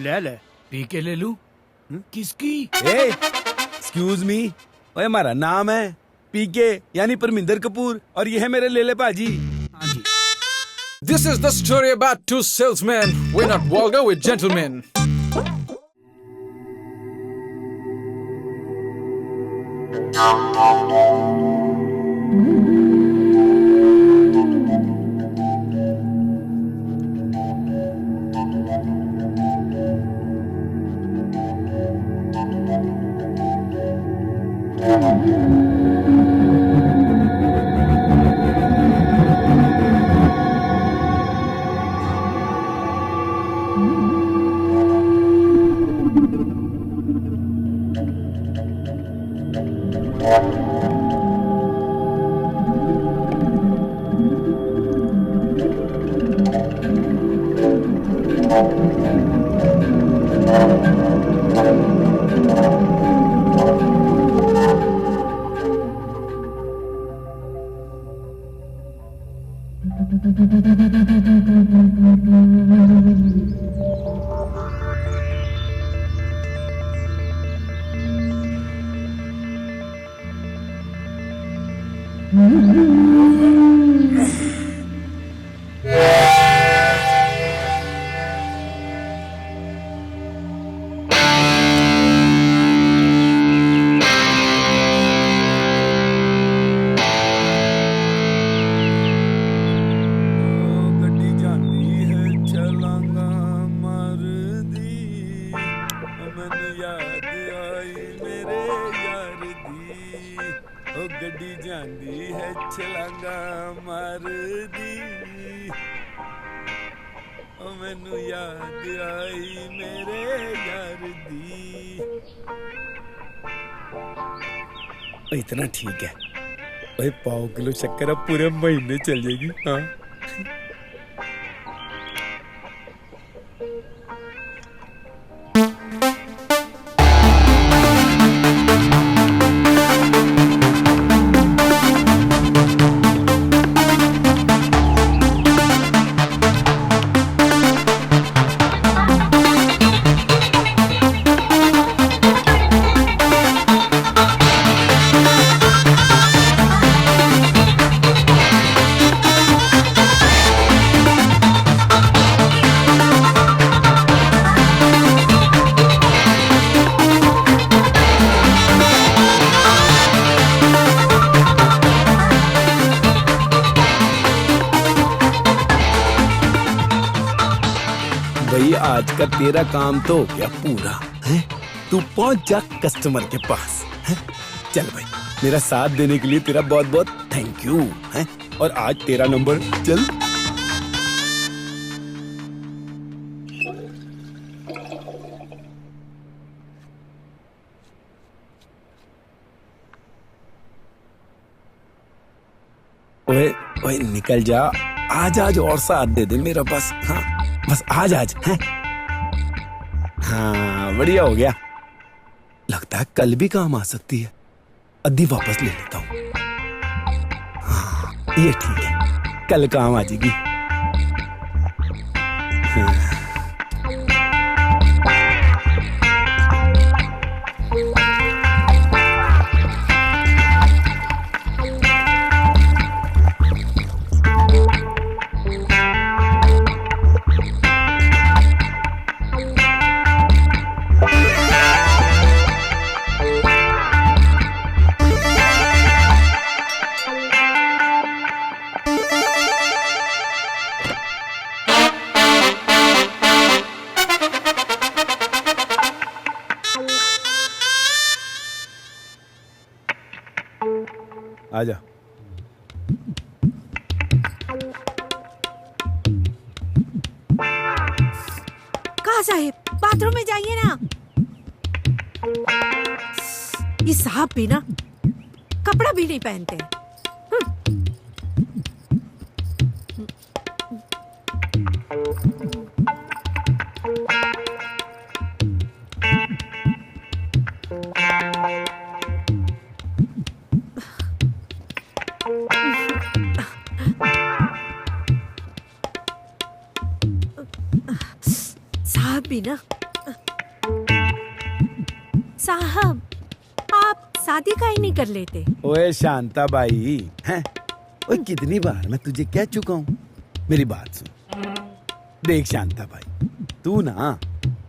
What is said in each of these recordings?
ले पी के ले लूं। किसकी? एक्सक्यूज मी, ओए हमारा नाम है पीके यानी परमिंदर कपूर और ये है मेरे लेले भाजी। हाँ जी। This is the story about two salesmen. We're not vulgar, we're gentlemen. गड्डी जाती है छलांगा मारदी, मैनू याद आई मेरे यार दी। ओ गड्डी जाती है छलांगा मारदी, ओ मैनू याद आई मेरे यार दी। इतना ठीक है भाई, 1.5 किलो शक्कर अब पूरे महीने चल जाएगी। हाँ भाई, आज का तेरा काम तो हो गया पूरा है। तू पहुंच जा कस्टमर के पास है। चल भाई, मेरा साथ देने के लिए तेरा बहुत बहुत थैंक यू है। और आज तेरा नंबर चल। ओए ओए निकल जा, आज और साथ दे दे मेरा बस। हाँ बस आज हैं। हाँ बढ़िया हो गया, लगता है कल भी काम आ सकती है। अद्धी वापस ले लेता हूँ। हाँ ये ठीक है, कल काम आ जाएगी। हाँ। आजा। कहा साहिब, बाथरूम में जाइए ना। ये साहब भी ना कपड़ा भी नहीं पहनते। साहब भी ना साहब, आप शादी का ही नहीं कर लेते? ओए शांता बाई, हैं? ओए कितनी बार मैं तुझे कह चुका हूँ, मेरी बात सुन। देख शांता भाई, तू ना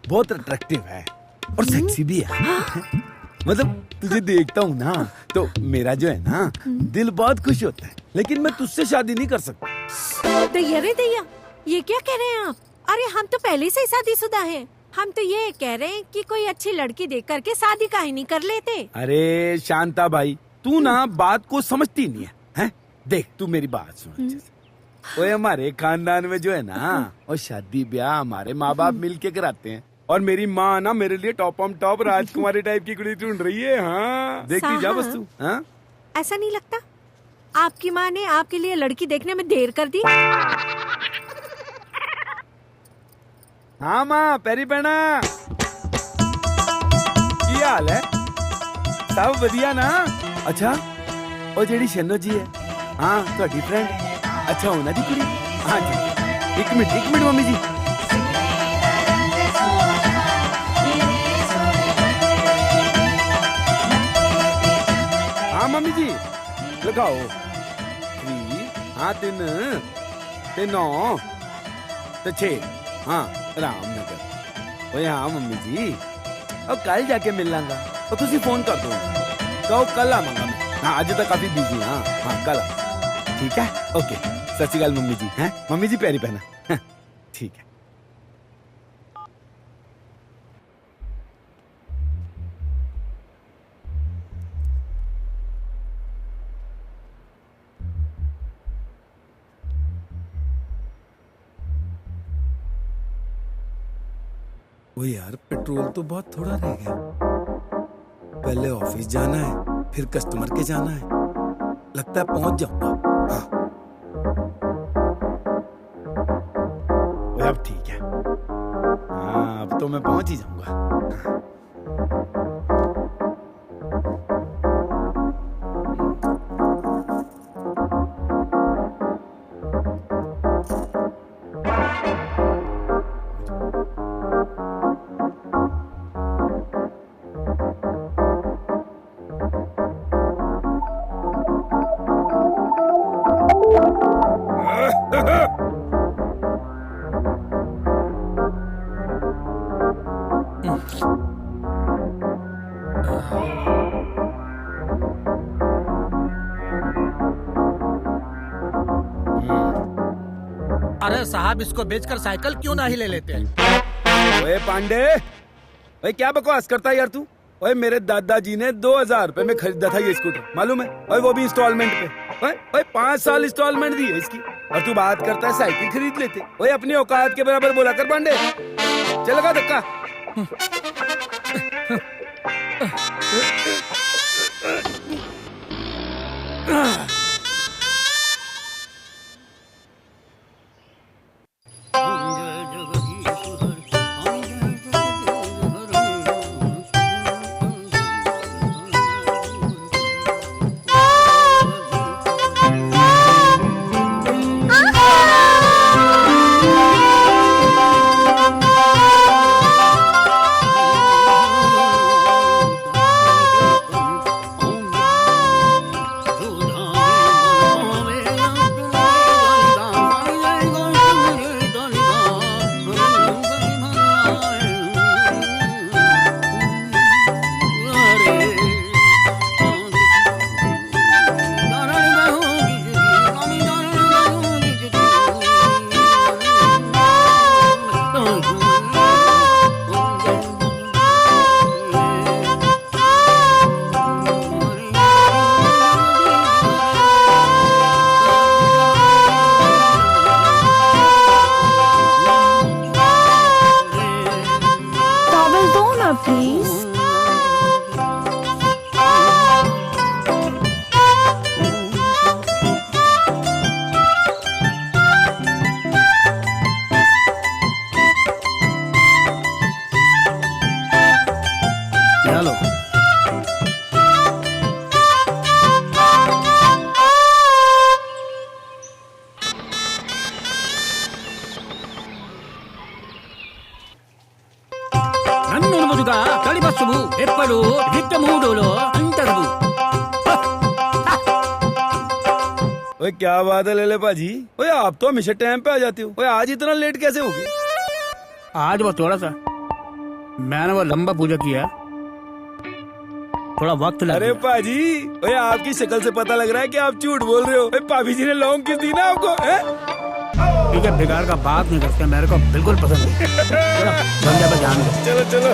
बहुत अट्रैक्टिव है और सेक्सी भी है। मतलब तुझे देखता हूँ ना तो मेरा जो है ना दिल बहुत खुश होता है, लेकिन मैं तुझसे शादी नहीं कर सकता। दैया रे दैया, ये क्या कह रहे हैं आप? अरे हम तो पहले से ही शादीशुदा हैं। हम तो ये कह रहे हैं कि कोई अच्छी लड़की देख करके शादी का ही नहीं कर लेते। अरे शांता भाई, तू ना बात को समझती नहीं है, हैं? देख तू मेरी बात सुन अच्छे से। ओए हमारे खानदान में जो है ना, और शादी ब्याह हमारे माँ बाप मिल के कराते हैं, और मेरी माँ ना मेरे लिए top on top Rajkumari type की कुड़ी ढूंढ रही है। हाँ देखती जा बस तू। हाँ ऐसा नहीं लगता आपकी माँ ने आपके लिए लड़की देखने में देर कर दी? हाँ माँ, पैरी पैना की हाल है? सब बढ़िया ना? अच्छा ਉਹ ਜਿਹੜੀ ਸ਼ਨੋ ਜੀ ਹੈ, ਹਾਂ ਤੁਹਾਡੀ ਫਰੈਂਡ, ਅੱਛਾ ਉਹਨਾਂ ਦੀ ਕੁੜੀ? ਹਾਂ ਜੀ, ਇੱਕ ਮਿੰਟ ਮੰਮੀ ਜੀ। हाँ मम्मी जी लगाओ 3, हाँ 3 ते 9 ते 6, हाँ रामनगर। ओए हाँ मम्मी जी, अब कल जाके मिल लांगा, और तुसी फोन कर दो, कहो कल आवांगा मैं। हाँ आज तो काफी बिजी, हाँ कल आ, ठीक है? ओके, सत श्री अकाल मम्मी जी। हैं मम्मी जी प्यारी पहना, ठीक है। ओ यार पेट्रोल तो बहुत थोड़ा रह गया। पहले ऑफिस जाना है, फिर कस्टमर के जाना है, लगता है पहुंच जाऊंगा। हाँ। अब ठीक है, हाँ अब तो मैं पहुंच ही जाऊंगा। अरे साहब, इसको बेचकर साइकिल क्यों ना ही ले लेते हैं? ओए पांडे, ओए क्या बकवास करता है यार तू? ओए मेरे दादाजी ने 2000 रुपए में खरीदा था ये स्कूटर, मालूम है? ओए वो भी इंस्टॉलमेंट पे। ओए 5 साल इंस्टॉलमेंट दी है इसकी, और तू बात करता है साइकिल खरीद लेते। ओए अपनी औकात के बराबर बोला कर पांडे, चलेगा धक्का। शुभु एप्पड़ू हिट मूडोलो अंतरबू। ओए क्या बात है लेले पाजी, ओए आप तो हमेशा टाइम पे आ जाते हो, ओए आज इतना लेट कैसे हो गए? आज वो थोड़ा सा मैंने वो लंबा पूजा किया, थोड़ा वक्त लग अरे गया। पाजी, ओए आपकी शक्ल से पता लग रहा है कि आप झूठ बोल रहे हो। ओए भाभी जी ने लौंग किस दी ना आपको? ठीक है, बेकार का बात नहीं करते, मेरे को बिल्कुल पसंद नहीं। चलो बंदे पे ध्यान दो। चलो चलो।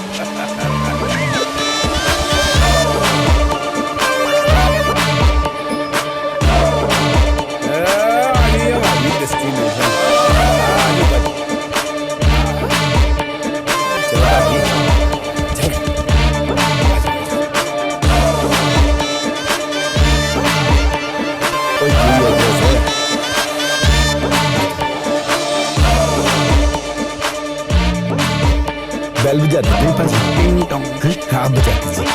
बेल बजा दीजिए पाजी। टिंग टोंग। हाँ बजा दीजिए।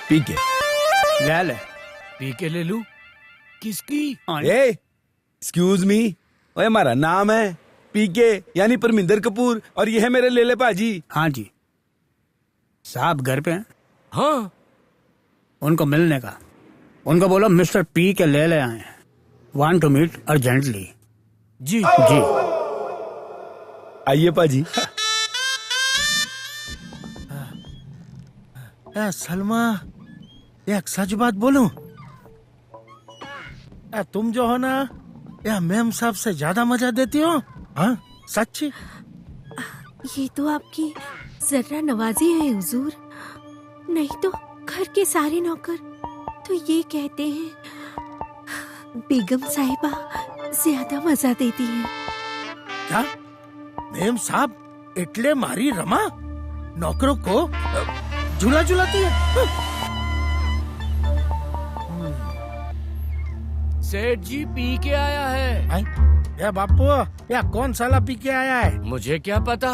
पी के ले ले। पी के ले लूं? किसकी? ए एक्सक्यूज मी, ओए हमारा नाम है पीके यानी परमिंदर कपूर और ये है मेरे लेले पाजी। हाँ जी साहब घर पे हैं, हाँ उनको मिलने का। उनको बोलो मिस्टर पी के ले आए, वांट टू मीट अर्जेंटली। जी जी आइए पाजी। सलमा, एक सच बात बोलूं? तुम जो हो ना, मैम साहब से ज्यादा मजा देती हो। हाँ सच्ची। ये तो आपकी जर्रा नवाजी है हुजूर, नहीं तो घर के सारे नौकर तो ये कहते हैं बेगम साहिबा ज्यादा मजा देती है। क्या मेम साहब इटले मारी रमा नौकरों को झूला झुलाती है? सेठ जी पी के आया है। या बापू, या कौन साला पी के आया है? मुझे क्या पता।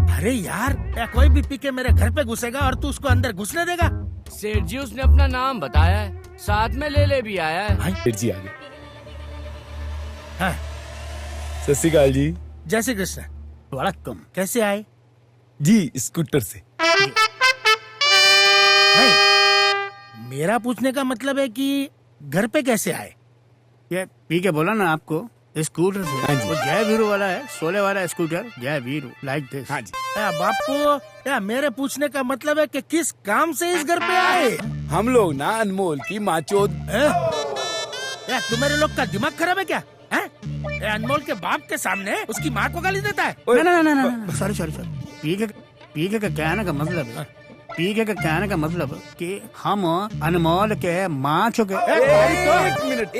अरे यार, या कोई भी पी के मेरे घर पे घुसेगा और तू उसको अंदर घुसने देगा? सेठ जी उसने अपना नाम बताया है, साथ में ले भी आया है। फिर जी आगे। हाँ। सत श्री अकाल जी। जय श्री कृष्ण। वड़क्कम। कैसे आए? जी स्कूटर से। नहीं, मेरा पूछने का मतलब है कि घर पे कैसे आए? ये पी के बोला ना आपको, स्कूटर से। हाँ जी। वो जय वीरू वाला है, सोले वाला स्कूटर, जय वीरू लाइक दिस। हाँ जी। बापू, या मेरे पूछने का मतलब है कि किस काम से इस घर पे आए? हम लोग ना अनमोल की माचोद। तुम्हारे लोग का दिमाग खराब है क्या? अनमोल के बाप के सामने उसकी माँ को गाली देता है? ना सॉरी सॉरी सॉरी। पी के का कहने का मतलब है, पी के का कहने का मतलब कि हम अनमोल के माँ चुके।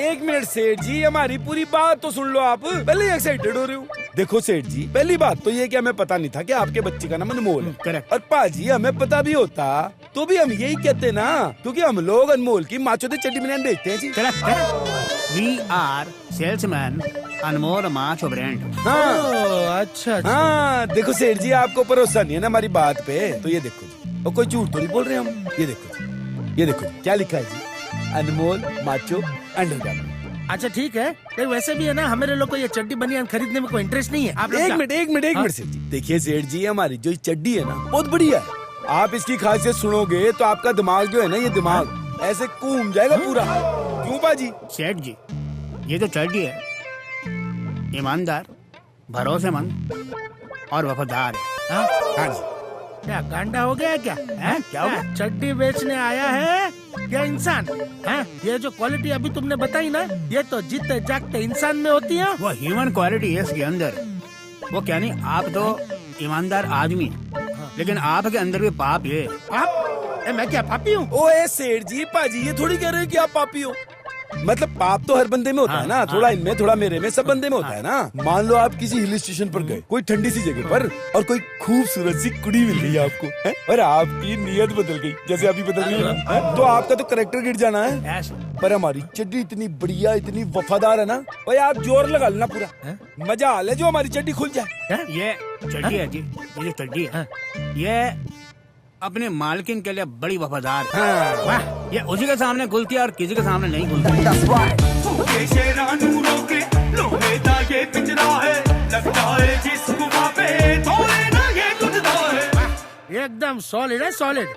एक मिनट सेठ जी, हमारी पूरी बात तो सुन लो आप। पहले एक्साइटेड हो रहे हो। देखो सेठ जी, पहली बात तो ये कि हमें पता नहीं था कि आपके बच्चे का नाम अनमोल है। करेक्ट। और पाजी हमें पता भी होता तो भी हम यही कहते ना, क्योंकि हम लोग अनमोल की माचोदे चड्डी बनाने देखते हैं जी। Correct. We are salesman Anmol macho brand. हाँ अच्छा। हाँ देखो सेठ जी, आपको भरोसा नहीं है ना हमारी बात पे, तो ये देखो जी, और कोई झूठ तो नहीं बोल रहे हम। ये देखो जी, ये देखो जी, क्या लिखा है जी, अनमोल माचो अंडरगारमेंट। अच्छा ठीक है, लेकिन वैसे भी है ना, हमारे लोग को ये चड्डी बनियान खरीदने में कोई इंटरेस्ट नहीं है। आप लोग एक क्या- मिनट सेठ जी, देखिए सेठ जी, हमारी जो चड्डी है ना बहुत बढ़िया है। आप इसकी खासियत सुनोगे तो आपका दिमाग जो है ना, ये दिमाग ऐसे घूम जाएगा पूरा। क्यों बाजी? सेठ जी, ये जो चड्डी है ईमानदार, भरोसेमंद और वफादार है। हाँ जी। क्या गांडा हो गया है क्या? क्या हो गया? चड्डी बेचने आया है क्या इंसान? ये जो क्वालिटी अभी तुमने बताई ना, ये तो जीते जागते इंसान में होती है। वो ह्यूमन क्वालिटी है इसके अंदर। वो क्या नहीं, आप तो ईमानदार आदमी है, लेकिन आपके अंदर भी पाप है। मैं क्या पापी हूँ? ओए सेठ जी, पाजी ये थोड़ी कह रहे हो कि आप पापी हो। मतलब पाप तो हर बंदे में होता है ना, थोड़ा इनमें थोड़ा मेरे में, सब बंदे में होता है ना। मान लो आप किसी हिल स्टेशन पर गए, कोई ठंडी सी जगह पर, और कोई खूबसूरत सी कुड़ी मिल गई आपको, है? और आपकी नीयत बदल गई, जैसे अभी बदल गई है? तो आपका तो करेक्टर गिर जाना है। ऐसे पर हमारी चड्डी इतनी बढ़िया, इतनी वफादार है ना भाई, आप जोर लगा लेना पूरा, मजा आ ले जो हमारी चड्डी खुल जाए। ये चड्डी है जी, ये जो चड्डी है, ये अपने मालकिन के लिए बड़ी वफादार है। हाँ। वाह, ये उसी के सामने खुलती है और किसी के सामने नहीं खुलती। भूखे शेरां नूं रोके ये पिंजरा है, लगता है जिसको वहाँ पे थोड़े ना ये कुछ है। एकदम सॉलिड है, सॉलिड।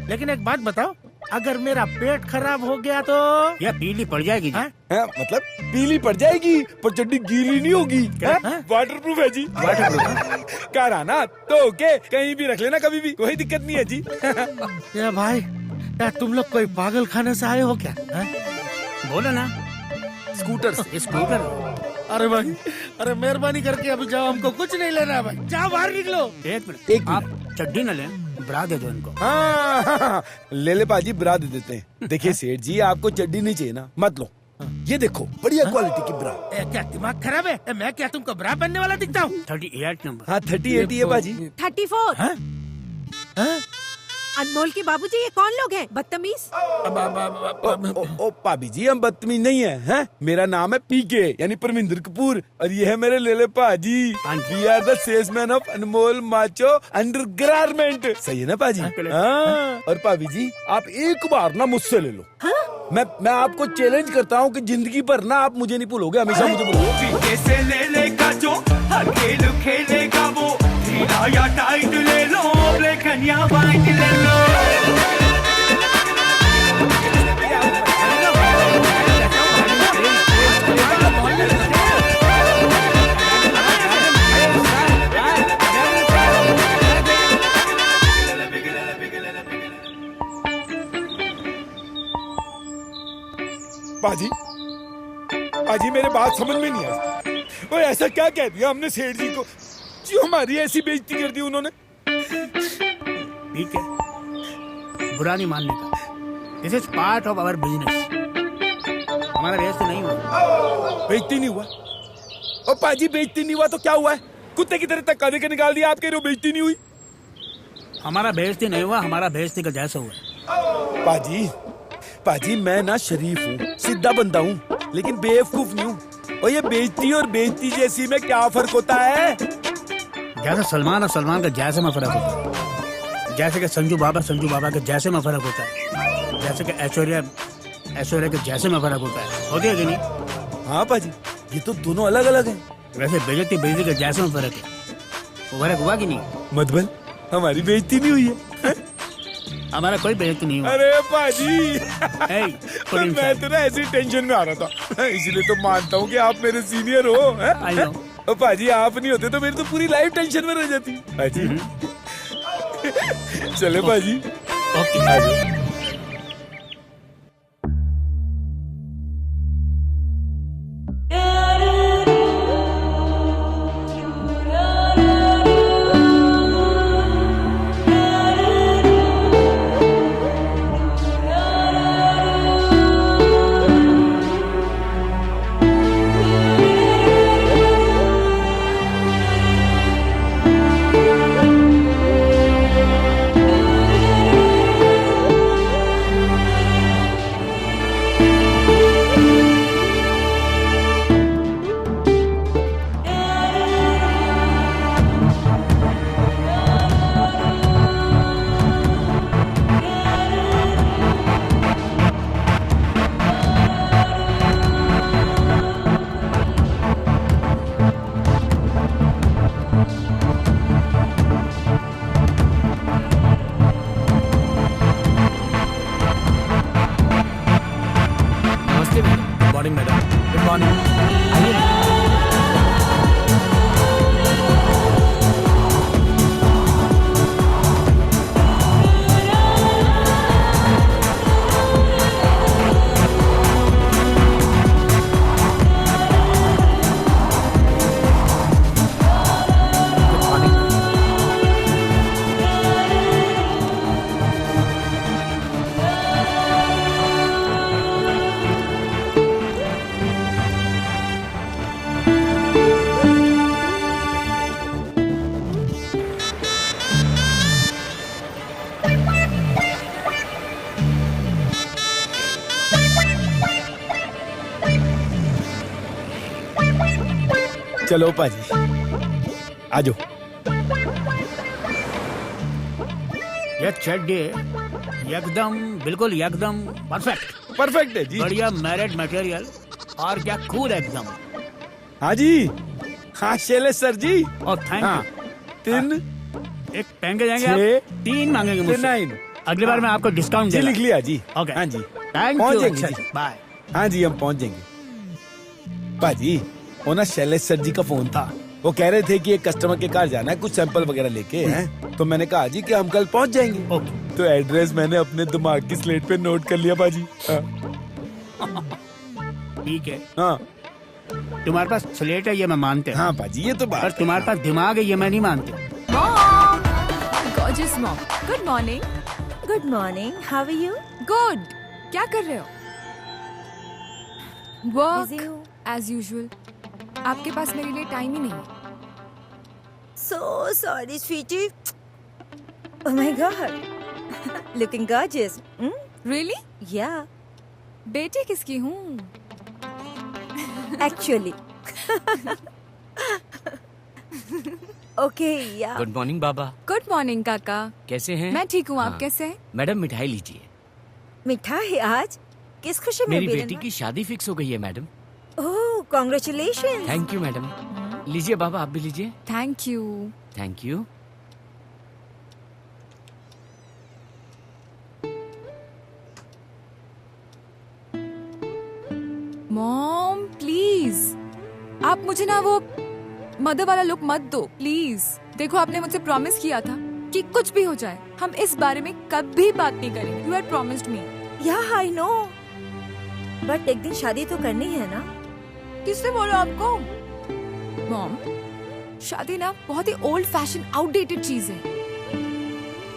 लेकिन एक बात बताओ, अगर मेरा पेट खराब हो गया तो? यह पीली पड़ जाएगी जी। मतलब पीली पड़ जाएगी पर चड्डी गीली नहीं होगी। वाटर प्रूफ है जी। वाटर प्रूफ कार आना तो ओके, कहीं भी रख लेना कभी भी, कोई दिक्कत नहीं है जी। ये भाई, क्या तुम लोग कोई पागल खाने से आए हो क्या? बोलो ना। Scooter scooter. अरे भाई, अरे मेहरबानी करके अभी जाओ, हमको कुछ नहीं लेना है भाई, जाओ बाहर निकलो। एक मिनट, आप चड्डी न लें, ब्रा दे दो इनको। हाँ, ले पाजी, ब्रा दे देते हैं। देखिए सेठ जी, आपको चड्डी नहीं चाहिए ना, मत लो। ये देखो, बढ़िया क्वालिटी की ब्रा। क्या दिमाग खराब है? मैं क्या तुमको ब्रा पहनने वाला दिखता हूँ? 38 नंबर। हाँ 38 है बाजी। 34। अनमोल के बाबूजी, ये कौन लोग हैं? बदतमीज। ओ पाबी जी, हम बदतमीज नहीं है, मेरा नाम है पीके यानी परमिंदर कपूर, और ये है मेरे Lele paaji. We are the salesman of Anmol macho undergarment. सही है ना पाजी? हाँ। और पाबी जी, आप एक बार ना मुझसे ले लो। मैं आपको चैलेंज करता हूँ कि जिंदगी भर ना आप मुझे नहीं भूलोगे, हमेशा मुझे भूलोगे। पीके से ले लेगा जो हर खेल खेलेगा वो, ढीला या टाइट ले लो, ब्लैक या व्हाइट ले लो। पाजी मेरे बात समझ में नहीं आई। वो ऐसा क्या कह दिया हमने सेठ जी को जो हमारी ऐसी बेइज्जती कर दी उन्होंने? ठीक है, बुरा नहीं मानने का। This is part of our business. हमारा बेइज्जती नहीं हुआ। बेइज्जती नहीं हुआ? और पाजी बेइज्जती नहीं हुआ तो क्या हुआ है? कुत्ते की तरह धक्का देकर निकाल दिया, आप कह रहे हो बेइज्जती नहीं हुई? हमारा बेइज्जती नहीं हुआ, हमारा बेइज्जती का जैसा हुआ। पाजी मैं ना शरीफ हूँ, सीधा बंदा हूँ, लेकिन बेवकूफ नहीं हूँ। और ये बेइज्जती और बेइज्जती जैसी में क्या फर्क होता है? जैसे सलमान और सलमान का जैसे में फर्क होता है, जैसे कि संजू बाबा के जैसे में फर्क होता है, जैसे कि ऐश्वर्या के जैसे में फर्क होता है। होती है कि नहीं? हाँ पाजी, ये तो दोनों अलग अलग हैं। वैसे बेइज्जती के जैसे में फर्क है, वो फर्क हुआ कि नहीं? मतबल हमारी बेइज्जती नहीं हुई है। हमारा कोई बेइज्जती नहीं हुआ। अरे पाजी तो मैं तो ना ऐसी टेंशन में आ रहा था, इसलिए तो मानता हूँ कि आप मेरे सीनियर हो। I know। और पाजी आप नहीं होते तो मेरी तो पूरी लाइफ टेंशन में रह जाती। पाजी चले पाजी। ओके, आ जाओ। Morning madam. Good morning. चलो पाजी आ जाओ। ये चड्डी एकदम परफेक्ट परफेक्ट है जी। बढ़िया मैरिड मटेरियल और क्या कूल एकदम। हाँ जी, हाँ शैलेश सर जी। और थैंक हाँ, यू। 3 एक पेन के जाएंगे छः, आप, 3 मांगेंगे मुझसे। 9। अगली बार मैं आपको डिस्काउंट जी लिख लिया जी। ओके। हाँ जी, थैंक पहुंच यू। जाएंगे अच्छा जी। बाय। हाँ जी हम पहुंच जाएंगे। बाजी, वो ना शैलेश सर जी का फोन था। वो कह रहे थे कि एक कस्टमर के कार जाना है, कुछ सैंपल वगैरह लेके हैं। तो मैंने कहा जी कि हम कल पहुंच जाएंगे। ओके। तो एड्रेस मैंने अपने दिमाग की स्लेट पे नोट कर लिया बाजी। हाँ, ठीक है, हाँ, तुम्हारे पास स्लेट है ये मैं मानते हैं, हाँ बाजी ये तो पर बात। तुम्हारे पास दिमाग है ये मैं नहीं मानते। Mom! Gorgeous mom. Good morning. Good morning, how are you? Good. क्या कर रहे हो? Work Busy हूँ। as usual. आपके पास मेरे लिए टाइम ही नहीं है। So sorry, sweetie. Oh my God, looking gorgeous. Really? Yeah, बेटी किसकी हूँ? actually. Okay, yeah. Good morning बाबा, Good morning काका। कैसे हैं? मैं ठीक हूँ, आप हाँ। कैसे हैं? मैडम मिठाई लीजिए। मिठाई आज किस खुशी में? मेरी बेरन बेटी की शादी फिक्स हो गई है madam. Oh, congratulation. Thank you madam. लीजिए बाबा, आप भी लीजिए। Thank you. Thank you. Mom, please. आप मुझे ना वो मदर वाला लुक मत दो, प्लीज। देखो आपने मुझसे प्रॉमिस किया था कि कुछ भी हो जाए हम इस बारे में कभी बात नहीं करेंगे। You had promised me. Yeah, I know. But एक दिन शादी तो करनी है ना? किसने बोला आपको? मॉम, शादी ना बहुत ही ओल्ड फैशन आउटडेटेड चीज है।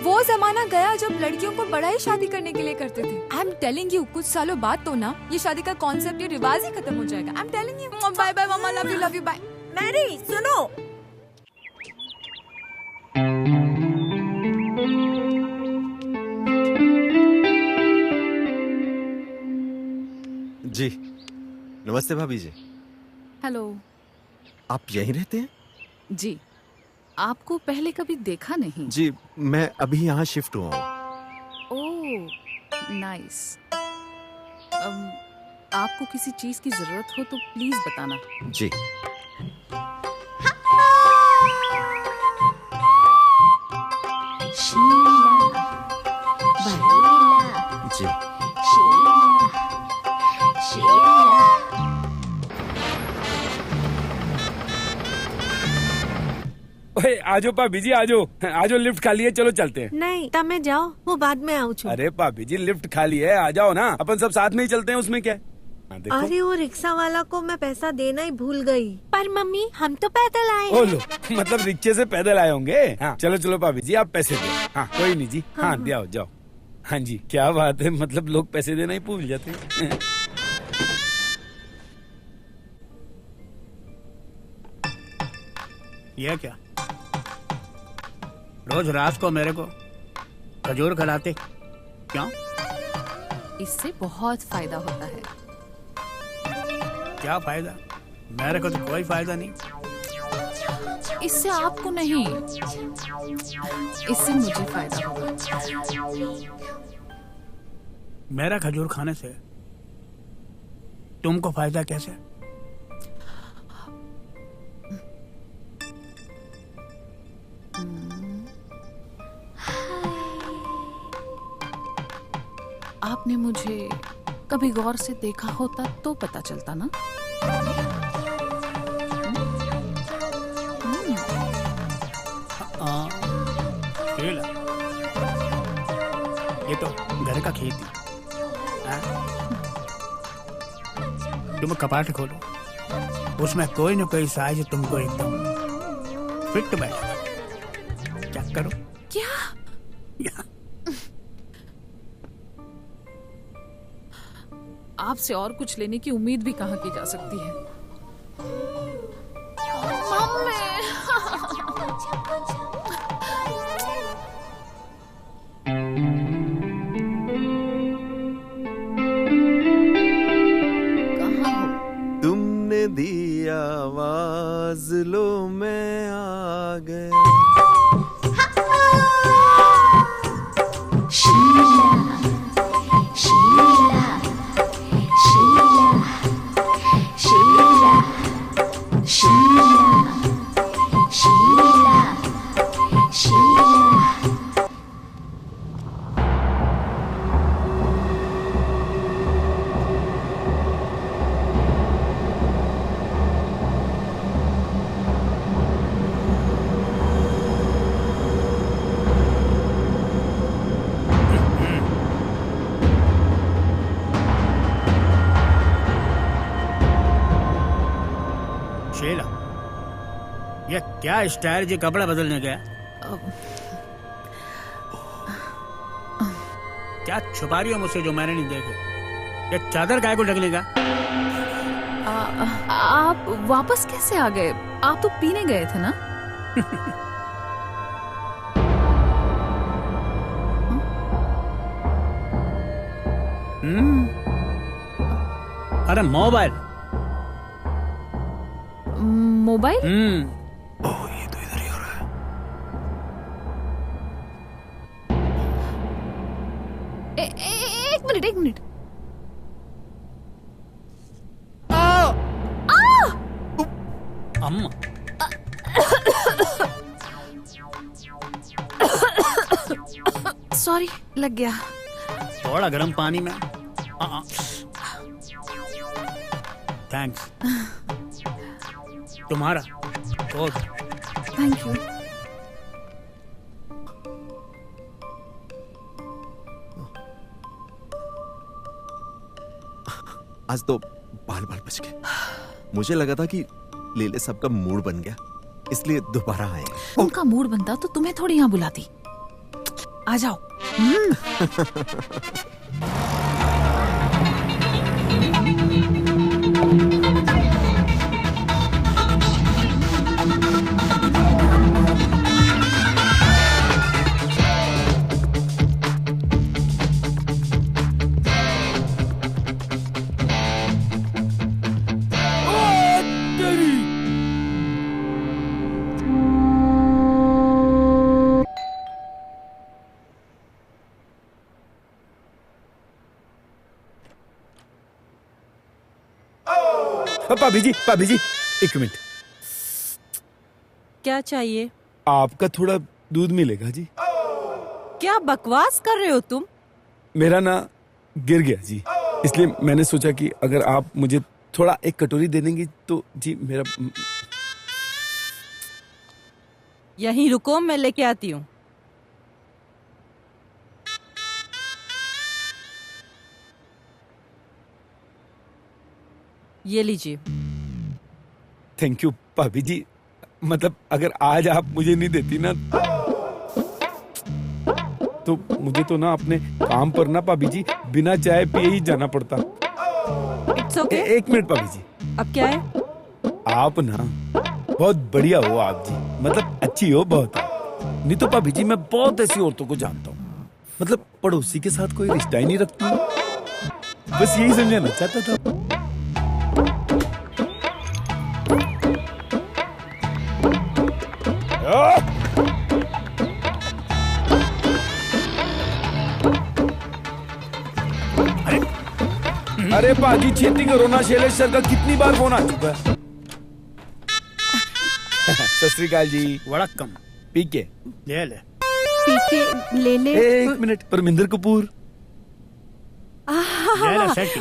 वो जमाना गया जब लड़कियों को बड़ा ही शादी करने के लिए करते थे। आई एम टेलिंग यू, कुछ सालों बाद तो ना ये शादी का कॉन्सेप्ट, ये रिवाज ही खत्म हो जाएगा। I am telling you. Bye bye मामा, लव यू, बाय। मैरी, सुनो। जी नमस्ते भाभी जी। हेलो। आप यहीं रहते हैं? जी, आपको पहले कभी देखा नहीं। जी मैं अभी यहाँ शिफ्ट हुआ हूँ। Oh nice. आपको किसी चीज की जरूरत हो तो प्लीज बताना। जी जी ओए आजो भाभी जी, आजो आजो, लिफ्ट खाली है, चलो चलते हैं। नहीं, तब मैं जाओ, वो बाद में आऊँ छू। अरे भाभी जी लिफ्ट खाली है, आ जाओ ना, अपन सब साथ में ही चलते हैं, उसमें क्या है? हाँ, देखो। अरे वो रिक्शा वाला को मैं पैसा देना ही भूल गई। पर मम्मी हम तो पैदल आए ओ हैं। लो, मतलब रिक्शे से पैदल आए होंगे। हाँ चलो चलो भाभी जी, आप पैसे दो। हाँ कोई नहीं जी, हाँ दिया जाओ। हाँ जी, क्या बात है, मतलब लोग पैसे देना ही भूल जाते हैं। ये क्या, रोज रात को मेरे को खजूर खिलाते क्यों? इससे बहुत फायदा होता है। क्या फायदा? मेरे को तो कोई फायदा नहीं। इससे आपको नहीं, इससे मुझे फायदा होगा। मेरा खजूर खाने से तुमको फायदा कैसे? आपने मुझे कभी गौर से देखा होता तो पता चलता ना। खेल ये तो घर का खेती। तुम कपाट खोलो, उसमें कोई न कोई साइज तुमको एकदम फिट बैठेगा। चेक करो। क्या? आपसे और कुछ लेने की उम्मीद भी कहाँ की जा सकती है। कहाँ हो? तुमने दी आवाज, लो मैं आ गया। Sheila. क्या स्टाइल जी, कपड़ा बदलने गया? क्या छुपा रही हो मुझसे जो मैंने नहीं देखे? ये चादर काय को ढकने का? आप वापस कैसे आ गए? आप तो पीने गए थे ना? अरे मोबाइल। मोबाइल? ओह, ये तो इधर ही हो रहा है। एक मिनट, एक मिनट। अम्मा, सॉरी, लग गया। थोड़ा गर्म पानी में। थैंक्स। तुम्हारा कोट। Thank you. आज तो बाल बाल बच गए। मुझे लगा था कि लेले सबका मूड बन गया, इसलिए दोबारा आए। उनका मूड बनता तो तुम्हें थोड़ी यहाँ बुलाती। आ जाओ। भाभी जी, एक मिनट। क्या चाहिए? आपका थोड़ा दूध मिलेगा जी? क्या बकवास कर रहे हो तुम? मेरा ना गिर गया जी, इसलिए मैंने सोचा कि अगर आप मुझे थोड़ा एक कटोरी दे देंगी तो जी मेरा। यहीं रुको, मैं लेके आती हूँ। ये लीजिए। थैंक यू भाभी जी। मतलब अगर आज आप मुझे नहीं देती ना तो मुझे तो ना अपने काम पर ना भाभी जी बिना चाय पिए ही जाना पड़ता। It's okay. एक मिनट भाभी जी। अब क्या है? आप ना बहुत बढ़िया हो आप जी, मतलब अच्छी हो बहुत। नहीं तो भाभी जी मैं बहुत ऐसी औरतों को जानता हूँ, मतलब पड़ोसी के साथ कोई रिश्ता ही नहीं रखती। बस यही समझाना चाहता था। अरे बाजी छेती करो ना, शैलेश सर का कितनी बार फोन आ चुका है। सत श्री अकाल जी। वड़क्कम। पीके ले ले। पीके ले ले। एक मिनट, परमिंदर कपूर। ले ले सेठी।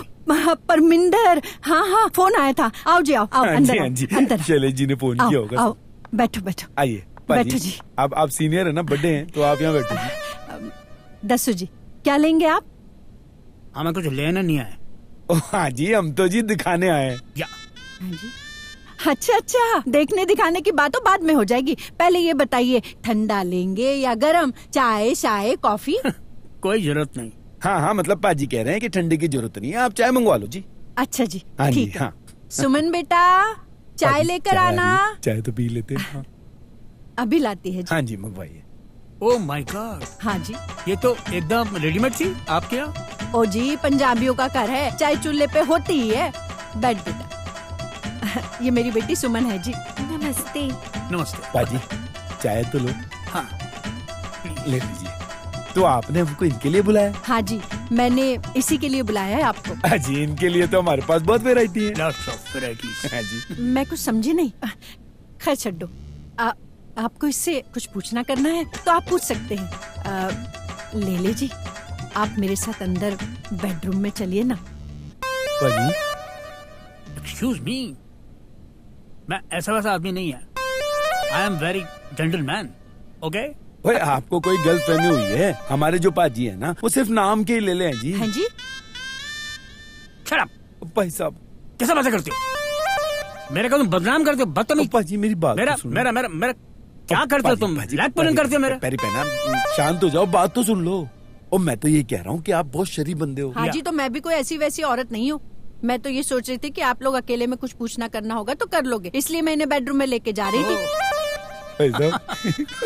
परमिंदर, हाँ हाँ, फोन आया था। आओ जी, आओ आओ, अंदर आओ, अंदर। शैलेश जी ने फोन किया होगा। आओ, बैठो बैठो। आइए बैठो जी। आप सीनियर है ना, बड़े हैं तो आप यहाँ बैठो जी। दसो जी, क्या लेंगे आप? हमें कुछ लेना नहीं आए। हाँ जी, हम तो जी दिखाने आए हैं। या हाँ जी। अच्छा अच्छा, देखने दिखाने की बात तो बाद में हो जाएगी। पहले ये बताइए, ठंडा लेंगे या गरम? चाय शाय कॉफी? कोई जरूरत नहीं। हाँ हाँ, मतलब पाजी कह रहे हैं कि ठंडे की जरूरत नहीं है, आप चाय मंगवा लो जी। अच्छा जी, हाँ जी, ठीक है। हाँ। सुमन बेटा, चाय लेकर आना। चाय तो पी लेते हैं। हाँ। अभी लाती है जी। हाँ जी, मंगवाइए। Oh my God. हाँ जी। ये तो एकदम रेडीमेड थी आपके यहाँ। ओ जी, पंजाबियों का घर है, चाय चूल्हे पे होती ही है। बैठ बेटा। ये मेरी बेटी सुमन है जी। नमस्ते। नमस्ते। पाजी चाय तो लो। हाँ ले लीजिए। तो आपने हमको इनके लिए बुलाया? हाँ जी, मैंने इसी के लिए बुलाया है आपको। हाँ जी, इनके लिए तो हमारे पास बहुत वैरायटी है। Lots of varieties. हाँ जी। मैं कुछ समझी नहीं। खैर छोड़ो। आपको इससे कुछ पूछना करना है तो आप पूछ सकते हैं। ले जी, आप मेरे साथ अंदर बेडरूम में चलिए ना। पाजी, एक्सक्यूज मी, मैं ऐसा वैसा आदमी नहीं है। I am very gentleman. Okay. भाई आपको कोई गलतफहमी हुई है। हमारे जो पाजी है ना, वो सिर्फ नाम के ही ले हैं जी। हाँ जी। Shut up. भाई साहब कैसा बातें करते हो? मेरे को तुम बदनाम करते हो, बदतमीज। पाजी मेरी बात मेरा तो सुनो। मेरा मेरा मेरा क्या करते हो तुम? ब्लैक पुलिंग करते हो मेरे? पैरी पहना, शांत हो जाओ, बात तो सुन लो। और मैं तो ये कह रहा हूँ कि आप बहुत शरीफ बंदे हो। हाँ जी, तो मैं भी कोई ऐसी वैसी औरत नहीं हूँ। मैं तो ये सोच रही थी कि आप लोग अकेले में कुछ पूछना करना होगा तो कर लोगे, इसलिए मैं इन्हें बेडरूम में लेके जा रही थी।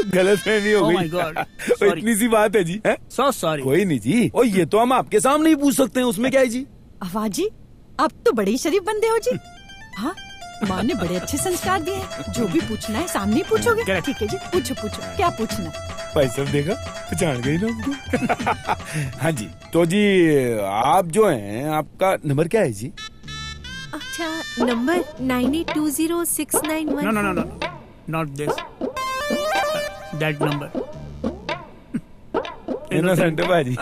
गलत फहमी हो Oh गई। my God, और sorry. इतनी सी बात है जी। है? So sorry. कोई नहीं जी, और ये तो हम आपके सामने ही पूछ सकते हैं, उसमें क्या है जी। अवा जी, आप तो बड़े ही शरीफ बंदे हो जी। हाँ, माँ ने बड़े अच्छे संस्कार दिए हैं। जो भी पूछना है सामने ही पूछोगे। Correct. ठीक है जी, पूछो पूछो, क्या पूछना है? भाई साहब देखा, पहचान गई ना हमको। हाँ जी, तो जी आप जो हैं, आपका नंबर क्या है जी? अच्छा, number 98206911। No no no no, not this, that number. Innocent bhaji.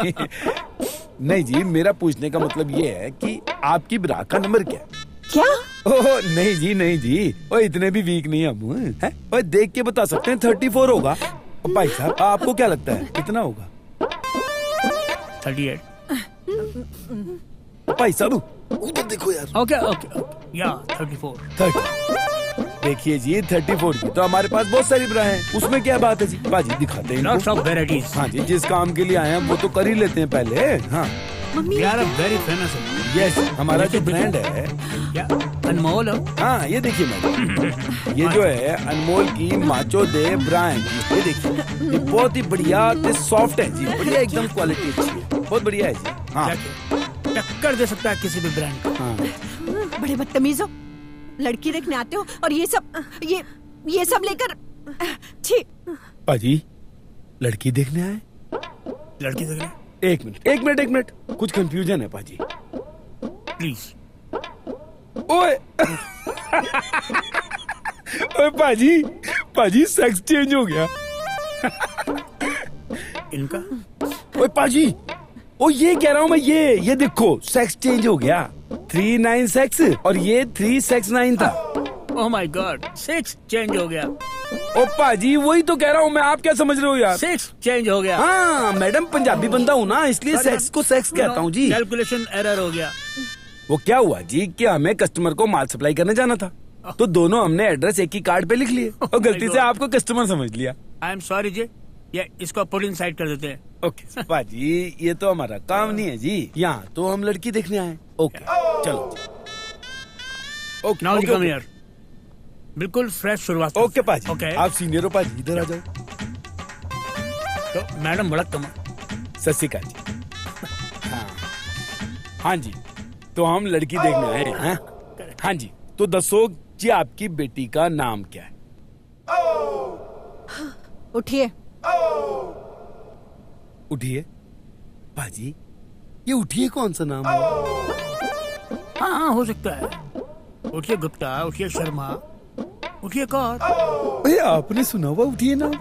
नहीं जी, मेरा पूछने का मतलब ये है कि आपकी ब्रा का नंबर क्या है? क्या? ओह नहीं जी, नहीं जी, ओ इतने भी वीक नहीं हम हैं। ओए देख के बता सकते हैं, 34 होगा। और भाई साहब आपको क्या लगता है कितना होगा? 38। भाई साहब उधर देखो यार। ओके ओके ओके, या 34। 30। देखिए जी, 34 की तो हमारे पास बहुत सारी ब्रा हैं, उसमें क्या बात है जी? बाजी दिखाते हैं लॉट्स इनको। Of varieties. हाँ जी, जिस काम के लिए आए हैं वो तो कर ही लेते हैं पहले। हाँ मम्मी, यार वेरी फेमस है। यस, हमारा जो ब्रांड है। क्या अनमोल हो? हाँ ये देखिए मैडम, ये जो है अनमोल की माचो दे ब्रा है जी। ये देखिए, ये बहुत ही बढ़िया सॉफ्ट है जी, बढ़िया एकदम क्वालिटी अच्छी है, बहुत बढ़िया है जी। हाँ टक्कर दे सकता है किसी भी ब्रांड का। हाँ बड़े बदतमीज हो, लड़की देखने आते हो और ये सब लेकर। छी। पाजी लड़की देखने आए? लड़की देख रहे? एक मिनट, कुछ कंफ्यूजन है पाजी। प्लीज। ओए ओए पाजी सेक्स चेंज हो गया इनका। ओए पाजी, ओ ये कह रहा हूँ मैं, ये देखो सेक्स चेंज हो गया। 39 सेक्स और ये 3 सेक्स 9 था। ओह माय गॉड, 6 चेंज हो गया। ओ पाजी वही तो कह रहा हूँ मैं, आप क्या समझ रहे हो यार? 6 चेंज हो गया। हाँ मैडम, पंजाबी बंदा हूँ ना, इसलिए सेक्स को सेक्स कहता हूँ जी। कैलकुलेशन एरर हो गया। वो क्या हुआ जी कि हमें कस्टमर को माल सप्लाई करने जाना था, तो दोनों हमने एड्रेस एक ही कार्ड पे लिख लिए और गलती से आपको कस्टमर समझ लिया। आई एम सॉरी जी, ये इसको पुट इन साइड कर देते हैं। ओके पाजी, ये तो हमारा काम नहीं है जी, यहाँ तो हम लड़की देखने आए। ओके चलो, okay now okay, come here. बिल्कुल फ्रेश शुरुआत। ओके पाजी, ओके। आप सीनियर हो पाजी, इधर आ जाओ। तो मैडम बड़ा कम। सत श्री अकाल जी। हाँ जी, तो हम लड़की देखने आए हैं। हाँ जी, तो दसो जी आपकी बेटी का नाम क्या है? उठिए। उठिए बाजी, ये उठिए कौन सा नाम है? हाँ हो सकता है। उठिए गुप्ता, उठिए शर्मा, उठिए कौर। अरे आपने सुना हुआ उठिए ना?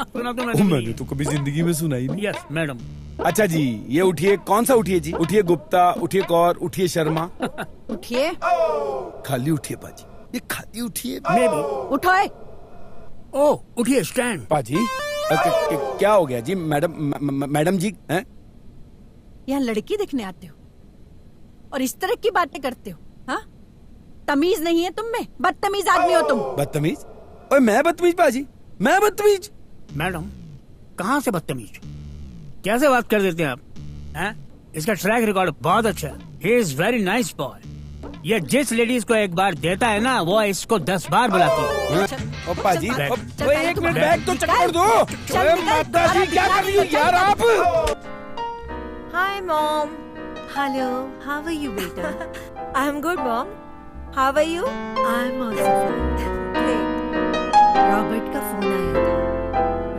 सुना तो मैंने तो कभी जिंदगी में सुना ही नहीं। Yes madam. अच्छा जी, ये उठिए कौन सा उठिए जी? उठिए गुप्ता, उठिए कौर, उठिए शर्मा। उठिए। खाली उठिए बाजी, ये खाली उठिए। मे भी। उठाए। ओ उठिए स्टैंड। बाजी क्या हो गया जी? मैडम जी हैं? यहाँ लड़की देखने आते हो और इस तरह की बातें करते हो? हाँ, तमीज नहीं है तुम में, बदतमीज आदमी हो तुम। बदतमीज? ओए मैं बदतमीज बाजी? मैं बदतमीज? मैडम कहाँ से बदतमीज? कैसे बात कर देते हैं आप? हैं? इसका ट्रैक रिकॉर्ड बहुत अच्छा है। He is very nice boy. ये जिस लेडीज को एक बार देता है ना, वो इसको 10 बार बुलाती है। ओ पाजी, बैग। ओए एक मिनट, बैग तो चेक कर दो। ओए माता जी क्या कर रही हो यार आप? Hi, Mom. Hello. How are you, beta? I'm good, Mom. How are you? I'm also fine. Great. Robert का फोन आया था।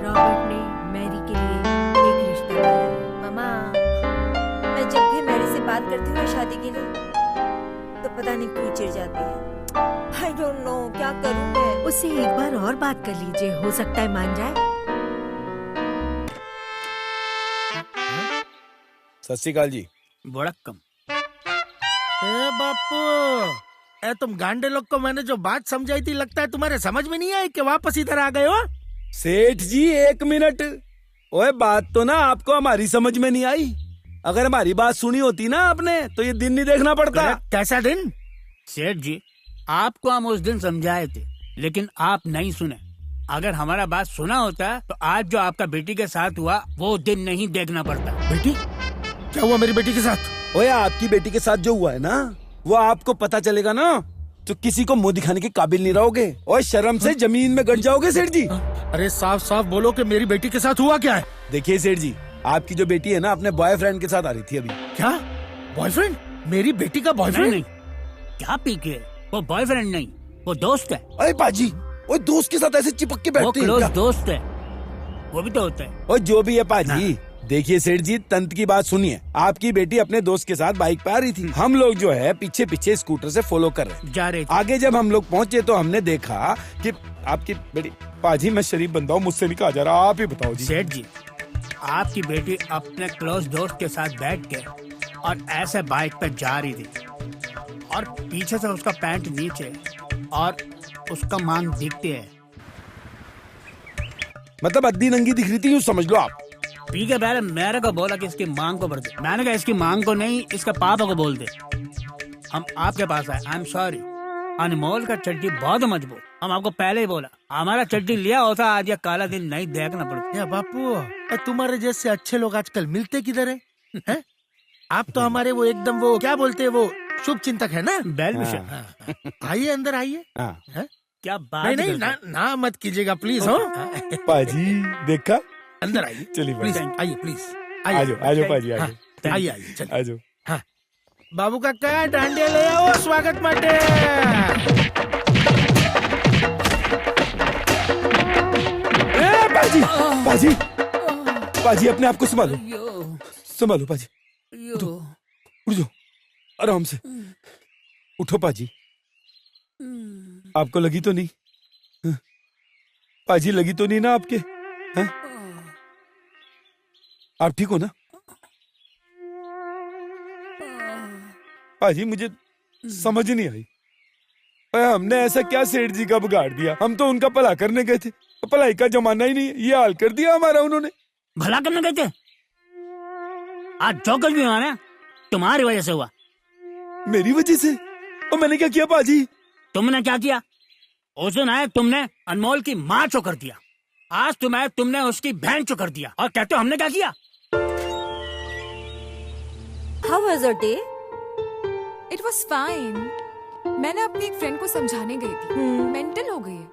रॉबर्ट ने मैरी के लिए एक रिश्ता लाया है। मामा, मैं जब भी मैरी से बात करती हूँ शादी के लिए, तो पता नहीं क्यों चिढ़ जाती है। I don't know, क्या करूँ मैं? उससे एक बार और बात कर लीजिए, हो सकता है मान जाए। सत श्री अकाल जी। वड़क्कम। ए बापू, तुम गांडे लोग को मैंने जो बात समझाई थी, लगता है तुम्हारे समझ में नहीं आई कि वापस इधर आ गए हो। सेठ जी एक मिनट, ओए बात तो ना आपको हमारी समझ में नहीं आई। अगर हमारी बात सुनी होती ना आपने, तो ये दिन नहीं देखना पड़ता। कैसा दिन? सेठ जी, आपको हम उस दिन समझाए थे, लेकिन आप नहीं सुने। अगर हमारा बात सुना होता तो आज जो आपका बेटी के साथ हुआ वो दिन नहीं देखना पड़ता। बेटी? क्या हुआ मेरी बेटी के साथ? ओए आपकी बेटी के साथ जो हुआ है ना, वो आपको पता चलेगा ना तो किसी को मुंह दिखाने के काबिल नहीं रहोगे और शर्म से जमीन में गड़ जाओगे सेठ जी। अरे साफ साफ बोलो कि मेरी बेटी के साथ हुआ क्या है? देखिए सेठ जी, आपकी जो बेटी है ना अपने बॉयफ्रेंड के साथ आ रही थी अभी। क्या बॉयफ्रेंड? मेरी बेटी का बॉयफ्रेंड? नहीं, क्या पी के? वो बॉयफ्रेंड नहीं, वो दोस्त है। अरे पाजी, वो दोस्त के साथ ऐसे चिपक के बैठते हैं? वो क्लोज दोस्त है, वो भी तो होता है। और जो भी है पाजी, देखिए सेठ जी, तंत की बात सुनिए। आपकी बेटी अपने दोस्त के साथ बाइक पे आ रही थी, हम लोग जो है पीछे पीछे स्कूटर से फॉलो कर रहे जा रहे थे। आगे जब हम लोग पहुंचे तो हमने देखा कि आपकी बेटी, पाजी मैं शरीफ बंदा हूँ, मुझसे नहीं कहा जा रहा, आप ही बताओ जी। सेठ जी, आपकी बेटी अपने क्लोज दोस्त के साथ बैठ के और ऐसे बाइक पे जा रही थी और पीछे से उसका पैंट नीचे और उसका मांग दिखती है। मतलब अद्दी नंगी दिख रही थी, यूँ समझ लो आप। पी के पहले मेरे को बोला कि इसकी मांग को भर दे। मैंने कहा इसकी मांग को नहीं, इसके पापा को बोल दे। हम आपके पास आए, आई एम सॉरी। अनमोल का चड्डी बहुत मजबूत, हम आपको पहले ही बोला। हमारा चड्डी लिया होता आज ये काला दिन नहीं देखना पड़ता। या बापू, तुम्हारे जैसे अच्छे लोग आजकल मिलते किधर है? आप तो हमारे वो एकदम वो क्या बोलते हैं, वो शुभ चिंतक है ना? Bell wisher. आइए अंदर आइए। क्या बात? नहीं ना मत कीजिएगा प्लीज। हो पाजी देखा, अंदर आइए चलिए प्लीज, आइए प्लीज, आजो पाजी, आइए चलिए आजो। हाँ बाबू का क्या डांडिया ले आओ स्वागत माटे। पाजी पाजी पाजी, अपने आप को संभालो, संभालो पाजी। उठ जाओ आराम से, उठो पाजी। आपको लगी तो नहीं? पाजी लगी तो नहीं ना आपके? हैं? आप ठीक हो ना? पाजी मुझे समझ नहीं आई, हमने ऐसा क्या सेठ जी का बिगाड़ दिया? हम तो उनका भला करने गए थे, भलाई का जमाना ही नहीं है, ये हाल कर दिया हमारा उन्होंने। भला करने गए थे? आज जो कुछ भी हुआ ना तुम्हारी वजह से हुआ। मेरी वजह से? और मैंने क्या किया पाजी? तुमने क्या किया? उस दिन आए तुमने अनमोल की माँ चो कर दिया, आज तुम आए तुमने उसकी बहन चो कर दिया और कहते हो हमने क्या किया? How was your day? It was fine. मैंने अपनी एक फ्रेंड को समझाने गई थी, मेंटल हो गई है।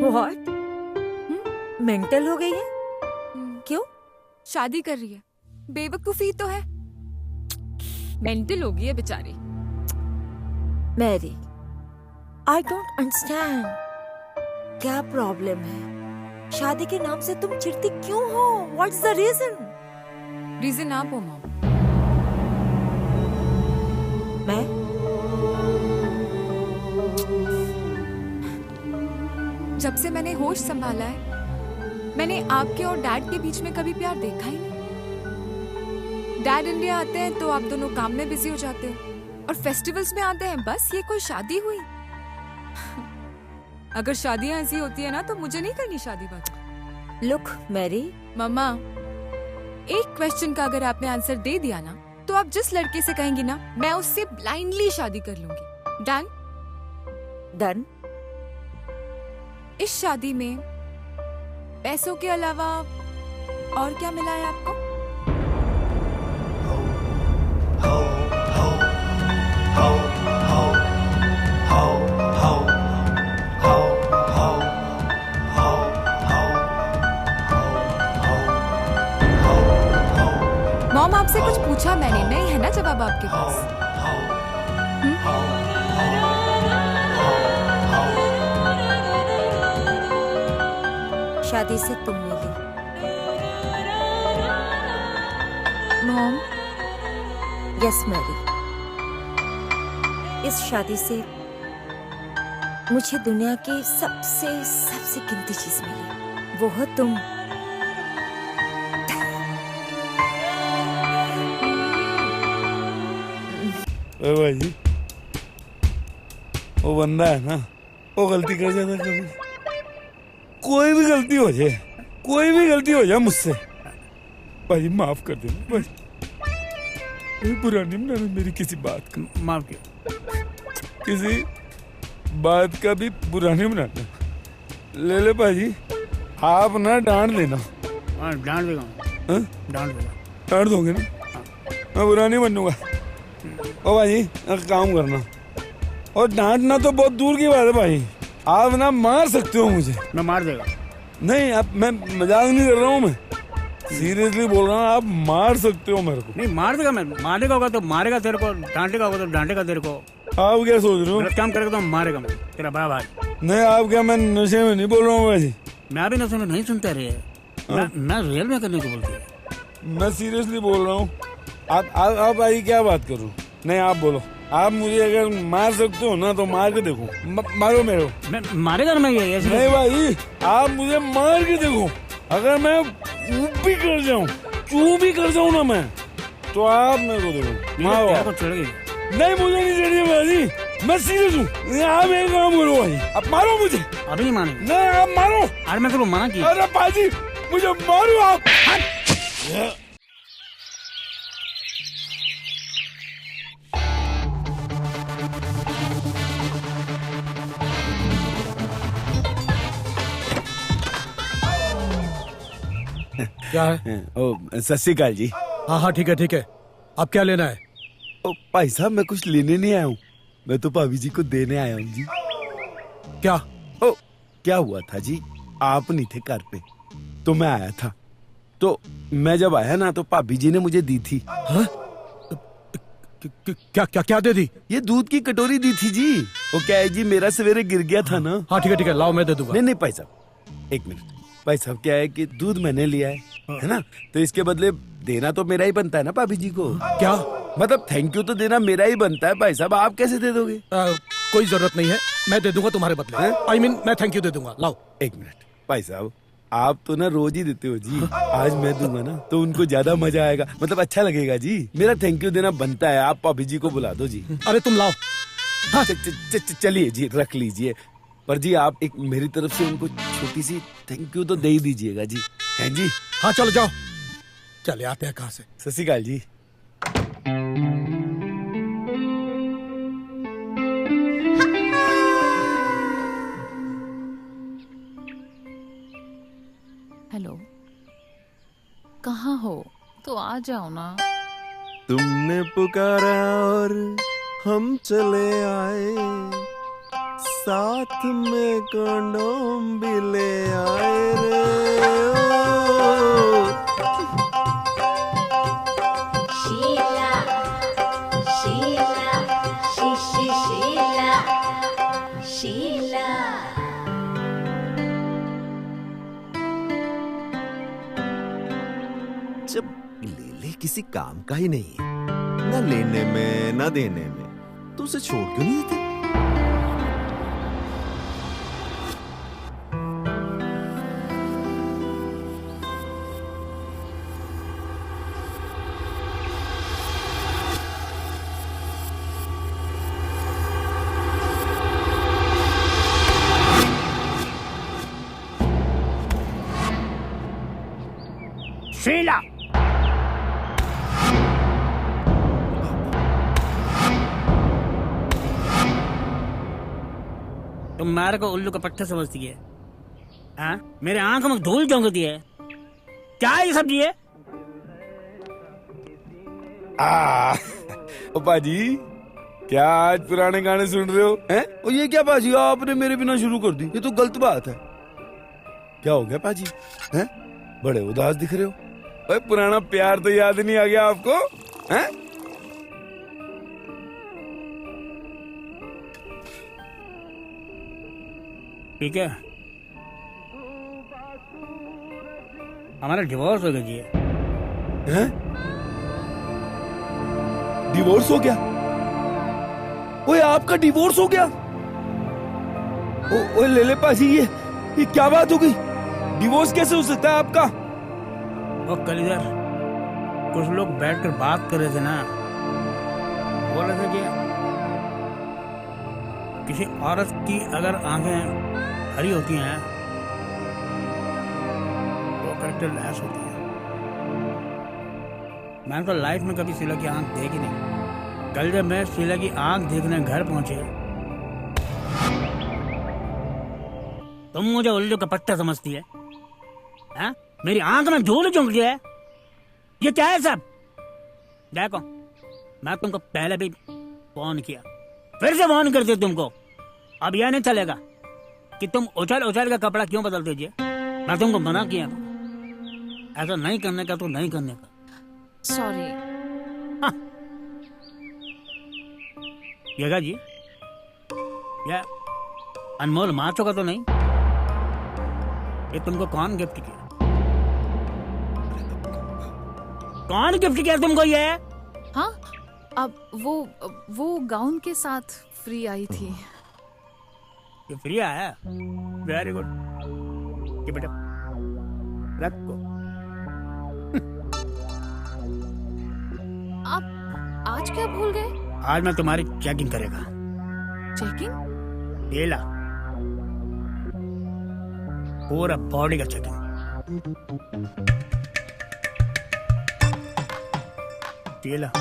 What? मेंटल हो गई है? क्यों? शादी कर रही है, बेवकूफी तो है, मेंटल हो गई है बेचारी। Mary, I don't understand. क्या प्रॉब्लम है? शादी के नाम से तुम चिढ़ती क्यों हो? What's the reason? रीजन आप हो मॉम। मैं? जब से मैंने होश संभाला है, मैंने आपके और डैड के बीच में कभी प्यार देखा ही नहीं। डैड इंडिया आते हैं तो आप दोनों काम में बिजी हो जाते हो और फेस्टिवल्स में आते हैं, बस ये कोई शादी हुई? अगर शादियां ऐसी होती है ना तो मुझे नहीं करनी शादी बात। लुक मैरी, मम्मा, एक क्वेश्चन का अगर आपने आंसर दे दिया ना तो आप जिस लड़के से कहेंगी ना मैं उससे ब्लाइंडली शादी कर लूंगी। डन? डन। इस शादी में पैसों के अलावा और क्या मिला है आपको? मॉम, आपसे कुछ पूछा मैंने, नहीं है ना जवाब आपके पास? शादी से तुम मिली। मॉम? यस मैरी, इस शादी से मुझे दुनिया की सबसे सबसे कीमती चीज मिली, वो हो तुम। भाई वो बंदा है ना, वो गलती कर जाता कभी। कोई भी गलती हो जाए, कोई भी गलती हो जाए मुझसे, भाई माफ कर देना भाई। बुरा नहीं मनाना मेरी किसी बात का। माफ किया। किसी बात का भी बुरा नहीं बनाना। ले ले भाजी, आप ना डांट देना। हाँ डांट देगा, डांट देगा। डांट दोगे ना? मैं बुरा नहीं बनूंगा। ओ भाजी एक काम करना, और डांटना तो बहुत दूर की बात है भाई, आप ना मार सकते हो मुझे। मैं मार देगा। नहीं अब मैं मजाक नहीं कर रहा हूँ, मैं सीरियसली बोल रहा हूँ, आप मार सकते हो मेरे को। नहीं मार देगा मैं, मारेगा होगा तो मारेगा तेरे को, डांटेगा होगा तो डांटेगा तेरे को। आप क्या सोच रहे हो? गलत काम करेगा तो मारेगा मैं, तेरा बड़ा भाई। नहीं आप क्या, मैं नशे में नहीं बोल रहा हूँ भाजी। मैं भी नशे में नहीं सुनता रहे, मैं रियल में करने को बोलती है। मैं सीरियसली बोल रहा हूँ। आप भाई क्या बात करूँ? नहीं आप बोलो, आप मुझे अगर मार सकते हो ना तो मार के देखो। मारो मेरे को। मैं मारेगा ना मैं ये ऐसे? नहीं भाई आप मुझे मार के देखो, अगर मैं ऊप भी कर जाऊं, चू भी कर जाऊं ना मैं, तो आप मेरे को देखो मारो। आपको चढ़ेगी? नहीं मुझे नहीं चाहिए भाजी, मैं सीरियस हूँ। आप एक काम करो भाई, आप मारो मुझे। अभी नहीं मारेंगे? नहीं आप मारो। अरे मैं तो मना किया। अरे भाजी मुझे मारो आप। क्या है? ओ सत श्री अकाल जी। हाँ हाँ ठीक है ठीक है, अब क्या लेना है? ओ भाई साहब मैं कुछ लेने नहीं आया हूँ, मैं तो भाभी जी को देने आया हूँ जी। क्या? ओ क्या हुआ था जी, आप नहीं थे घर पे तो मैं आया था, तो मैं जब आया ना तो भाभी जी ने मुझे दी थी। हाँ? क्या क्या क्या दे दी? ये दूध की कटोरी दी थी जी। वो क्या है जी, मेरा सवेरे गिर गया था ना। हाँ ठीक है लाओ मैं दे दूंगा। नहीं भाई साहब एक मिनट, भाई साहब क्या है कि दूध मैंने लिया है ना, तो इसके बदले देना तो मेरा ही बनता है ना भाभी जी को। क्या मतलब थैंक यू तो देना मेरा ही बनता है भाई साहब, आप कैसे दे दोगे? कोई जरूरत नहीं है, मैं दे दूंगा तुम्हारे बदले। आई मीन मैं थैंक यू दे दूंगा। लाओ। एक मिनट भाई साहब, आप तो ना रोज ही देते हो जी, आज मैं दूंगा ना तो उनको ज्यादा मजा आएगा, मतलब अच्छा लगेगा जी। मेरा थैंक यू देना बनता है, आप भाभी जी को बुला दो जी। अरे तुम लाओ। हाँ चलिए जी रख लीजिए, पर जी आप एक मेरी तरफ से उनको छोटी सी थैंक यू तो दे ही दीजिएगा जी। हैं जी? हाँ चलो जाओ, चले आते हैं कहाँ से। सत श्री अकाल जी। हेलो, कहाँ हो? तो आ जाओ ना। तुमने पुकारा और हम चले आए, साथ में कंडोम भी ले आए रे। शीला शीला शीला शीला। जब ले किसी काम का ही नहीं है, ना लेने में ना देने में, तो उसे छोड़ क्यों नहीं देते? शीला तुम मारे को उल्लू का पट्टा समझती है? हाँ मेरे आंखों में धूल झोंकती है। क्या ये सब्जी है? ओ पाजी क्या आज पुराने गाने सुन रहे हो हैं? और ये क्या पाजी आपने मेरे बिना शुरू कर दी, ये तो गलत बात है। क्या हो गया पाजी हैं? बड़े उदास दिख रहे हो। अरे पुराना प्यार तो याद नहीं आ गया आपको हैं? ठीक है हमारा डिवोर्स हो गया जी। हैं? डिवोर्स हो गया? ओए आपका डिवोर्स हो गया? ओए ले ले पाजी ये क्या बात हो गई? डिवोर्स कैसे हो सकता है आपका? वो कल इधर कुछ लोग बैठकर बात कर रहे थे ना, बोल रहे थे कि किसी औरत की अगर आंखें हरी होती हैं तो कैरेक्टर लैस होती है। मैंने तो लाइफ में कभी शीला की आंख देखी नहीं। कल जब मैं शीला की आंख देखने घर पहुंचे तुम मुझे उल्लू का पट्टा समझती है? हाँ? मेरी आंख में धूल चुंक गया है। ये क्या है सब? देखो, मैं तुमको पहले भी फोन किया, फिर से फोन करते तुमको। अब यह नहीं चलेगा कि तुम उछल उछल का कपड़ा क्यों बदल दीजिए। मैं तुमको मना किया था, ऐसा नहीं करने का तो नहीं करने का। सॉरी। येगा जी, यह अनमोल माचो का तो नहीं? ये तुमको कौन गिफ्ट किया? कौन गिफ्ट किया तुमको ये? हाँ, अब वो गाउन के साथ फ्री आई थी। ये फ्री आया? Very good. ये बेटा रखो। आप आज क्या भूल गए? आज मैं तुम्हारी चेकिंग करेगा। चेकिंग? ये ला, पूरा बॉडी का चेकिंग। ये ला,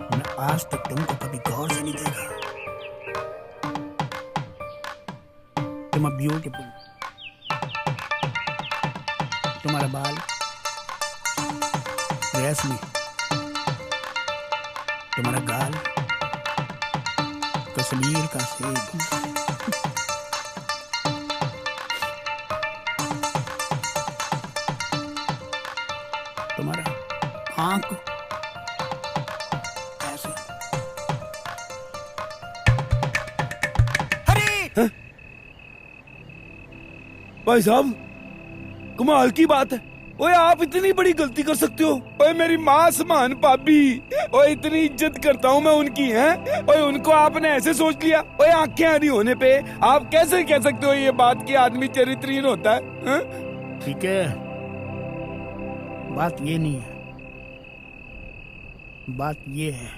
मैं आज तक तुमको कभी गौर से नहीं देखा। तुम ब्यूटीफुल, तुम्हारा बाल रेशमी, तुम्हारा गाल कश्मीर का सेब, तुम्हारा आंख ऐसे। भाई साहब, कमाल की बात है। ओए आप इतनी बड़ी गलती कर सकते हो? ओए मेरी माँ समान भाभी, ओए इतनी इज्जत करता हूँ मैं उनकी, हैं? ओए उनको आपने ऐसे सोच लिया? ओए आंखें आधी होने पे आप कैसे कह सकते हो ये बात कि आदमी चरित्रहीन होता है? ठीक है, बात ये नहीं है, बात ये है।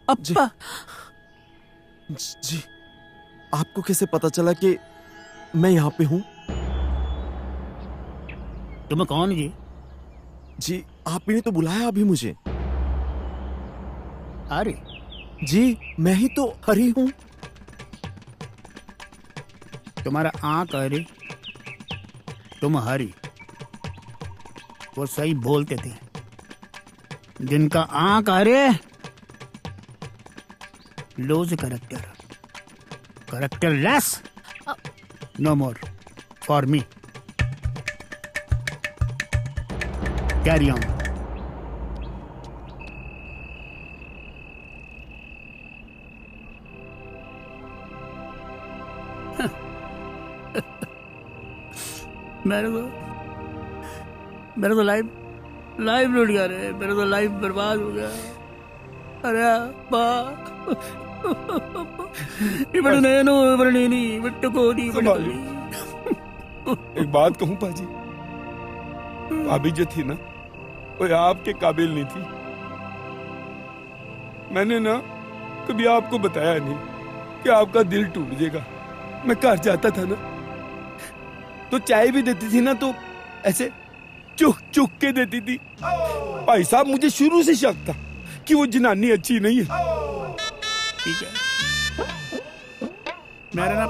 अब्बा जी, आपको कैसे पता चला कि मैं यहाँ पे हूँ? तुम्हें कौन जी? जी आप ही ने तो बुलाया अभी मुझे। अरे जी मैं ही तो हरी हूँ। तुम्हारा आंख हरी, तुम हरी, वो सही बोलते थे। जिनका आंख हरे, loose characterless, no more for me. Carry on. मेरे तो लाइफ लूट गया रे, मेरा तो लाइफ बर्बाद हो गया। अरे एक बात कहूँ पाजी, भाभी जो थी ना वो आपके काबिल नहीं थी। मैंने ना कभी आपको बताया नहीं कि आपका दिल टूट जाएगा। मैं घर जाता था ना तो चाय भी देती थी ना तो ऐसे चुक चुक के देती थी। भाई साहब मुझे शुरू से शक था कि वो जनानी अच्छी नहीं है। ठीक है, मेरा ना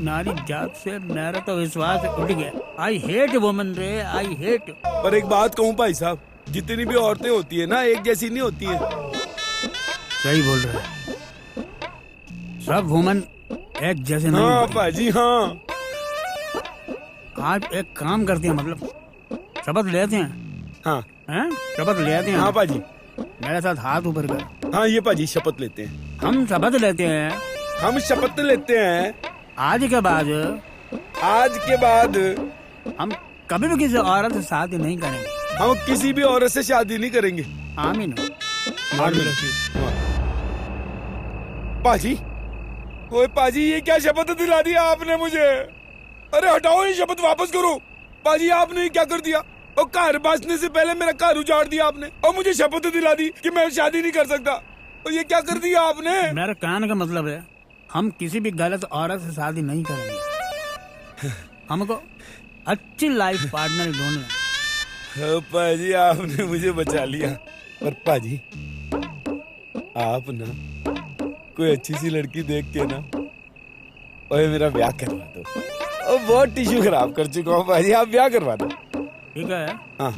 नारी जात से मेरा तो विश्वास उठ गया। आई हेट वुमन रे, आई हेट। पर एक बात कहूँ भाई साहब, जितनी भी औरतें होती है ना एक जैसी नहीं होती है। सही बोल रहे हैं, सब वुमन एक जैसे नहीं। हाँ पाजी हाँ। आज एक काम करते हैं, मतलब शपथ लेते हैं। हाँ हैं? शपथ लेते हैं। हाँ पाजी, मेरे साथ हाथ ऊपर कर। हाँ ये पाजी शपथ लेते हैं। हम शपथ लेते हैं। हम शपथ लेते हैं आज के बाद हम कभी भी किसी औरत से शादी नहीं करेंगे। हम किसी भी औरत से शादी नहीं करेंगे। आमीन। पाजी, ओए पाजी ये क्या शपथ दिला दिया आपने मुझे? अरे हटाओ ये शपथ, वापस करो। पाजी आपने क्या कर दिया? और घर बसने से पहले मेरा घर उजाड़ दिया आपने और मुझे शपथ दिला दी कि मैं शादी नहीं कर सकता। और ये क्या कर दिया आपने? मेरा कहने का मतलब है हम किसी भी गलत औरत से शादी नहीं करेंगे। हमको अच्छी लाइफ पार्टनर ढूंढना। पाजी आपने मुझे बचा लिया। पर पाजी आप ना कोई अच्छी सी लड़की देख के ना ओए मेरा ब्याह करवा दो। ओ बहुत टिश्यू खराब कर चुका हूँ भाजी, आप ब्याह करवा दो। ठीक है। हाँ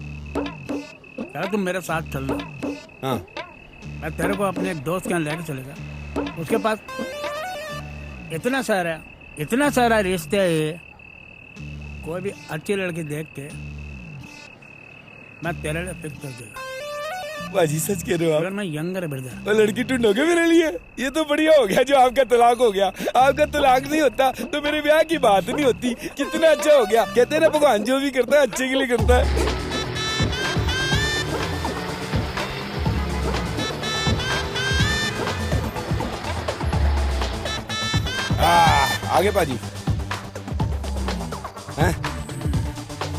चलो तुम मेरे साथ चल लो। हाँ मैं तेरे को अपने एक दोस्त के यहाँ लेकर चलेगा। उसके पास इतना सारा रिश्ते है। कोई भी अच्छी लड़की देख के मैं तेरे लिए फिक्स कर देगा। बाजी सच कह रहे हो अगर आप? मैं यंगर ब्रदर। और लड़की ढूंढोगे मेरे लिए? ये तो बढ़िया हो गया जो आपका तलाक हो गया। आपका तलाक नहीं होता तो मेरे ब्याह की बात नहीं होती। कितना अच्छा हो गया। कहते हैं ना भगवान जो भी करता है अच्छे के लिए करता है। आगे पाजी हैं?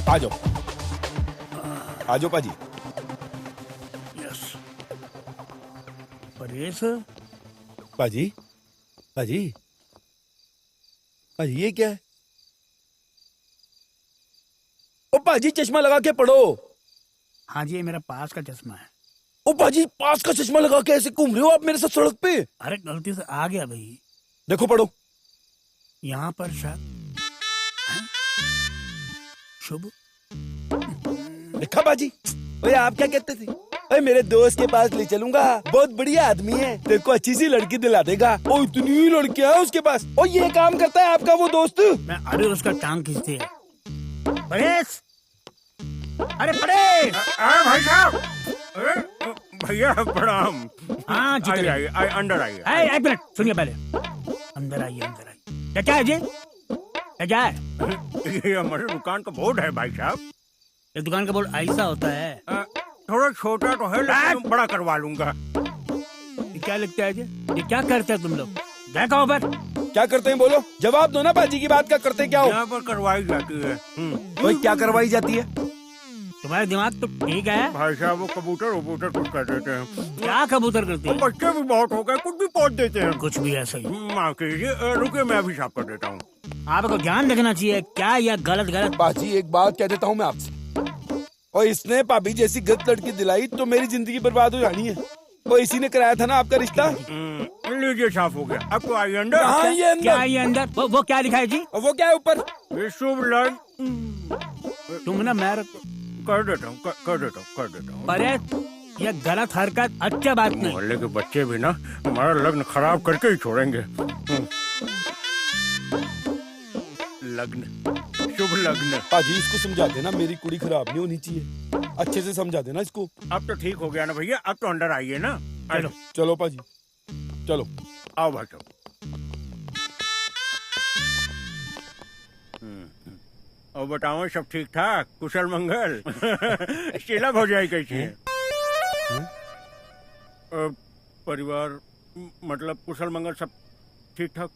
आ जाओ पाजी। यस। परेश पाजी पाजी पाजी ये क्या है? ओ पाजी चश्मा लगा के पढ़ो। हाँ जी, ये मेरा पास का चश्मा है। ओ पाजी पास का चश्मा लगा के ऐसे घूम रहे हो आप मेरे साथ सड़क पे? अरे गलती से आ गया भाई। देखो पढ़ो। यहाँ पर शायद शुभ। देखा बाजी? ओए आप क्या कहते थे? ओए मेरे दोस्त के पास ले चलूंगा, बहुत बढ़िया आदमी है, तेरे को अच्छी सी लड़की दिला देगा। ओ इतनी लड़कियां हैं उसके पास। ओ ये काम करता है आपका वो दोस्त? मैं अरे उसका टांग खींचती है। परेश, अरे परेश। भाई साहब, भैया प्रणाम। हाँ जी आइए अंदर आइए। एक मिनट सुनिए पहले। अंदर आइए। क्या है जी? क्या है? ये हमारे दुकान का बोर्ड है भाई साहब। ये दुकान का बोर्ड ऐसा होता है? थोड़ा छोटा तो है लेकिन बड़ा करवा लूंगा। ये क्या लिखता है जी? ये क्या करते हैं तुम लोग? देखा हो पर क्या करते हैं बोलो, जवाब दो ना बाजी की बात का। करते क्या हो? यहाँ पर करवाई जाती है। ओए क्या करवाई जाती है? तुम्हारा दिमाग तो ठीक है भाई साहब, वो कबूतर कुछ कर देते हैं। क्या कबूतर करते हैं? बच्चे भी बहुत हो गए, कुछ भी पहुंच देते हैं। कुछ भी ऐसा ही। माँ कीजिए, रुके मैं अभी साफ कर देता हूँ। आपको ध्यान रखना चाहिए क्या या गलत। बाजी एक बात कह देता हूँ मैं आपसे, और इसने भाभी जैसी गलत लड़की दिलाई तो मेरी जिंदगी बर्बाद हो जानी है। और इसी ने कराया था ना आपका रिश्ता। लीजिए साफ हो गया। अब तो आइए अंदर। हाँ ये अंदर। क्या ये अंदर? वो क्या लिखा है जी? और वो क्या है ऊपर? ये शुभ लग्न। तुम ना मैं कर देता हूँ। अरे ये गलत हरकत अच्छा बात नहीं। मोहल्ले के बच्चे भी ना हमारा लग्न खराब करके ही छोड़ेंगे। लग्न, शुभ लग्न। पाजी इसको समझा देना मेरी कुड़ी खराब नहीं होनी चाहिए, अच्छे से समझा देना इसको। अब तो ठीक हो गया ना भैया, अब तो अंदर आइए ना। चलो पाजी चलो। आओ भाई साहब। और बताओ सब ठीक ठाक, कुशल मंगल। शीला भौजाई कैसी है? परिवार मतलब कुशल मंगल सब ठीक ठाक?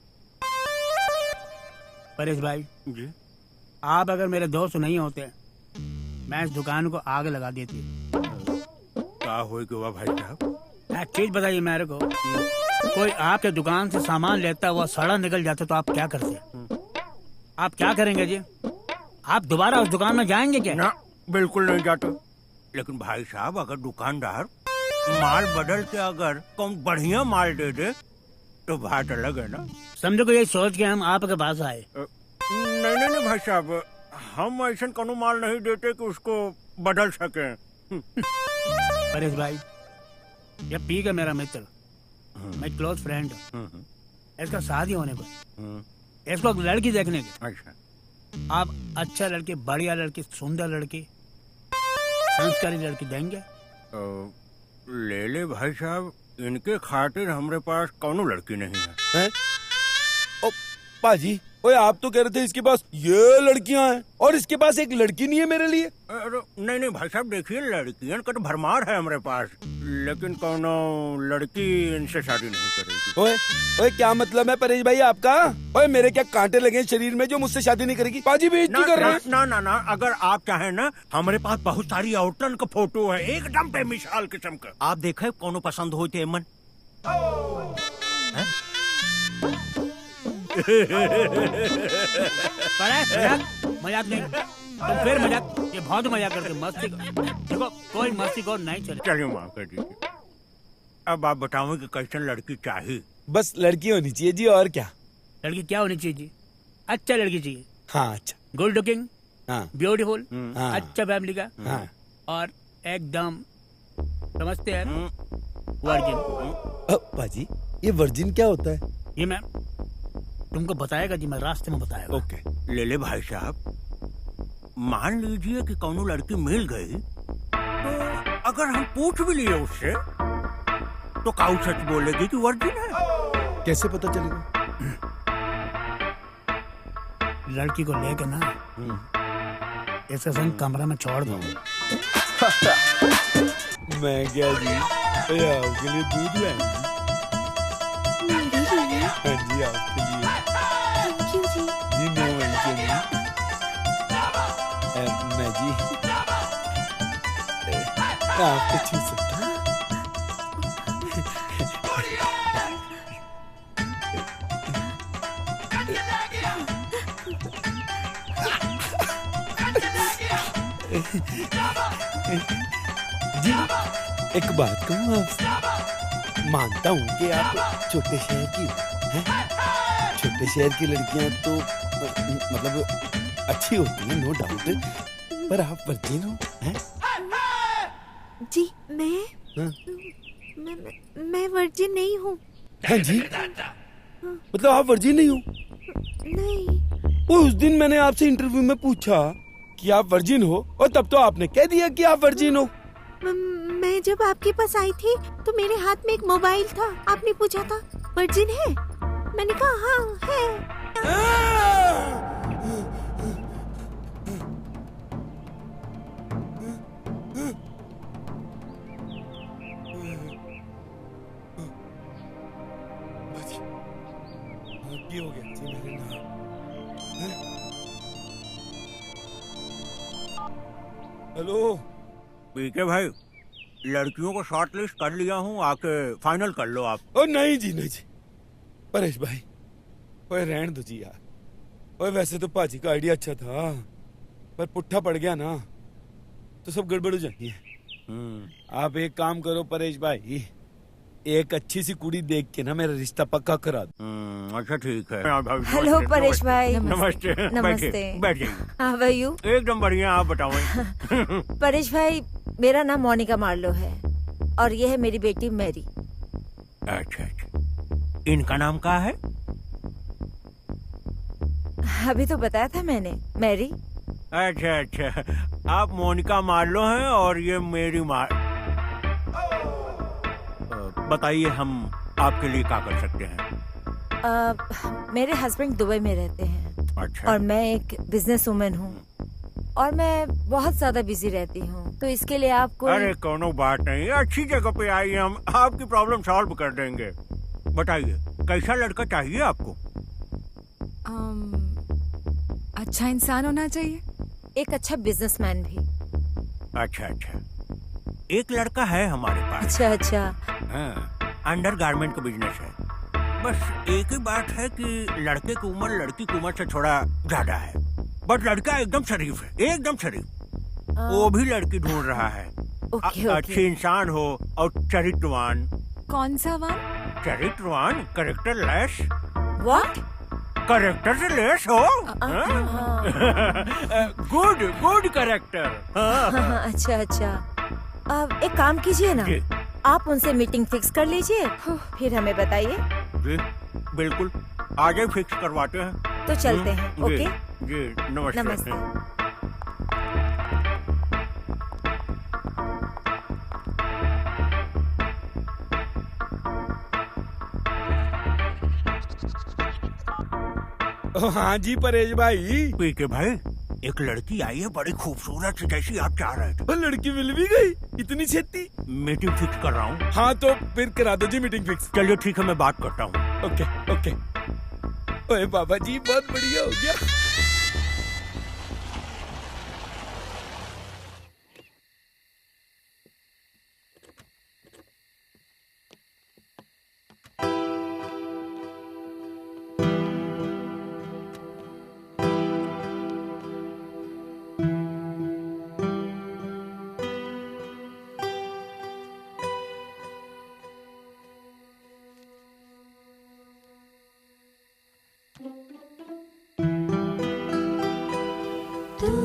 परेश भाई जी, आप अगर मेरे दोस्त नहीं होते मैं इस दुकान को आग लगा देती। क्या होगा भाई साहब? एक चीज बताइए मेरे को, कोई आपके दुकान से सामान लेता हुआ सड़ा निकल जाता तो आप क्या करते? आप क्या करेंगे जी? आप दोबारा उस दुकान में जाएंगे क्या? ना, बिल्कुल नहीं जाते। लेकिन भाई साहब अगर दुकानदार माल बदल के अगर कौन बढ़िया माल दे दे तो बात अलग है ना। समझो को यही सोच के हम आपके पास आए। नहीं भाई साहब, हम ऐसा कोनो माल नहीं देते कि उसको बदल सके। परेश भाई ये पी का मेरा मित्र, मैं क्लोज फ्रेंड, इसका शादी होने को, इसको लड़की देखने के। अच्छा, आप अच्छा लड़की, बढ़िया लड़की, सुंदर लड़की, संस्कारी लड़की देंगे? ले ले भाई साहब, इनके खातिर हमारे पास कौनो लड़की नहीं है। ओ पाजी, ओए आप तो कह रहे थे इसके पास ये लड़कियां हैं और इसके पास एक लड़की नहीं है मेरे लिए। नहीं भाई साहब, देखिए लड़कियां का तो भरमार है हमारे पास, लेकिन कौनो लड़की इनसे शादी नहीं करेगी। ओए क्या मतलब है परेश भाई आपका? ओए मेरे क्या कांटे लगे शरीर में जो मुझसे शादी नहीं करेगी? पाजी बेइज्जती कर रहे हैं। ना, अगर आप चाहें ना, हमारे पास बहुत सारी औरतन का फोटो है, एकदम बेमिसाल किस्म का। आप देखे कौनो पसंद हो तो मन। मजाक नहीं, तुम फिर मजाक, ये बहुत मजाक करते, मस्ती देखो कोई मस्ती को नहीं चले। चलिए माफ कर दीजिए। अब आप बताओ कि कैसन लड़की चाहिए। बस लड़की होनी चाहिए जी, और क्या। लड़की क्या होनी चाहिए जी? अच्छा लड़की चाहिए। हाँ अच्छा। गुड लुकिंग, हाँ ब्यूटीफुल, हाँ। अच्छा फैमिली का, हाँ। और एकदम समझते हैं वर्जिन। पाजी ये वर्जिन क्या होता है? ये मैम तुमको बताएगा जी, मैं रास्ते में बताएगा। ओके। ले ले भाई साहब, मान लीजिए कि कौनो लड़की मिल गई, तो अगर हम पूछ भी लिए उससे तो काऊ सच बोलेगी कि वर्जिन है। कैसे पता चलेगा? लड़की को लेके ना ऐसे संग कमरा में छोड़ दो। मैं क्या जी, आपके लिए दूध लाएंगे। हाँ जी आपके लिए। थैंक यू जी। जी नो मेंशन। मैं जी आपको छू सकता हूँ? जी एक बात कहूँ आपसे, मानता हूँ कि आप छोटे शहर की हैं, छोटे शहर की लड़कियां तो मतलब अच्छी होती हैं, नो डाउट, पर आप वर्जिन हो हैं? जी मैं हाँ? मैं वर्जिन नहीं हूँ। हाँ जी, मतलब आप वर्जिन नहीं हो? नहीं। वो उस दिन मैंने आपसे इंटरव्यू में पूछा कि आप वर्जिन हो, और तब तो आपने कह दिया कि आप वर्जिन हो। मैं जब आपके पास आई थी तो मेरे हाथ में एक मोबाइल था, आपने पूछा था वर्जिन है, मैंने कहा हाँ है। हो गया जी मेरे नाम। हेलो पीके भाई, लड़कियों को शॉर्ट लिस्ट कर लिया हूँ, आके फाइनल कर लो आप। ओ नहीं जी, नहीं जी परेश भाई, ओए रहने दो जी यार। ओए वैसे तो पाजी का आइडिया अच्छा था, पर पुट्ठा पड़ गया ना तो सब गड़बड़ हो जाती है। आप एक काम करो परेश भाई, एक अच्छी सी कुड़ी देख के ना मेरा रिश्ता पक्का करा दो। अच्छा ठीक है। हेलो परेश भाई। नमस्ते। नमस्ते। बैठ जाइए। हाँ भैयू। एकदम बढ़िया, आप बताओ। परेश भाई, मेरा नाम मोनिका मार्लो है और ये है मेरी बेटी मैरी। अच्छा अच्छा, इनका नाम क्या है? अभी तो बताया था मैंने, मैरी। अच्छा अच्छा, आप मोनिका मार्लो हैं और ये मेरी बताइए, हम आपके लिए क्या कर सकते हैं? मेरे हस्बैंड दुबई में रहते हैं। अच्छा। और मैं एक बिजनेस वुमेन हूँ और मैं बहुत ज्यादा बिजी रहती हूँ, तो इसके लिए आपको। अरे कोनो बात नहीं, अच्छी जगह पे आइए, हम आपकी प्रॉब्लम सॉल्व कर देंगे। बताइए कैसा लड़का चाहिए आपको? अच्छा इंसान होना चाहिए, एक अच्छा बिजनेसमैन भी। अच्छा अच्छा, एक लड़का है हमारे पास। अच्छा अच्छा। हाँ, अंडर गारमेंट का बिजनेस है। बस एक ही बात है कि लड़के की उम्र लड़की की उम्र से थोड़ा ज्यादा है, बट लड़का एकदम शरीफ है, एकदम शरीफ। वो भी लड़की ढूंढ रहा है। अच्छी इंसान हो और चरित्रवान। कौन सा वान? चरित्रवान, करेक्टर लेस। व्हाट? करेक्टर से लेस हो। Good good character. अच्छा अच्छा, एक काम कीजिए ना, आप उनसे मीटिंग फिक्स कर लीजिए, फिर हमें बताइए। जी बिल्कुल, आज ही फिक्स करवाते हैं। तो चलते हैं। ओके जी, नमस्ते। नमस्ते। हाँ जी परेश भाई। पीके भाई, एक लड़की आई है बड़ी खूबसूरत सी, जैसी आप चाह रहे थे। लड़की मिल भी गई इतनी छेती? मीटिंग फिक्स कर रहा हूँ। हाँ तो फिर करा दो जी मीटिंग फिक्स। चलिए ठीक है, मैं बात करता हूँ। Okay okay. ओए बाबा जी, बहुत बढ़िया हो गया। एक्सक्यूज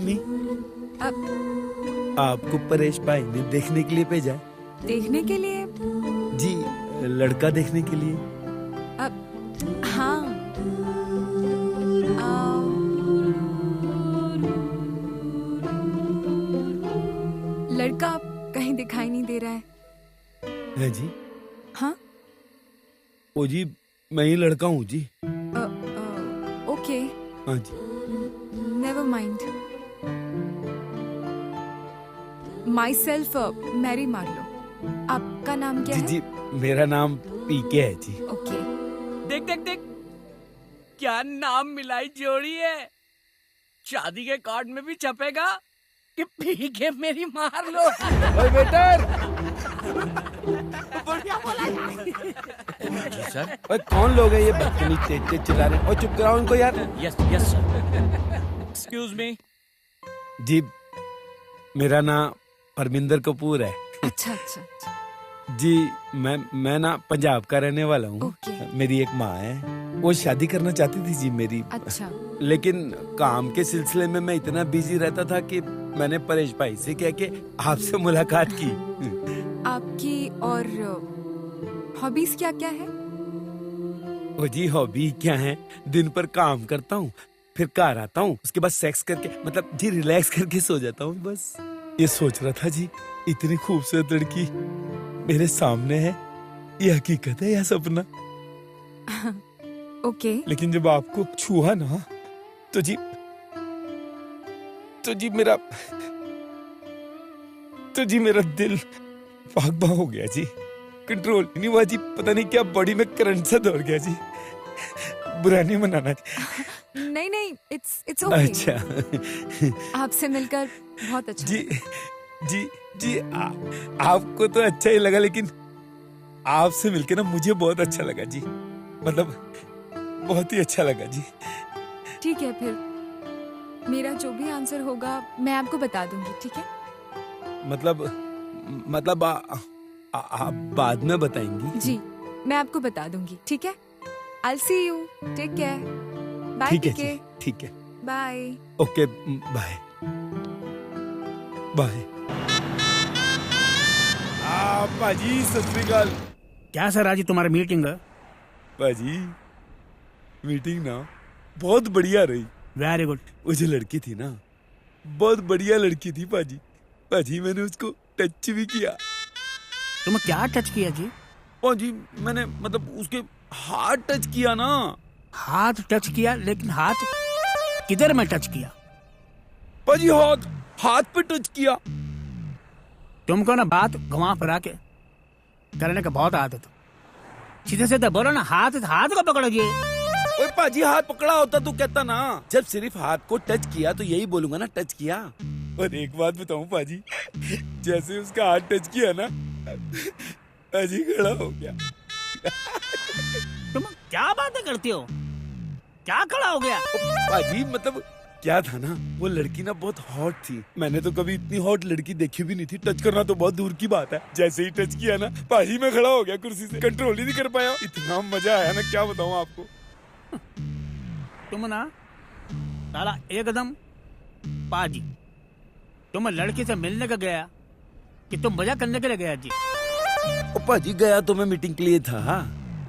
मी, आपको परेश भाई ने देखने के लिए भेजा है? देखने के लिए? जी, लड़का देखने के लिए। हाँ। लड़का कहीं दिखाई नहीं दे रहा है। जी? हाँ? ओ जी, मैं ही लड़का हूँ जी। ओके। हाँ जी। Never mind. Myself Mary Marlo. आपका नाम क्या जी है? जी, मेरा नाम पीके है जी। ओके। देख देख देख, क्या नाम मिलाई जोड़ी है। शादी के कार्ड में भी छपेगा कि पी के मेरी मार लो। ओए वेटर! बढ़िया बोला जी सर। ओए कौन लोग हैं ये बदतमीज तेज तेज चिल्ला रहे हैं? ओए चुप कराओ इनको यार। Yes yes sir. Excuse me. जी, मेरा नाम परमिंदर कपूर है। अच्छा अच्छा अच्छा। जी, मैं ना पंजाब का रहने वाला हूँ। मेरी एक माँ है, वो शादी करना चाहती थी जी मेरी। अच्छा। लेकिन काम के सिलसिले में मैं इतना बिजी रहता था कि मैंने परेश भाई से कह के आपसे मुलाकात की। आपकी और हॉबीज क्या क्या है? ओ जी, हॉबी क्या है? दिन पर काम करता हूँ, फिर घर आता हूँ, उसके बाद सेक्स करके मतलब जी रिलैक्स करके सो जाता हूँ बस। ये सोच रहा था जी, इतनी खूबसूरत लड़की मेरे सामने है, ये हकीकत है या सपना? ओके। लेकिन जब आपको छुआ ना तो जी मेरा दिल भाग भाग हो गया जी। कंट्रोल नहीं हुआ जी, पता नहीं क्या बॉडी में करंट सा दौड़ गया जी। बुरा नहीं मनाना। नहीं नहीं, इट्स ओके। अच्छा। आपसे मिलकर बहुत अच्छा। जी जी जी, आपको तो अच्छा ही लगा, लेकिन आपसे मिलके ना मुझे बहुत अच्छा लगा जी। मतलब बहुत ही अच्छा लगा जी। ठीक है, फिर मेरा जो भी आंसर होगा मैं आपको बता दूंगी, ठीक है? मतलब आप बाद में बताएंगी? जी, मैं आपको बता दूंगी, ठीक है? I'll see you. Take care. Bye, ठीक है PK. जी, ठीक है। Bye. Okay, bye bye. Paaji सत श्री अकाल। क्या सर आज तुम्हारी मीटिंग है? पाजी मीटिंग ना बहुत बढ़िया रही। Very good. वो जो लड़की थी ना, बहुत बढ़िया लड़की थी पाजी। पाजी मैंने उसको टच भी किया। तुम क्या टच किया जी? पाजी मैंने मतलब उसके हाथ टच किया ना। हाथ टच किया, लेकिन हाथ किधर में टच किया? पाजी हाथ पे टच किया। तुमको ना बात घुमा फिरा के करने का बहुत आदत। सीधे सीधे बोलो ना, हाथ को पकड़ोगे। ओए पाजी, हाथ पकड़ा होता तो कहता ना। जब सिर्फ हाथ को टच किया तो यही बोलूंगा ना, टच किया। और एक बात बताऊं पाजी, जैसे उसका हाथ टच किया ना, पाजी खड़ा हो गया। तुम क्या बातें करती हो? क्या खड़ा हो गया? पाजी मतलब क्या था ना, वो लड़की ना बहुत हॉट थी। मैंने तो कभी इतनी हॉट लड़की देखी भी नहीं थी। टच करना तो बहुत दूर की बात है। जैसे ही टच किया ना, पाजी मैं खड़ा हो गया कुर्सी से, कंट्रोल ही नहीं कर पाया। इतना मजा आया ना, क्या बताऊं आपको। तुम ना साला एकदम पाजी। तुम लड़की से मिलने का गया कि तुम मजा करने के लिए गया जी? ओ पाजी, गया तो मैं मीटिंग के लिए था,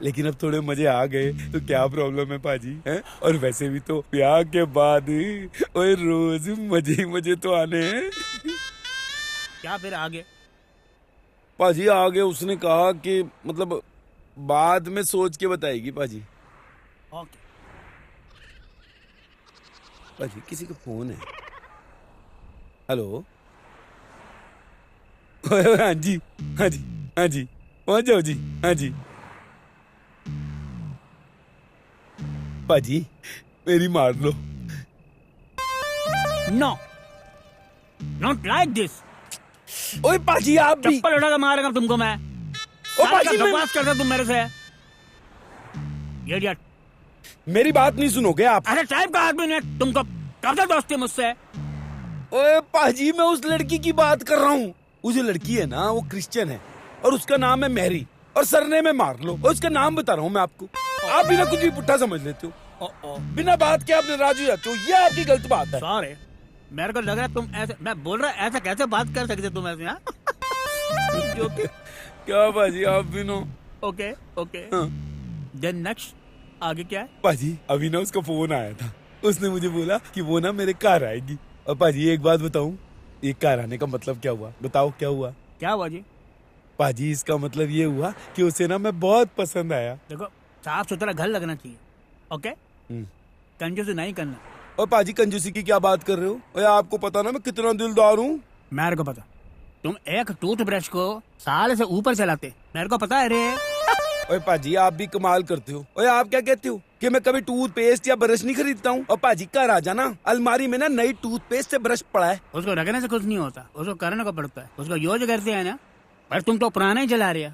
लेकिन अब थोड़े मजे आ गए तो क्या प्रॉब्लम है पाजी, हैं? और वैसे भी तो ब्याह के बाद ओए रोज मजे ही मजे तो आने हैं। क्या फिर आगे? पाजी आगे उसने कहा कि मतलब बाद में सोच के बताएगी पाजी। ओके। पाजी किसी का फोन है। हेलो। हाँ जी हाँ जी हाँ जी, पहुंच जाओ जी। हाँ जी पाजी, मेरी मार लो। No, not like this. ओए पाजी, आप भी चप्पल उठा के मारेगा तुमको मैं। ओ पाजी, बकवास करता तुम मेरे से। इडियट। मेरी बात नहीं सुनोगे आप? अरे टाइप का आदमी ने तुमको करते दोस्ती मुझसे। ओए पाजी, मैं उस लड़की की बात कर रहा हूँ। वो जो लड़की है ना, वो क्रिश्चियन है और उसका नाम है मैरी और सरने में मार लो और उसका नाम बता रहा हूँ मैं आपको। आप बिना कुछ भी पुट्ठा समझ लेते हो, बिना बात के आपने राजू जाते हो, ये आपकी गलत बात है। सॉरी, मेरे को लग रहा है तुम ऐसे, मैं बोल रहा ऐसा कैसे बात कर सकते तुम ऐसे? हाँ क्या बाजी आप भी नो। ओके ओके, देन नेक्स्ट आगे क्या है? पाजी अभी ना उसका फोन आया था, उसने मुझे बोला कि वो ना मेरे कार आएगी। और पाजी एक बात बताऊं, ये कार आने का मतलब क्या हुआ? बताओ क्या हुआ? क्या हुआ जी? पाजी इसका मतलब ये हुआ कि उसे ना मैं बहुत पसंद आया। देखो साफ सुथरा घर लगना चाहिए, ओके? कंजूसी नहीं करना। और पाजी कंजूसी की क्या बात कर रहे हो? और आपको पता ना मैं कितना दिलदार हूँ। मेरे को पता, तुम एक टूथब्रश को साल से ऊपर चलाते, मेरे को पता है रे। ओए पाजी आप भी कमाल करते हो। ओए आप क्या कहते हो कि मैं कभी टूथपेस्ट या ब्रश नहीं खरीदता हूँ? और पाजी घर आ जाना, अलमारी में ना नई टूथपेस्ट से ब्रश पड़ा है। उसको रखने से कुछ नहीं होता, उसको करने को पड़ता है, उसको यूज करते हैं ना। पर तुम तो पुराना ही चला रहे हो,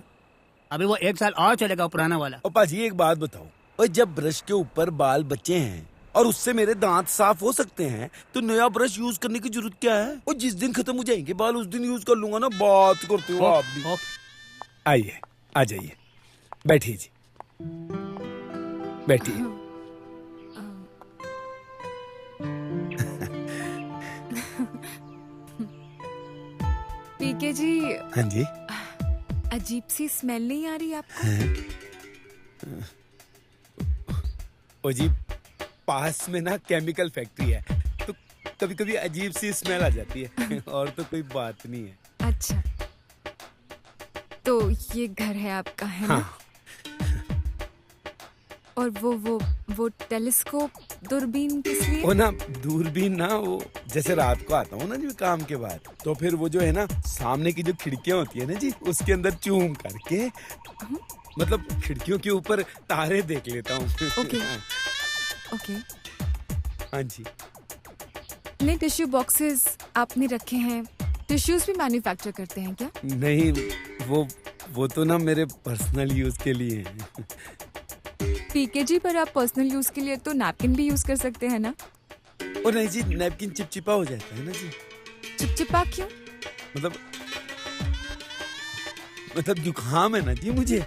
अभी वो 1 साल और चलेगा पुराना वाला। और पाजी एक बात बताओ, और जब ब्रश के ऊपर बाल बचे हैं और उससे मेरे दांत साफ हो सकते हैं तो नया ब्रश यूज करने की जरूरत क्या है? और जिस दिन खत्म हो जाएंगे बाल उस दिन यूज कर लूंगा ना। बात करते हो आप भी। आइए आ जाइए, बैठिए जी, बैठिए। पीके जी। हाँ जी। अजीब सी स्मेल नहीं आ रही आपको? ओ जी, पास में ना केमिकल फैक्ट्री है तो कभी कभी अजीब सी स्मेल आ जाती है और तो कोई बात नहीं है। अच्छा, तो ये घर है आपका, है ना? हाँ। और वो टेलीस्कोप दूरबीन किस लिए? वो ना दूरबीन ना, वो जैसे रात को आता हूँ ना जी काम के बाद, तो फिर वो जो है ना सामने की जो खिड़कियाँ होती है ना जी, उसके अंदर चूम करके मतलब खिड़कियों के ऊपर तारे देख लेता हूँ। Okay okay. हाँ जी। इतने टिश्यू बॉक्सेस आपने रखे हैं, टिश्यूज भी मैन्युफैक्चर करते हैं क्या? नहीं, वो तो ना मेरे पर्सनल यूज के लिए हैं। पीके जी, पर आप पर्सनल यूज के लिए तो नैपकिन भी यूज कर सकते हैं ना? और नहीं जी, नैपकिन चिपचिपा हो जाता है ना जी। चिपचिपा क्यों? मतलब जुकाम है ना जी मुझे,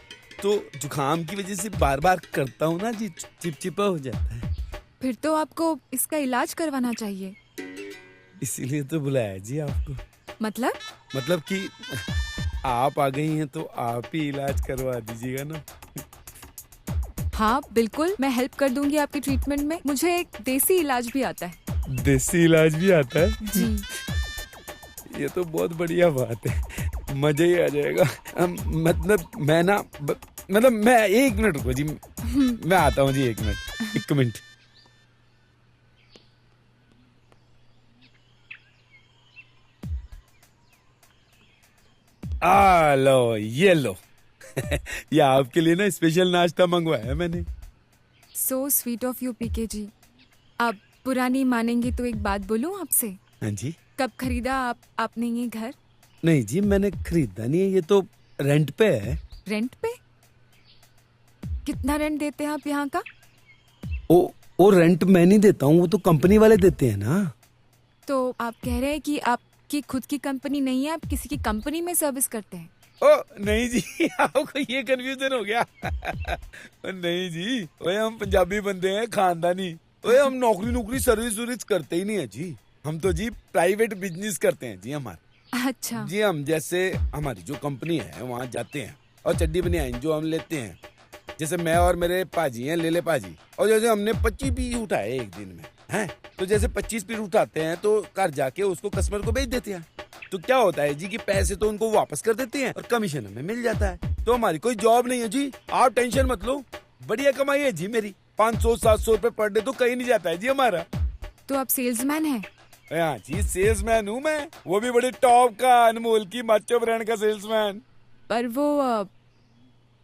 तो जुकाम की वजह से बार बार करता हूँ ना जी, चिपचिपा हो जाता है। फिर तो आपको इसका इलाज करवाना चाहिए। इसीलिए तो बुलाया जी आपको। मतलब कि आप आ गई हैं तो आप ही इलाज करवा दीजिएगा ना। हाँ बिल्कुल, मैं हेल्प कर दूंगी आपके ट्रीटमेंट में। मुझे एक देसी इलाज भी आता है। देसी इलाज भी आता है जी। ये तो बहुत बढ़िया बात है, मजा ही आ जाएगा। मैं 1 मिनट रुको जी, मैं आता हूँ जी। 1 मिनट। आ लो, ये लो। ये आपके लिए ना स्पेशल नाश्ता मंगवाया है मैंने। सो स्वीट ऑफ यू पीके जी। आप पुरानी मानेंगे तो एक बात बोलूं आपसे? हाँ जी। कब खरीदा आपने ये घर? नहीं जी, मैंने खरीदा नहीं है, ये तो रेंट पे है। रेंट पे? कितना रेंट देते हैं आप यहाँ का? वो रेंट मैं नहीं देता हूँ, वो तो कंपनी वाले देते हैं ना। तो आप कह रहे हैं कि आपकी खुद की कंपनी नहीं है, आप किसी की कंपनी में सर्विस करते हैं? ओ नहीं जी, आपको ये कंफ्यूजन हो गया। नहीं जी, ओए हम पंजाबी बंदे हैं, खानदानी। ओए हम नौकरी सर्विस करते ही नहीं है जी। हम तो जी प्राइवेट बिजनेस करते हैं जी हमारा। अच्छा जी, हम जैसे हमारी जो कंपनी है वहाँ जाते हैं और चड्डी बनियान जो हम लेते हैं, जैसे मैं और मेरे पाजी हैं, ले पाजी, और जैसे हमने 25 पीस उठाए एक दिन में हैं, तो जैसे 25 पीस उठाते हैं तो घर जाके उसको कस्टमर को बेच देते हैं। तो क्या होता है जी कि पैसे तो उनको वापस कर देते हैं और कमीशन हमें मिल जाता है। तो हमारी कोई जॉब नहीं है जी, आप टेंशन मत लो, बढ़िया कमाई है जी मेरी। 500-700 रुपए पर डे तो कहीं नहीं जाता है जी हमारा। तो आप सेल्समैन हैं? हाँ जी, सेल्समैन हूँ मैं, वो भी बड़े टॉप का, अनमोल की माचो ब्रांड का सेल्समैन। पर वो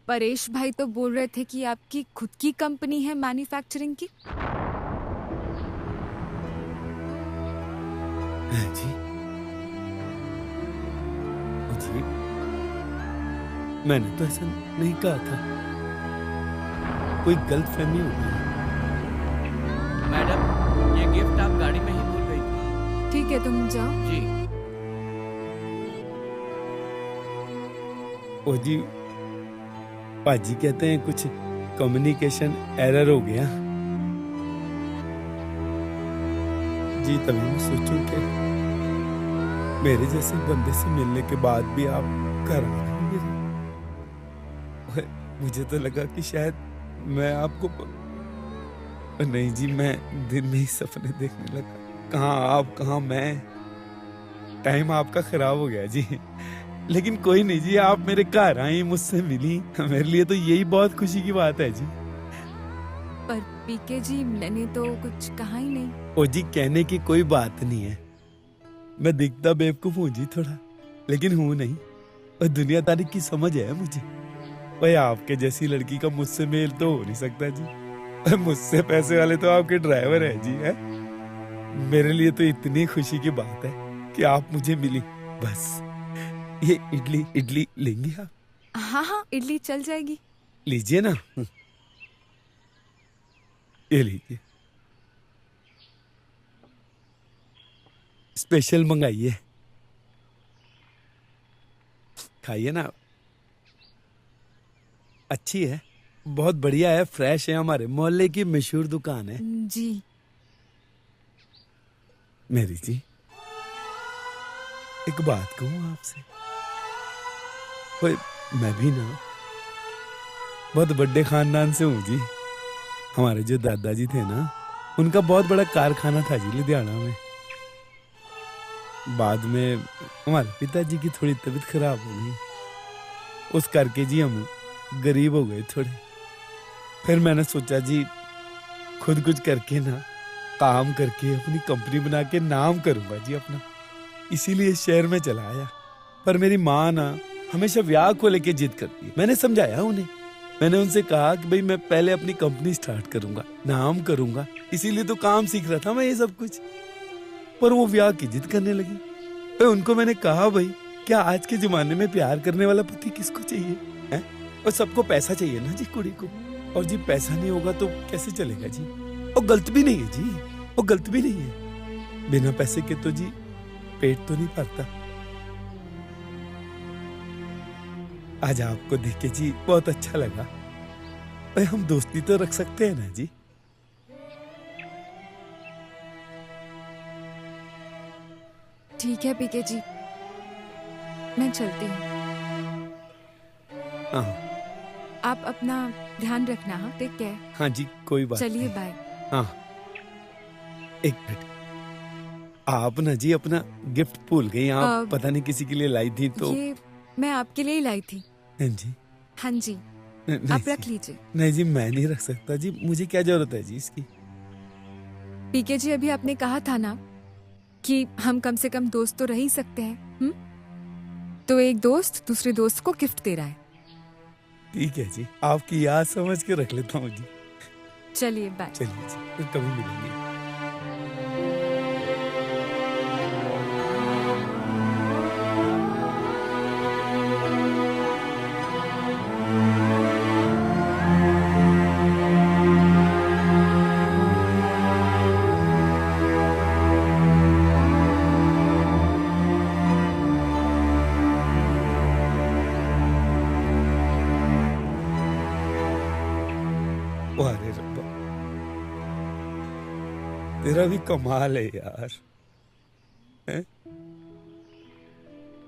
परेश भाई तो बोल रहे थे कि आपकी खुद की कंपनी है मैन्युफैक्चरिंग की। जी जी, मैंने तो ऐसा नहीं कहा था, कोई गलतफहमी हो गई। मैडम, ये गिफ्ट आप गाड़ी में ही भूल गई थी। ठीक है, तुम जाओ। जी। ओ जी, पाजी कहते हैं कुछ कम्युनिकेशन एरर हो गया जी। तभी मैं सोचूं कि मेरे जैसे बंदे से मिलने के बाद भी आप घर आ रहे हैं। मुझे तो लगा कि शायद मैं आपको नहीं जी, मैं दिन में ही सपने देखने लगा। कहाँ आप, कहाँ मैं। टाइम आपका खराब हो गया जी। लेकिन कोई नहीं जी, आप मेरे घर आई, मुझसे मिली, मेरे लिए तो यही बहुत खुशी की बात है जी। पर पीके जी, मैंने तो कुछ कहा ही नहीं। ओ जी, कहने की कोई बात नहीं है। मैं दिखता बेवकूफ हूँ जी थोड़ा, लेकिन हूँ नहीं। और दुनियादारी की समझ है मुझे। भाई आपके जैसी लड़की का मुझसे मेल तो हो नहीं सकता जी। और मुझसे पैसे वाले तो आपके ड्राइवर है जी। है मेरे लिए तो इतनी खुशी की बात है कि आप मुझे मिली। बस ये इडली लेंगे आप? हाँ हाँ, इडली चल जाएगी। लीजिए ना, ये लीजिए। स्पेशल मंगाइए, खाइए ना। अच्छी है, बहुत बढ़िया है, फ्रेश है, हमारे मोहल्ले की मशहूर दुकान है जी। मेरी जी, एक बात कहूँ आपसे। ओए, मैं भी ना बहुत बड़े खानदान से हूँ जी। हमारे जो दादाजी थे ना, उनका बहुत बड़ा कारखाना था जी लुधियाना में। बाद में हमारे पिताजी की थोड़ी तबीयत खराब हो गई, उस करके जी हम गरीब हो गए थोड़े। फिर मैंने सोचा जी खुद कुछ करके ना, काम करके अपनी कंपनी बना के नाम करूंगा जी अपना। इसीलिए शहर में चला आया। पर मेरी माँ ना हमेशा ब्याह को लेके जिद करती है। मैंने समझाया उन्हें, मैंने उनसे कहा कि भाई मैं पहले अपनी कंपनी स्टार्ट करूंगा, नाम करूंगा, इसीलिए तो काम सीख रहा था मैं ये सब कुछ। पर वो ब्याह की जिद करने लगी। तो उनको मैंने कहा, भाई क्या आज के जमाने में प्यार करने वाला पति किसको चाहिए है? और सबको पैसा चाहिए ना जी कुड़ी को। और जी पैसा नहीं होगा तो कैसे चलेगा जी। और गलत भी नहीं है जी, वो गलत भी नहीं है। बिना पैसे के तो जी पेट तो नहीं भरता। आज आपको देख के जी बहुत अच्छा लगा। भाई हम दोस्ती तो रख सकते हैं ना जी। ठीक है पीके जी, मैं चलती हूँ। हाँ आप अपना ध्यान रखना। हाँ, टेक केयर। हाँ जी, कोई बात चलिए, नहीं। बाय। हाँ, एक मिनट, आप ना जी अपना गिफ्ट भूल गई। आप पता नहीं किसी के लिए लाई थी तो। ये मैं आपके लिए ही लाई थी। हाँ जी, हाँ जी, नहीं आप रख जी। लीजिए। नहीं जी, मैं नहीं रख सकता जी, मुझे क्या जरूरत है जी इसकी। पीके जी, अभी आपने कहा था ना कि हम कम से कम दोस्त तो रह ही सकते हैं। तो एक दोस्त दूसरे दोस्त को गिफ्ट दे रहा है। ठीक है जी, आपकी याद समझ के रख लेता हूँ जी। चलिए, बाय। चलिए जी, फिर कभी मिलेंगे। अरे रब्बा, तेरा भी कमाल है यार। हैं?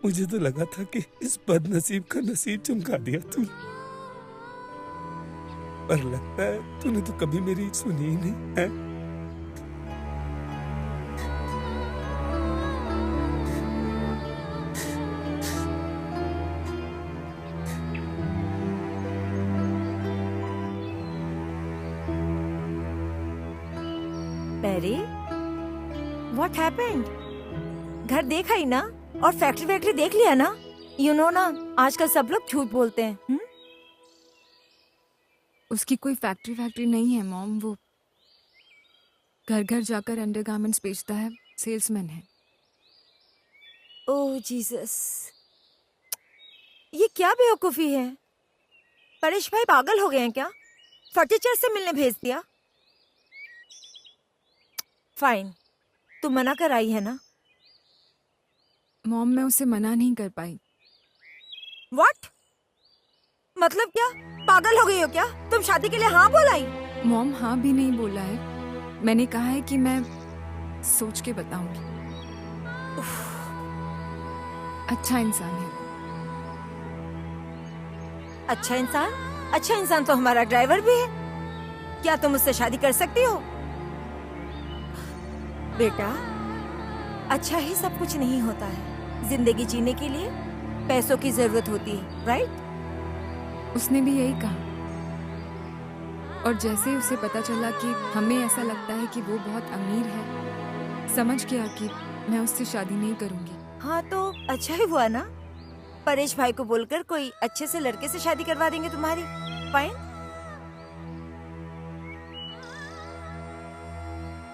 मुझे तो लगा था कि इस बदनसीब का नसीब चमका दिया तूने, पर लगता है तूने तो कभी मेरी सुनी ही नहीं है। पैरी, व्हाट हैपेंड? घर देखा ही ना, और फैक्ट्री देख लिया ना? यू नो ना, आजकल सब लोग झूठ बोलते हैं। उसकी कोई फैक्ट्री नहीं है मॉम। वो घर घर जाकर अंडरगारमेंट्स बेचता है, सेल्समैन है। ओह जीसस, ये क्या बेवकूफी है? परेश भाई पागल हो गए हैं क्या? फर्नीचर से मिलने भेज दिया। फाइन, तू मना कर आई है ना? मॉम, मैं उसे मना नहीं कर पाई। व्हाट? मतलब क्या? पागल हो गई हो क्या? तुम शादी के लिए हाँ बोलाई? मॉम हाँ भी नहीं बोला है, मैंने कहा है कि मैं सोच के बताऊंगी। अच्छा इंसान है। अच्छा इंसान? अच्छा इंसान तो हमारा ड्राइवर भी है। क्या तुम उससे शादी कर सकती हो? बेटा, अच्छा ही सब कुछ नहीं होता है। जिंदगी जीने के लिए पैसों की जरूरत होती है, राइट? उसने भी यही कहा, और जैसे ही उसे पता चला कि हमें ऐसा लगता है कि वो बहुत अमीर है, समझ गया कि मैं उससे शादी नहीं करूंगी। हाँ तो अच्छा ही हुआ ना। परेश भाई को बोलकर कोई अच्छे से लड़के से शादी करवा देंगे तुम्हारी। फाइन।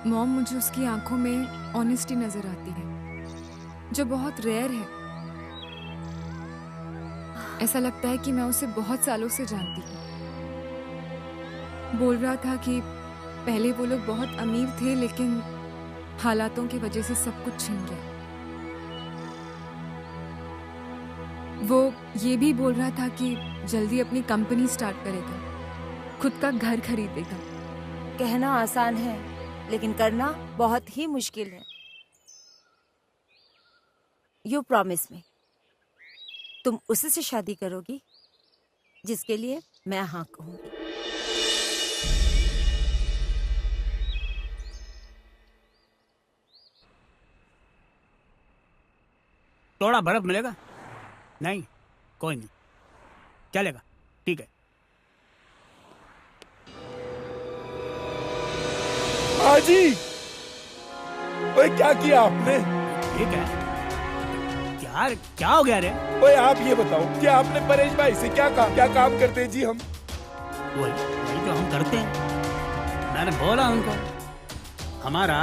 मॉम, मुझे उसकी आंखों में ऑनेस्टी नजर आती है, जो बहुत रेयर है। ऐसा लगता है कि मैं उसे बहुत सालों से जानती हूँ। बोल रहा था कि पहले वो लोग बहुत अमीर थे, लेकिन हालातों की वजह से सब कुछ छिन गया। वो ये भी बोल रहा था कि जल्दी अपनी कंपनी स्टार्ट करेगा, खुद का घर खरीदेगा। कहना आसान है, लेकिन करना बहुत ही मुश्किल है। यू प्रॉमिस मी, तुम उसी से शादी करोगी जिसके लिए मैं हाँ कहूंगी। थोड़ा बर्फ मिलेगा? नहीं, कोई नहीं, चलेगा, ठीक है। हाजी, ओए क्या किया आपने? ठीक है यार, क्या हो गया रे? ओए आप ये बताओ कि आपने परेश भाई से क्या काम करते हैं जी हम? वही तो हम करते हैं। मैंने बोला उनको, हमारा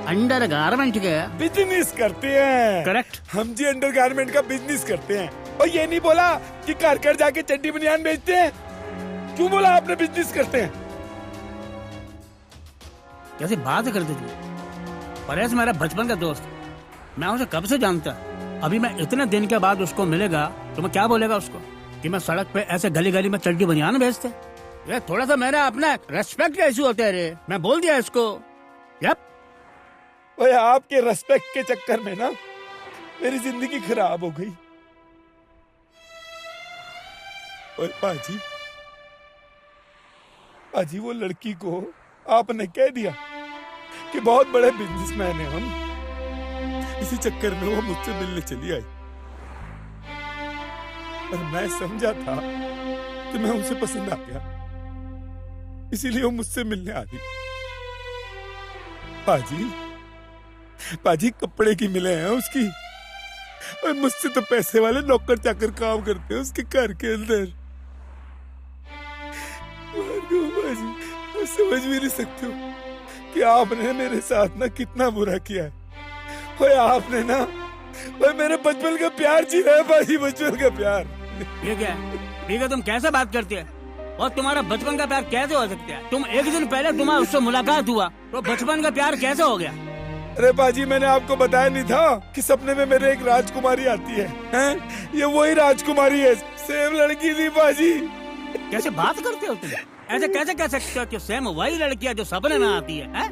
अंडर गारमेंट का बिजनेस करते हैं। करेक्ट। हम जी अंडर गारमेंट का बिजनेस करते हैं। और ये नहीं बोला कि घर जाके चड्डी बनियान बेचते हैं। क्यों बोला आपने बिजनेस करते हैं? कैसे बात करते थे? परेश मेरा बचपन का दोस्त, मैं उसे कब से जानता। अभी मैं इतने दिन के बाद उसको मिलेगा तो मैं क्या बोलेगा उसको कि मैं सड़क पे ऐसे गली गली में चड्डी बनियान बेचते? ये थोड़ा सा मेरा अपना रेस्पेक्ट का इशू होता है रे। मैं बोल दिया इसको। यप। ओए आपके रेस्पेक्ट के चक्कर में ना मेरी जिंदगी खराब हो गई। ओए पाजी, पाजी वो लड़की को आपने कह दिया कि बहुत बड़े बिजनेसमैन हैं हम, इसी चक्कर में वो मुझसे मिलने चली आई। पर मैं समझा था कि मैं उसे पसंद आ गया, इसीलिए वो मुझसे मिलने आ गई। पाजी कपड़े की मिले हैं उसकी, और मुझसे तो पैसे वाले नौकर चाकर काम करते हैं उसके घर के अंदर। पाजी, मैं समझ भी नहीं सकते हो कि आपने मेरे साथ ना कितना बुरा किया है। ओए आपने ना मेरे बचपन का प्यार छीना है पाजी, बचपन का प्यार। ये क्या है? ठीक है, तुम कैसे बात करती है? और तुम्हारा बचपन का प्यार कैसे हो सकता है? तुम एक दिन पहले तुम्हारा उससे मुलाकात हुआ तो बचपन का प्यार कैसे हो गया? अरे पाजी, मैंने आपको बताया नहीं था कि सपने में मेरे एक राजकुमारी आती है, हैं? ये वही राजकुमारी है, सेम लड़की थी पाजी। कैसे बात करते हो तुम? ऐसे कैसे कह सकते हो कि सेम वही लड़की है जो सपने में आती है?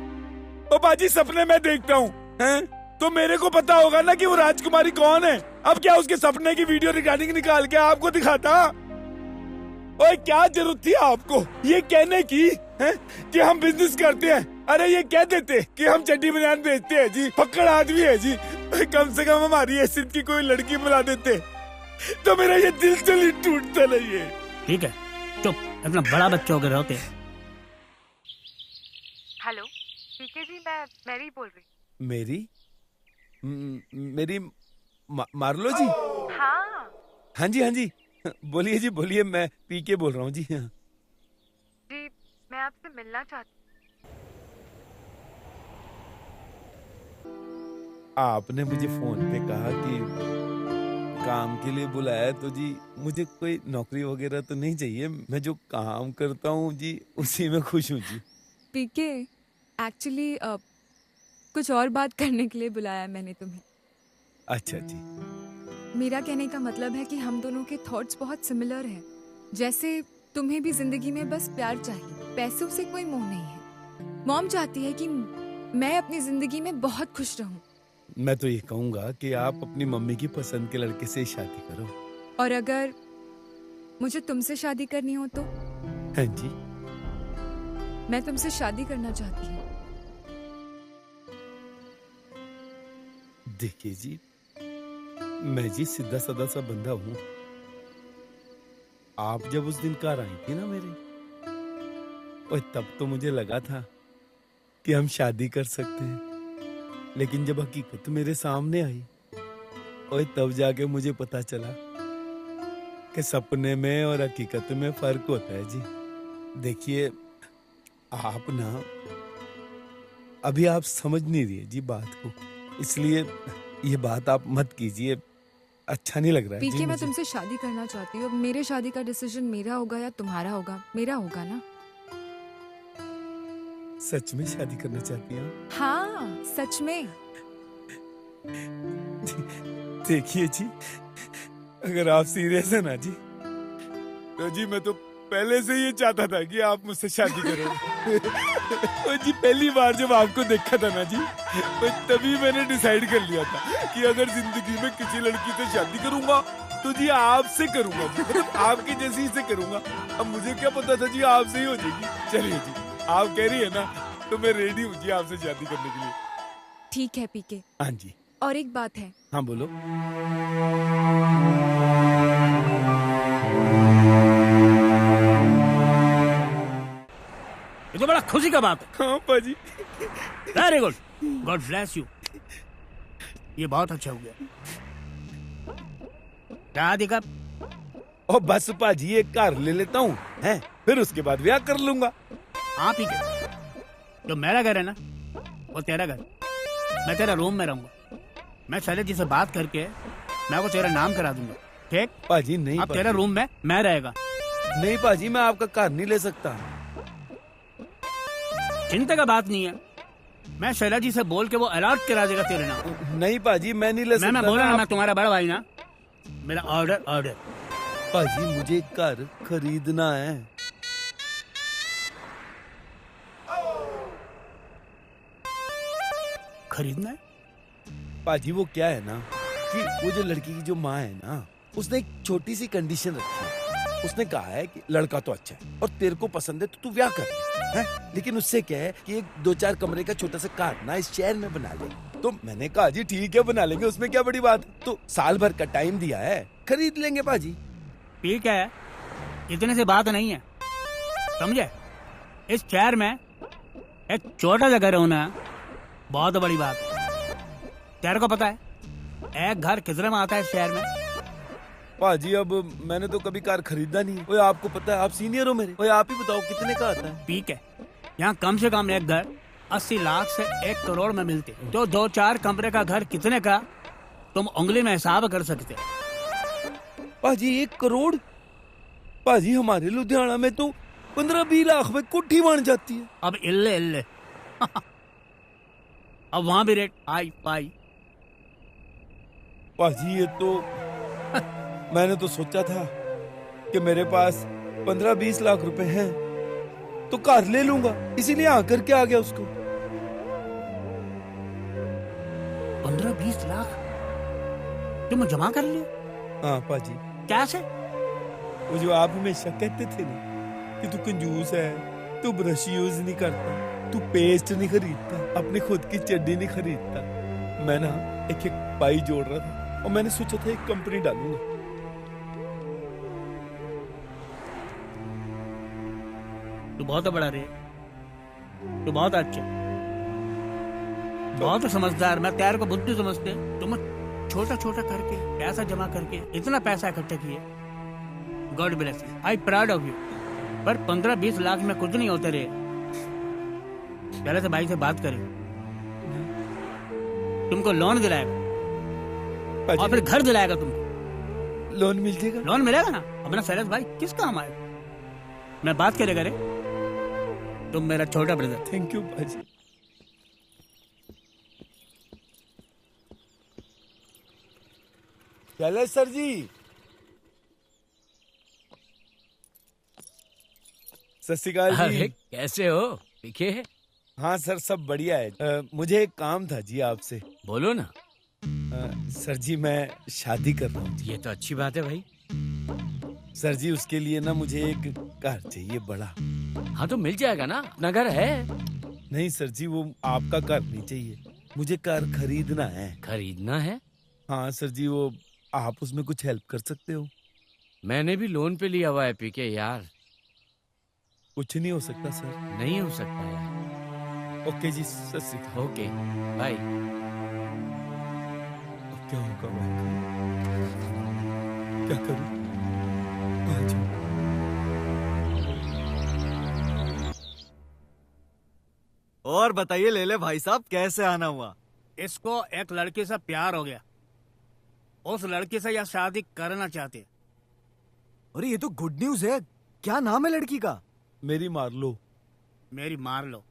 ओ पाजी, सपने में देखता हूँ, हैं? तो मेरे को पता होगा ना कि वो राजकुमारी कौन है। अब क्या उसके सपने की वीडियो रिकॉर्डिंग निकाल के आपको दिखाता? ओए क्या जरूरत थी आपको ये कहने की, हैं? कि हम बिजनेस करते हैं? अरे ये कह देते कि हम चड्डी बनियान बेचते हैं जी, फक्कड़ आदमी है जी। कम से कम हमारी हैसियत की कोई लड़की बुला देते तो मेरा ये दिल से नहीं टूटता नहीं है। ठीक है, चुप, इतना बड़ा बच्चा हो गए रहते। हेलो पीके जी, मैं मैरी बोल रही। मेरी मेरी मार्लो जी? हाँ हाँ जी, हाँ जी, बोलिए जी, बोलिए। मैं पीके बोल रहा हूँ जी। हाँ जी, मैं आपसे मिलना चाहती। आपने मुझे फोन पे कहा कि काम के लिए बुलाया, तो जी मुझे कोई नौकरी वगैरह तो नहीं चाहिए। मैं जो काम करता हूँ जी उसी में खुश हूँ जी। पीके, एक्चुअली कुछ और बात करने के लिए बुलाया मैंने तुम्हें। अच्छा जी। मेरा कहने का मतलब है कि हम दोनों के थॉट्स बहुत सिमिलर हैं। जैसे तुम्हें भी जिंदगी में बस प्यार चाहिए, पैसों से कोई मोह नहीं है। मॉम चाहती है कि मैं अपनी जिंदगी में बहुत खुश रहूं। मैं तो ये कहूंगा कि आप अपनी मम्मी की पसंद के लड़के से शादी करो। और अगर मुझे तुमसे शादी करनी हो तो? हाँ जी। मैं तुमसे शादी करना चाहती हूँ। देखिए जी, मैं जी सीधा साधा सा बंदा हूँ। आप जब उस दिन कार आई थी ना मेरे, और तब तो मुझे लगा था कि हम शादी कर सकते हैं, लेकिन जब हकीकत मेरे सामने आई और तब जाके मुझे पता चला कि सपने में और हकीकत में फर्क होता है जी। देखिए आप ना, अभी आप समझ नहीं रही है जी बात को, इसलिए ये बात आप मत कीजिए, अच्छा नहीं लग रहा है जी पीके, मैं मुझे। तुमसे शादी करना चाहती हूँ। अब मेरे शादी का डिसीजन मेरा होगा या तुम्हारा होगा? मेरा होगा ना। सच में शादी करना चाहती हैं आप? हाँ, सच में। देखिए जी, अगर आप सीरियस है ना जी, तो जी मैं तो पहले से ये चाहता था कि आप मुझसे शादी करो। और जी पहली बार जब आपको देखा था ना जी, तो तभी मैंने डिसाइड कर लिया था कि अगर जिंदगी में किसी लड़की से शादी करूंगा तो जी आपसे करूंगा जी, मतलब आपकी जैसी से करूंगा। अब मुझे क्या पता था जी आपसे ही हो जाएगी। चलिए जी, आप कह रही है ना, तो मैं रेडी हूँ जी आपसे शादी करने के लिए। ठीक है पीके। हाँ जी। और एक बात है। हाँ बोलो। ये तो बड़ा खुशी का बात है। हाँ पाजी। Very good, God bless you. ये बहुत अच्छा हो गया। शादी कब? और बस पाजी एक कार ले लेता हूँ, हैं? फिर उसके बाद ब्याह कर लूंगा। हाँ ठीक है, जो मेरा घर है ना वो तेरा घर, मैं तेरा रूम में रहूंगा। मैं शैलेश जी से बात करके मैं वो तेरा नाम करा दूंगा, ठीक? पाजी नहीं, अब तेरा रूम में मैं रहेगा। नहीं पाजी, मैं आपका कार नहीं ले सकता। चिंता का बात नहीं है, मैं शैलेश जी से बोल के वो अलॉट करा देगा तेरे नाम। नहीं पाजी, मैं नहीं ले सकता। मैं बोला ना, मैं तुम्हारा बड़ा भाई ना, मेरा ऑर्डर ऑर्डर। पाजी मुझे कार खरीदना है। खरीदना है? पाजी वो क्या है ना कि वो जो लड़की की जो माँ है ना, उसने एक छोटी सी कंडीशन रखी है। उसने कहा है कि लड़का तो अच्छा है और तेरे को पसंद है तो तू ब्याह कर ले, हैं? लेकिन उससे क्या है कि एक 2-4 कमरे का छोटा सा कार ना इस शहर में बना ले। तो मैंने कहा जी ठीक है बना लेंगे, उसमें क्या बड़ी बात है। तो साल भर का टाइम दिया है, खरीद लेंगे पाजी। ठीक है, इतने से बात नहीं है, समझे? इस शहर में एक छोटा सा घर होना बहुत बड़ी बात है। तेरे को पता है एक घर कितने में आता है इस शहर में? पाजी अब मैंने तो कभी कार खरीदा नहीं। ओए आपको पता है, आप सीनियर हो मेरे। ओए आप ही बताओ कितने का आता है? ठीक है, यहाँ कम से कम एक घर 80 लाख से 1 करोड़ में मिलते, तो 2-4 कमरे का घर कितने का तुम उंगली में हिसाब कर सकते हो। पाजी 1 करोड़? पाजी हमारे लुधियाना में तो 15-20 लाख में कोठी बन जाती है। अब इल्ले इल्ले अब वहां भी रेट हाई फाई। पाजी ये तो मैंने तो सोचा था कि मेरे पास 15-20 लाख रुपए हैं तो कार ले लूंगा, इसीलिए आकर के आ गया उसको। 15-20 लाख तुम जमा कर लिए? हाँ पाजी। कैसे? वो जो आप हमेशा कहते थे ना कि तू कंजूस है, तू ब्रश यूज नहीं करता, तू पेस्ट नहीं खरीदता, अपनी खुद की चड्डी नहीं खरीदता। मैं ना एक पाई जोड़ रहा था और मैंने सोचा था एक कंपनी डालूंगा। तू बहुत बड़ा रे, तू बहुत अच्छा, बहुत समझदार। मैं तेरे को बुद्धि समझते, तुम छोटा छोटा करके पैसा जमा करके इतना पैसा इकट्ठा किए। God bless you, I proud of you. पर 15-20 लाख में कुछ नहीं होते रे। पहले से भाई से बात करें, तुमको लोन दिलाएगा और फिर घर दिलाएगा तुमको। लोन मिल जाएगा? लोन मिलेगा ना। अपना शैलेश भाई किस काम आएगा? मैं बात करेगा रे, तुम मेरा छोटा ब्रदर। थैंक यू भाजी। शैलेश सर जी, सत श्री अकाल अरे जी। कैसे हो पीके? हाँ सर, सब बढ़िया है। मुझे एक काम था जी आपसे। बोलो ना। सर जी, मैं शादी कर रहा हूँ। ये तो अच्छी बात है भाई। सर जी, उसके लिए ना मुझे एक कार चाहिए बड़ा। हाँ तो मिल जाएगा ना, अपना घर है। नहीं सर जी, वो आपका कार नहीं चाहिए, मुझे कार खरीदना है। खरीदना है? हाँ सर जी, वो आप उसमें कुछ हेल्प कर सकते हो? मैंने भी लोन पे लिया हुआ है पीके यार। कुछ नहीं हो सकता सर? नहीं हो सकता यार। ओके जी, सत श्री अकाल। Okay bye. अब क्या होगा भाई? क्या करूं? आ जाओ। और बताइए लेले भाई साहब, कैसे आना हुआ? इसको एक लड़के से प्यार हो गया, उस लड़के से यह शादी करना चाहते। अरे ये तो गुड न्यूज है। क्या नाम है लड़की का? मेरी मार लो। मेरी मार लो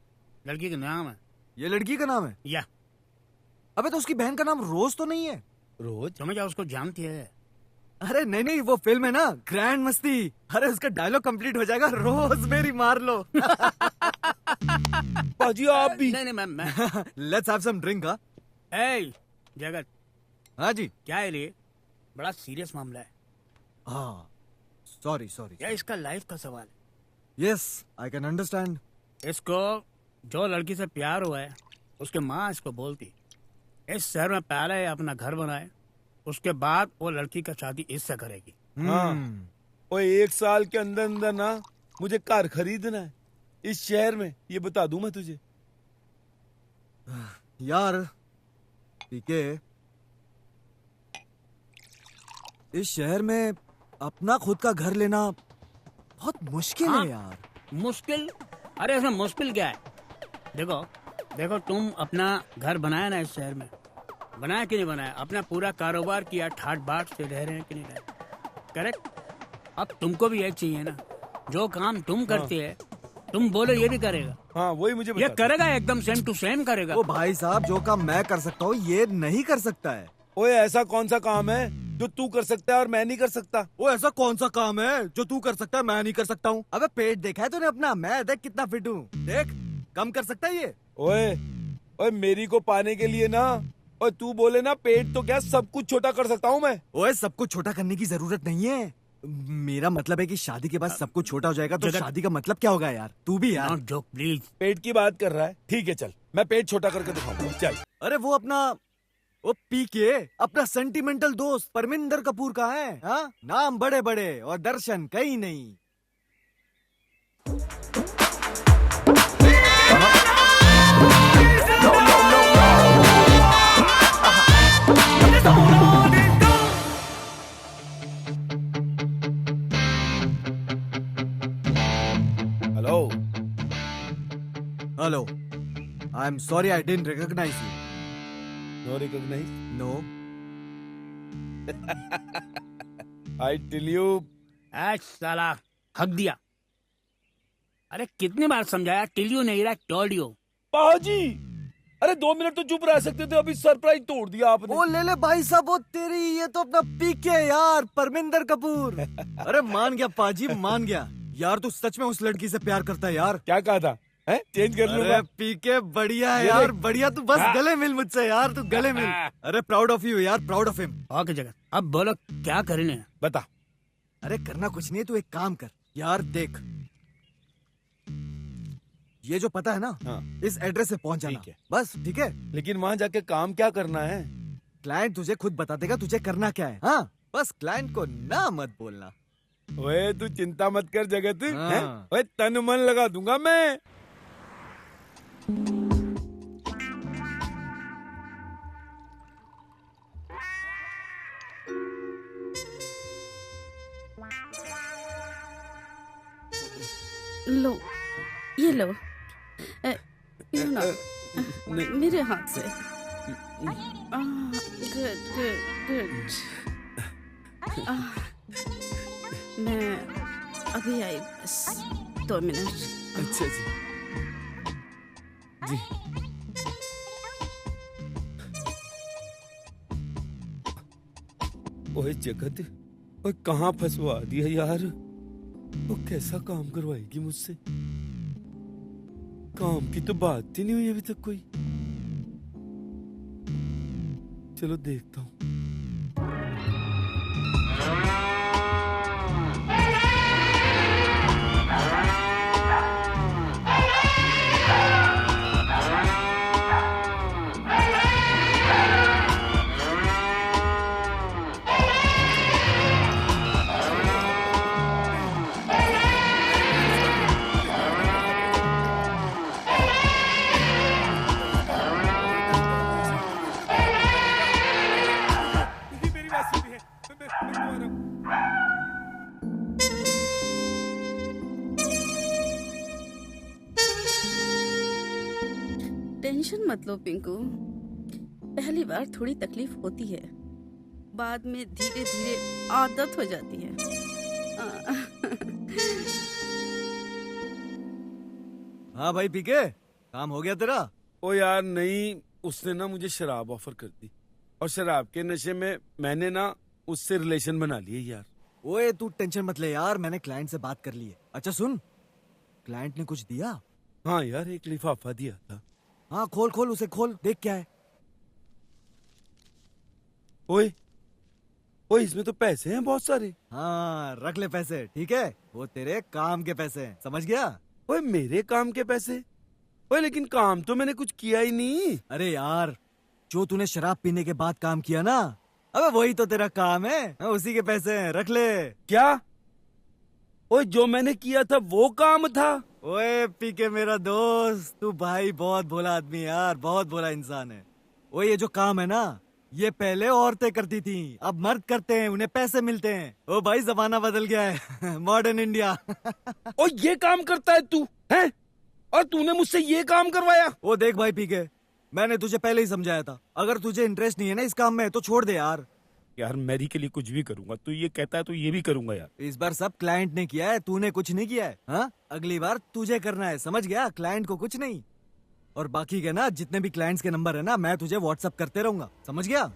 लड़की का नाम है। ये लड़की का नाम है? या अबे तो उसकी बहन का नाम रोज तो नहीं है? रोज? तुम्हें क्या उसको जानती है? अरे नहीं नहीं, वो फिल्म है ना ग्रैंड मस्ती। अरे उसका डायलॉग कंप्लीट हो जाएगा, रोज मेरी मार लो। पाजी आप भी? नहीं नहीं मैं लेट्स हैव सम ड्रिंक। ए जगत। हाँ जी। क्या है ये? बड़ा सीरियस मामला है। हाँ सॉरी सॉरी। या इसका लाइफ का सवाल है। Yes I can understand. इसको जो लड़की से प्यार हुआ है, उसके माँ इसको बोलती इस शहर में पहले अपना घर बनाए, उसके बाद वो लड़की का शादी इससे करेगी। हाँ, और 1 साल के अंदर अंदर ना मुझे कार खरीदना है इस शहर में, ये बता दूं मैं तुझे। यार पीके, इस शहर में अपना खुद का घर लेना बहुत मुश्किल है यार। मुश्किल? अरे इसमें मुश्किल क्या है? देखो देखो, तुम अपना घर बनाया ना इस शहर में, बनाया कि नहीं बनाया? अपना पूरा कारोबार किया, ठाट बाट से रह रहे हैं कि नहीं रह रहे? करेक्ट। अब तुमको भी एक चाहिए ना, जो काम तुम करते है तुम बोलो ये भी करेगा। हाँ वही मुझे ये करेगा, एकदम सेम टू सेम करेगा। ओ भाई साहब, जो काम मैं कर सकता हूँ ये नहीं कर सकता है। ओए ऐसा कौन सा काम है जो तू कर सकता है और मैं नहीं कर सकता? वो ऐसा कौन सा काम है जो तू कर सकता है मैं नहीं कर सकता हूँ? अबे पेट देखा है तूने अपना? मैं देख कितना फिट हूँ, देख। कम कर सकता है ये? ओए ओए, मेरी को पाने के लिए ना, और तू बोले ना पेट तो क्या सब कुछ छोटा कर सकता हूँ मैं? ओए सब कुछ छोटा करने की जरूरत नहीं है। मेरा मतलब है कि शादी के बाद सब कुछ छोटा हो जाएगा तो शादी का मतलब क्या होगा यार? तू भी यार। Joke please. पेट की बात कर रहा है, ठीक है चल मैं पेट छोटा करके दिखाऊंगा, चल। अरे वो अपना वो पीके अपना सेंटिमेंटल दोस्त परमिंदर कपूर का है। हाँ, नाम बड़े बड़े और दर्शन कहीं नहीं। Hello hello, I am sorry I didn't recognise you. No recognise? No. I tell you. साला हक दिया। अरे कितनी बार समझाया, टिल यू नहीं रहा, टोल्ड यू। पाजी, अरे 2 मिनट तो चुप रह सकते थे, अभी सरप्राइज तोड़ दिया आपने। वो ले ले भाई साहब, वो तेरी ये तो अपना पीके यार, परमिंदर कपूर। अरे मान गया पाजी, मान गया यार। तू सच में उस लड़की से प्यार करता है यार? क्या कहा था? हैं? चेंज कर लूंगा। अरे पीके बढ़िया है यार, बढ़िया। तू बस गले मिल मुझसे यार, तू गले मिल। अरे प्राउड ऑफ यू यार, प्राउड ऑफ हिम। ओके जगह, अब बोलो क्या करने? बता। अरे करना कुछ नहीं है, तू एक काम कर यार। देख, ये जो पता है ना, हाँ। इस एड्रेस पे पहुंच जाना। ठीक है। बस ठीक है। लेकिन वहाँ जाके काम क्या करना है? क्लाइंट तुझे खुद बता देगा तुझे करना क्या है। हाँ, बस क्लाइंट को ना मत बोलना। ओए तू चिंता मत कर जगत, हाँ। हैं? ओए तन मन लगा दूंगा मैं। लो, ये लो, ये ना मेरे हाथ से। Good good good. मैं अभी आई, बस 2 मिनट। अच्छा जी जी। ओए जगत, ओए कहाँ फंसवा दिया यार? वो कैसा काम करवाएगी मुझसे? काम की तो बात ही नहीं हुई अभी तक कोई। चलो देखता हूँ। टेंशन मत लो पिंकू, पहली बार थोड़ी तकलीफ होती है, बाद में धीरे धीरे आदत हो जाती है। हाँ भाई पीके, काम हो गया तेरा? ओ यार नहीं, उसने ना मुझे शराब ऑफर कर दी और शराब के नशे में मैंने ना उससे रिलेशन बना लिए यार। ओए तू टेंशन मत ले यार, मैंने क्लाइंट से बात कर ली है। अच्छा सुन, क्लाइंट ने कुछ दिया? हाँ यार, एक लिफाफा दिया था। हाँ खोल खोल उसे, खोल देख क्या है। ओए ओए, इसमें तो पैसे हैं बहुत सारे। हाँ रख ले पैसे, ठीक है? वो तेरे काम के पैसे हैं, समझ गया? ओए मेरे काम के पैसे? ओए लेकिन काम तो मैंने कुछ किया ही नहीं। अरे यार, जो तूने शराब पीने के बाद काम किया ना, अबे वही तो तेरा काम है। उसी के पैसे हैं, रख ले। क्या? ओए जो मैंने किया था वो काम था? ओए पीके मेरा दोस्त, तू भाई बहुत भोला आदमी यार, बहुत भोला इंसान है। ओए ये जो काम है ना, ये पहले औरतें करती थी, अब मर्द करते हैं, उन्हें पैसे मिलते हैं। ओ भाई जमाना बदल गया है। Modern India. और ये काम करता है तू हैं? और तूने मुझसे ये काम करवाया? ओ देख भाई पीके, मैंने तुझे पहले ही समझाया था, अगर तुझे इंटरेस्ट नहीं है ना इस काम में तो छोड़ दे यार। यार मैरी के लिए कुछ भी करूंगा, तू ये कहता है तो ये भी करूंगा यार। इस बार सब क्लाइंट ने किया है, तूने कुछ नहीं किया है। हाँ अगली बार तुझे करना है, समझ गया? क्लाइंट को कुछ नहीं। और बाकी के ना जितने भी क्लाइंट्स के नंबर है ना, मैं तुझे व्हाट्सएप करते रहूंगा, समझ गया?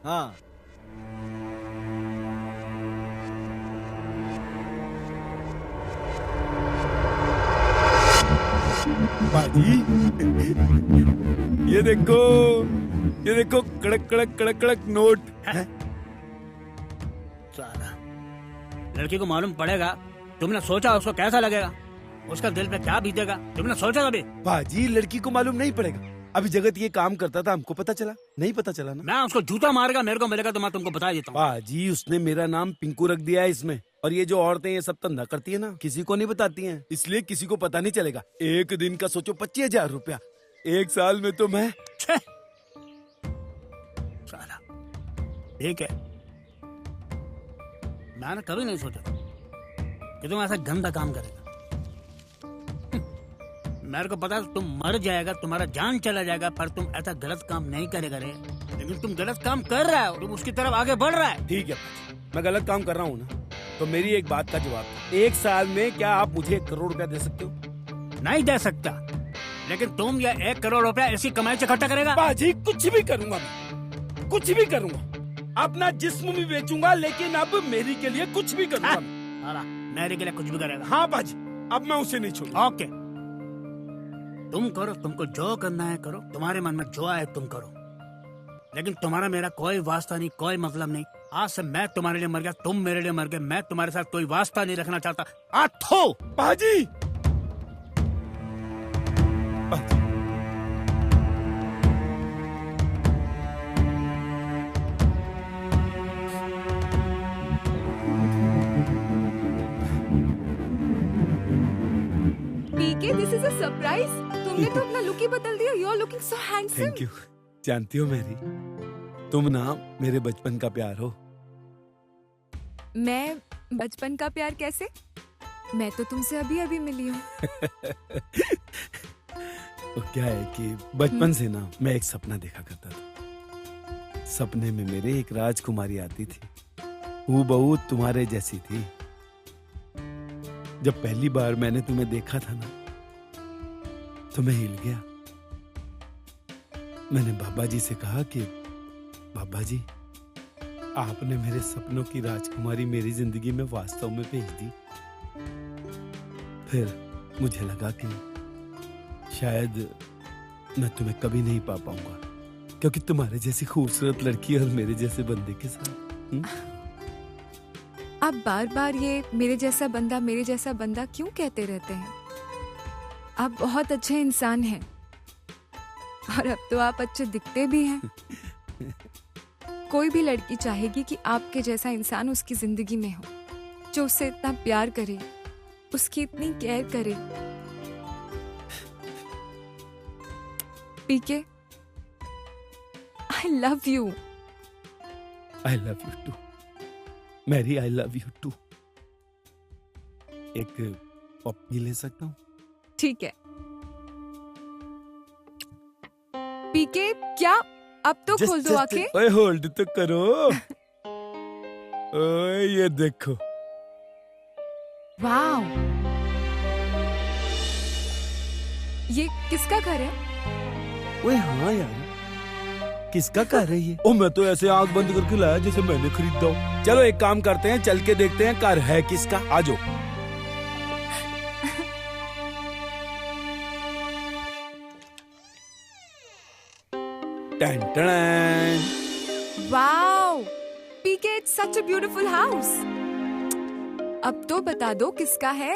हाँ बाजी, ये देखो कड़क कड़क कड़क कड़क नोट है। साला लड़की को मालूम पड़ेगा, तुमने सोचा उसको कैसा लगेगा, उसका दिल पे क्या बीतेगा, तुमने सोचा कभी? बाजी लड़की को मालूम नहीं पड़ेगा, अभी जगत ये काम करता था, हमको पता चला नहीं? पता चला ना? मैं उसको जूता मारेगा, मेरे को मिलेगा तो मैं तुमको बता देता हूँ। बाजी उसने मेरा नाम पिंकू रख दिया है इसमें, और ये जो औरतें ये सब धंधा करती है ना, किसी को नहीं बताती हैं, इसलिए किसी को पता नहीं चलेगा। एक दिन का सोचो 25,000 रुपया, एक साल में तो मैं साला ठीक है, मैंने कभी नहीं सोचा कि तुम ऐसा गंदा काम करेगा। मेरे को पता है तुम मर जाएगा, तुम्हारा जान चला जाएगा, पर तुम ऐसा गलत काम नहीं करेगा रे। लेकिन तुम गलत काम कर रहा है, तुम उसकी तरफ आगे बढ़ रहा है। ठीक है, मैं गलत काम कर रहा हूँ ना, तो मेरी एक बात का जवाब, एक साल में क्या आप मुझे 1 करोड़ रुपया दे सकते हो? नहीं दे सकता, लेकिन तुम ये 1 करोड़ रुपया ऐसी कमाई से इकट्ठा करेगा? बाजी कुछ भी करूंगा मैं, कुछ भी करूंगा, अपना जिस्म भी बेचूंगा, लेकिन अब मेरी के लिए कुछ भी करूंगा। मेरे के लिए कुछ भी करेगा? हाँ बाजी, अब मैं उसे नहीं छोड़ूंगा। ओके, तुम करो, तुमको जो करना है करो, तुम्हारे मन में जो आए तुम करो, लेकिन तुम्हारा मेरा कोई वास्ता नहीं, कोई मतलब नहीं। आज से मैं तुम्हारे लिए मर गया, तुम मेरे लिए मर गए, मैं तुम्हारे साथ कोई वास्ता नहीं रखना चाहता। आठो बाजी, PK, this is a surprise. तुमने तो अपना लुक ही बदल दिया। You are looking so handsome. Thank you. जानती हो मेरी, तुम ना मेरे बचपन का प्यार हो। मैं बचपन का प्यार कैसे? मैं तो तुमसे अभी अभी मिली हूँ। तो क्या है कि बचपन से ना मैं एक सपना देखा करता था। सपने में मेरे एक राजकुमारी आती थी, हूबहू तुम्हारे जैसी थी। जब पहली बार मैंने तुम्हें देखा था ना, तो मैं हिल गया। मैंने बाबा जी से कहा कि बाबा जी, आपने मेरे सपनों की राजकुमारी मेरी जिंदगी में वास्तव में भेज दी। फिर मुझे लगा कि शायद मैं तुम्हें कभी नहीं पा पाऊंगा, क्योंकि तुम्हारे जैसी खूबसूरत लड़की और मेरे जैसे बंदे के साथ। आप बार बार ये मेरे जैसा बंदा क्यों कहते रहते हैं? आप बहुत अच्छे इंसान हैं और अब तो आप अच्छे दिखते भी हैं। कोई भी लड़की चाहेगी कि आपके जैसा इंसान उसकी जिंदगी में हो, जो उससे इतना प्यार करे, उसकी इतनी केयर करे। PK, I love you. I love you too Mary, I love you too. एक पप्पी ले सकता हूँ? ठीक है। पीके, क्या अब तो खोल दो आंखें। ओए होल्ड तो करो। ओए ये देखो। वाव, ये किसका घर है? ओए हाँ यार, किसका घर है ये? ओ मैं तो ऐसे आंख बंद करके लाया जैसे मैंने खरीदा हो। चलो एक काम करते हैं, चल के देखते हैं घर है किसका। आ जाओ। Wow, PK, it's such a beautiful house. अब तो बता दो किसका है?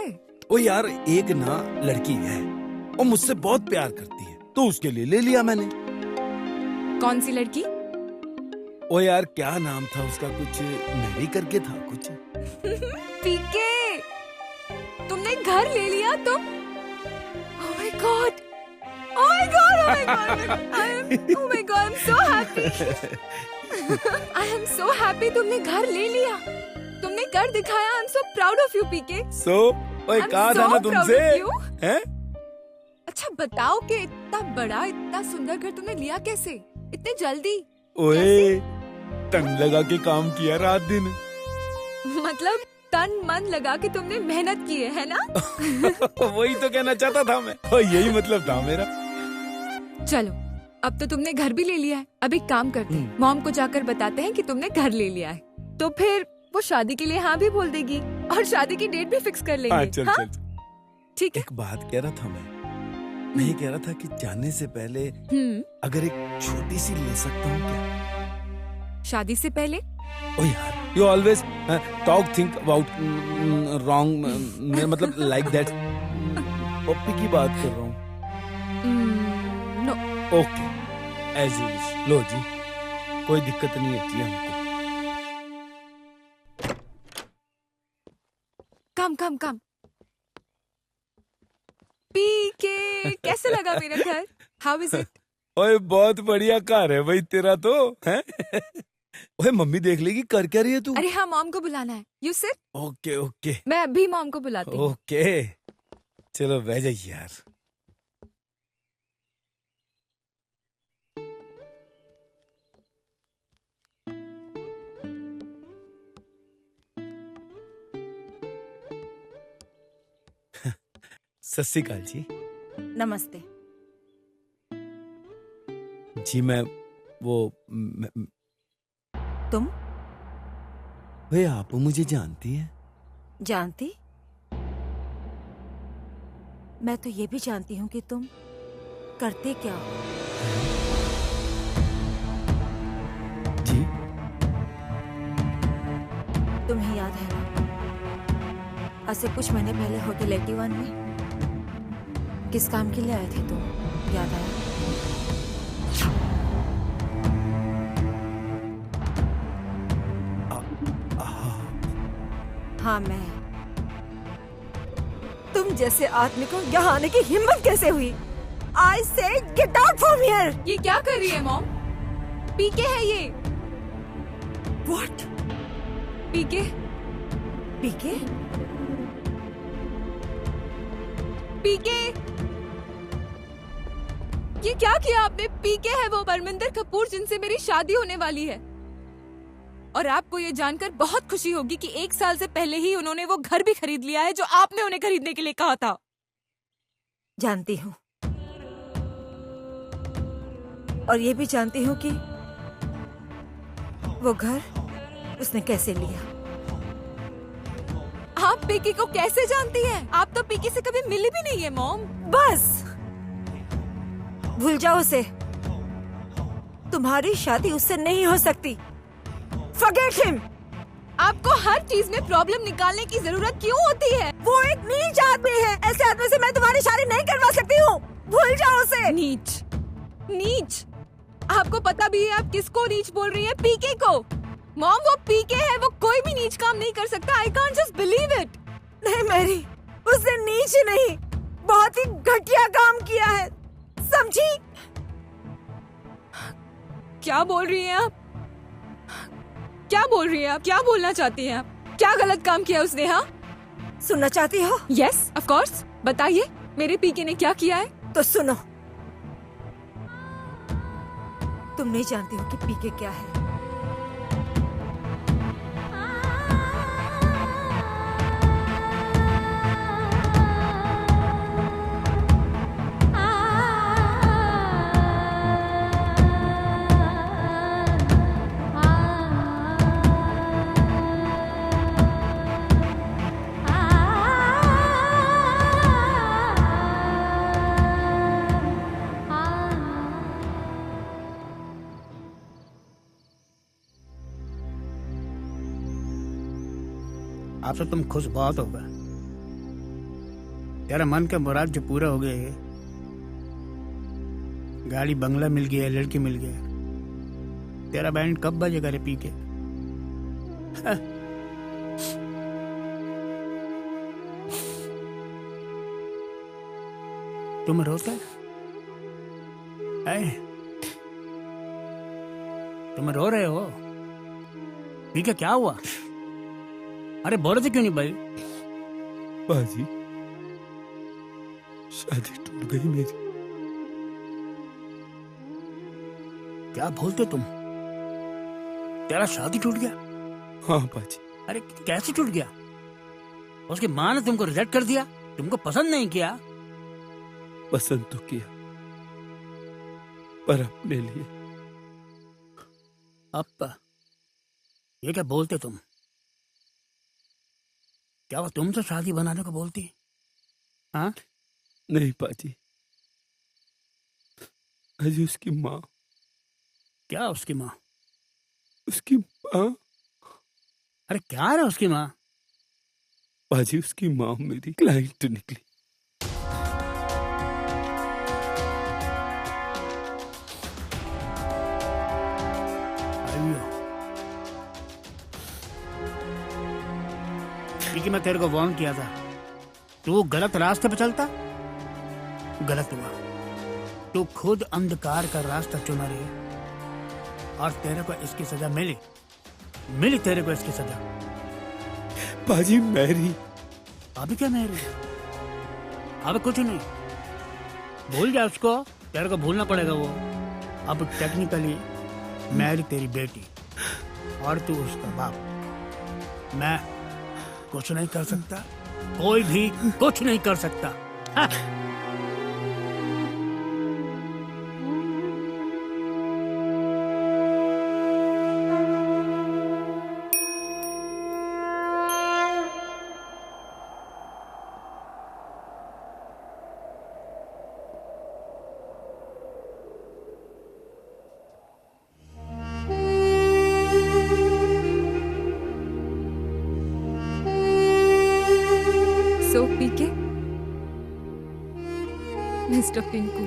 ओ यार, एक ना लड़की है और मुझसे बहुत प्यार करती है, तो उसके लिए ले लिया मैंने। कौन सी लड़की? ओ यार, क्या नाम था उसका? कुछ मैरी करके था कुछ। पीके, तुमने घर ले लिया तुम? Oh my God! Oh my God! Oh my God! Oh my God! I'm so happy. I am so happy तुमने घर ले लिया। तुमने घर दिखाया। I'm so proud of you, पीके। ओए कहा था ना तुमसे? हैं? अच्छा बताओ कि इतना बड़ा, इतना सुंदर घर तुमने लिया कैसे? इतने जल्दी? ओए, तन लगा के काम किया रात दिन। मतलब तन मन लगा के तुमने मेहनत की है ना? वही तो कहना चाहता था मैं, और यही मतलब था मेरा। चलो, अब तो तुमने घर भी ले लिया है। अब एक काम करते हैं, मॉम को जाकर बताते हैं कि तुमने घर ले लिया है। तो फिर वो शादी के लिए हाँ भी बोल देगी और शादी की डेट भी फिक्स कर लेंगे। हाँ, चल, हाँ? चल। ठीक है। एक बात कह रहा था मैं ये कह रहा था कि जाने से पहले अगर एक छोटी सी ले सकता हूँ क्या? शादी से पहले? ओ यार, you always talk think about wrong, मतलब लाइक दैट। पप्पी की बात कर रहा हूँ। No. Okay, as you wish. लो जी, कोई दिक्कत नहीं है जी हमको। कम। पीके, कैसे लगा मेरा घर? How is it? ओए बहुत बढ़िया घर है भाई तेरा तो, हैं? ओए मम्मी देख लेगी, कर क्या रही है तू? अरे हाँ, मॉम को बुलाना है। You sit. Okay okay. मैं अभी मॉम को बुलाती हूँ। ओके, चलो बह जाइए यार। सत श्री अकाल जी। नमस्ते। जी मैं तुम? भाई आप मुझे जानती हैं? जानती? मैं तो ये भी जानती हूँ कि तुम करते क्या हो। जी? तुम्हें याद है ना, आज से कुछ महीने पहले होटल 81 में किस काम के लिए आए थे तुम? याद आया? हाँ, मैं। तुम जैसे आदमी को यहाँ आने की हिम्मत कैसे हुई? I say get out from here! ये क्या कर रही है मॉम? पीके है ये। What? पीके? पीके? पीके? ये क्या किया आपने? पीके है वो परमिंदर कपूर जिनसे मेरी शादी होने वाली है। और आपको ये जानकर बहुत खुशी होगी कि 1 साल से पहले ही उन्होंने वो घर भी खरीद लिया है जो आपने उन्हें खरीदने के लिए कहा था। जानती हूँ, और ये भी जानती हूँ कि वो घर उसने कैसे लिया। आप पीके को कैसे जानती हैं? आप तो पीके से कभी मिली भी नहीं है मॉम। बस भूल जाओ उसे। तुम्हारी शादी उससे नहीं हो सकती। Forget him। आपको हर चीज में प्रॉब्लम निकालने की जरूरत क्यों होती है? वो एक नीच आदमी है। ऐसे आदमी से मैं तुम्हारी शादी नहीं करवा सकती हूँ। भूल जाओ उसे। नीच, नीच। आपको पता भी है आप किसको नीच बोल रही है? पीके को। मॉम वो पीके है, वो कोई भी नीच काम नहीं कर सकता। I can't just believe it। नहीं मैरी, उसने नीच नहीं, बहुत ही घटिया काम किया है, समझी? क्या बोल रही हैं आप? क्या बोल रही हैं आप? क्या बोलना चाहती हैं आप? क्या गलत काम किया उसने? हाँ, सुनना चाहती हो? यस ऑफ कोर्स, बताइए मेरे पीके ने क्या किया है? तो सुनो। तुम नहीं जानती हो कि पीके क्या है। आपसे तुम खुश बहुत होगा। तेरा मन का मुराद जो पूरा हो गया है, गाड़ी बंगला मिल गया, लड़की मिल गया, तेरा बैंड कब बजेगा रे पी के? तुम रोते है? तुम रो रहे हो? पी के क्या हुआ? अरे बोल रहे थे क्यों नहीं भाई? बाजी, शादी टूट गई मेरी। क्या बोलते तुम? तेरा शादी टूट गया? हाँ बाजी। अरे कैसे टूट गया? उसकी माँ ने तुमको रिजेक्ट कर दिया? तुमको पसंद नहीं किया? पसंद तो किया, पर अपने लिए। अब ये क्या बोलते तुम? क्या वो तुमसे शादी बनाने को बोलती? हाँ? नहीं पाजी, अजी उसकी माँ। क्या उसकी माँ? उसकी माँ। अरे क्या है उसकी माँ? पाजी उसकी माँ मेरी क्लाइंट निकली। क्योंकि मैं तेरे को वार्न किया था, तू गलत रास्ते पे चलता, गलत हुआ। तू खुद अंधकार का रास्ता चुना रही है और तेरे को इसकी सजा मिली तेरे को इसकी सजा। पाजी मैरी। अभी क्या मैरी? अब कुछ नहीं, भूल जा उसको, तेरे को भूलना पड़ेगा वो। अब टेक्निकली मैरी तेरी बेटी और तू उसका बाप। मैं कुछ नहीं कर सकता, कोई भी कुछ नहीं कर सकता। हाँ। सो पीके, मिस्टर पिंकू,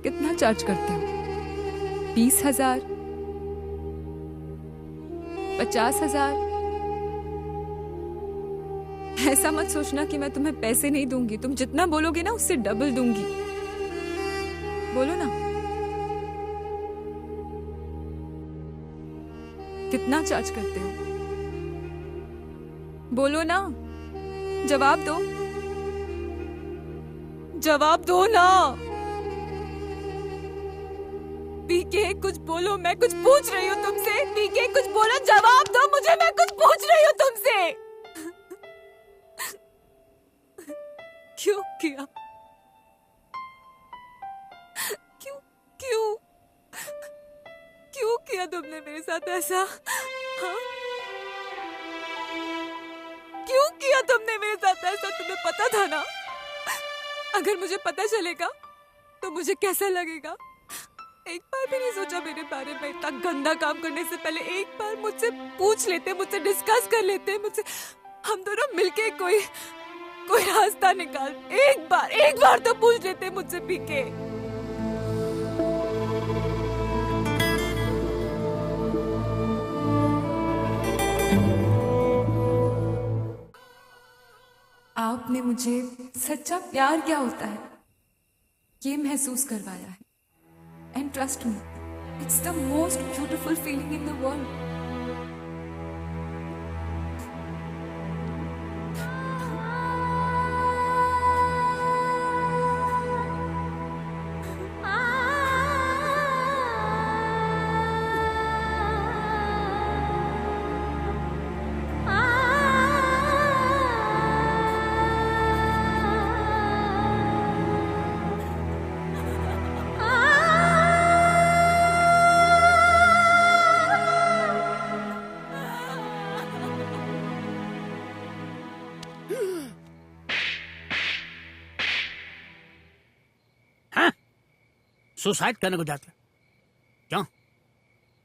कितना चार्ज करते हो? 20,000, 50,000? ऐसा मत सोचना कि मैं तुम्हें पैसे नहीं दूंगी। तुम जितना बोलोगे ना उससे डबल दूंगी। बोलो ना, कितना चार्ज करते हो? बोलो ना, जवाब दो, जवाब दो ना। पीके कुछ बोलो, मैं कुछ पूछ रही हूँ तुमसे। पीके कुछ बोलो, जवाब दो मुझे, मैं कुछ पूछ रही हूँ तुमसे। क्यों किया? क्यों क्यों क्यों किया तुमने मेरे साथ ऐसा? हाँ? क्यों किया पता था ना, अगर मुझे पता चलेगा तो मुझे कैसा लगेगा। एक बार भी नहीं सोचा मेरे बारे में। इतना गंदा काम करने से पहले एक बार मुझसे पूछ लेते, मुझसे डिस्कस कर लेते, मुझसे हम दोनों मिलके कोई रास्ता निकाल। एक बार तो पूछ लेते मुझसे पीके। आपने मुझे सच्चा प्यार क्या होता है ये महसूस करवाया है। And trust me, it's the most beautiful feeling in the world. Suicide करने को जाते क्यों?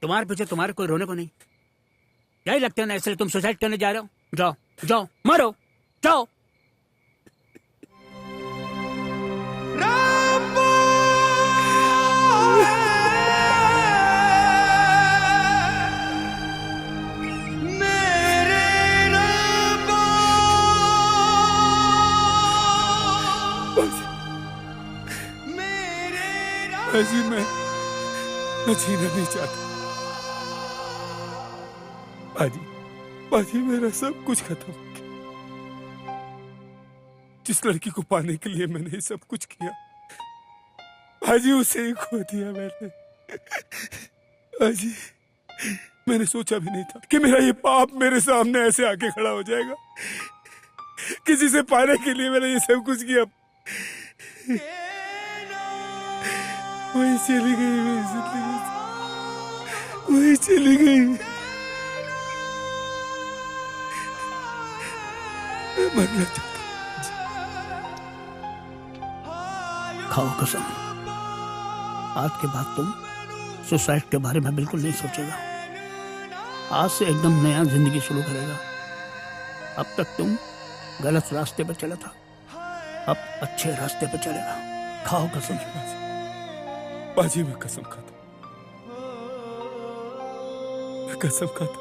तुम्हारे पीछे तुम्हारे कोई रोने को नहीं। यही लगता है ना, इसलिए तुम सुसाइड करने जा रहे हो। जाओ जाओ मरो, जाओ। बाजी मैं जीना नहीं चाहता। बाजी मेरा सब कुछ खत्म हो गया। जिस लड़की को पाने के लिए मैंने ये सब कुछ किया, बाजी उसे ही खो दिया मैंने। बाजी मैंने सोचा भी नहीं था कि मेरा ये पाप मेरे सामने ऐसे आके खड़ा हो जाएगा। किसी से पाने के लिए मैंने ये सब कुछ किया, वही चली गई मेरी जिंदगी से, वही चली गई। मैं मरना चाहता हूँ। खाओ कसम, आज के बाद तुम सुसाइड के बारे में बिल्कुल नहीं सोचेगा। आज से एकदम नया जिंदगी शुरू करेगा। अब तक तुम गलत रास्ते पर चला था, अब अच्छे रास्ते पर चलेगा। खाओ कसम। बाजी मैं कसम खाता, मैं कसम खाता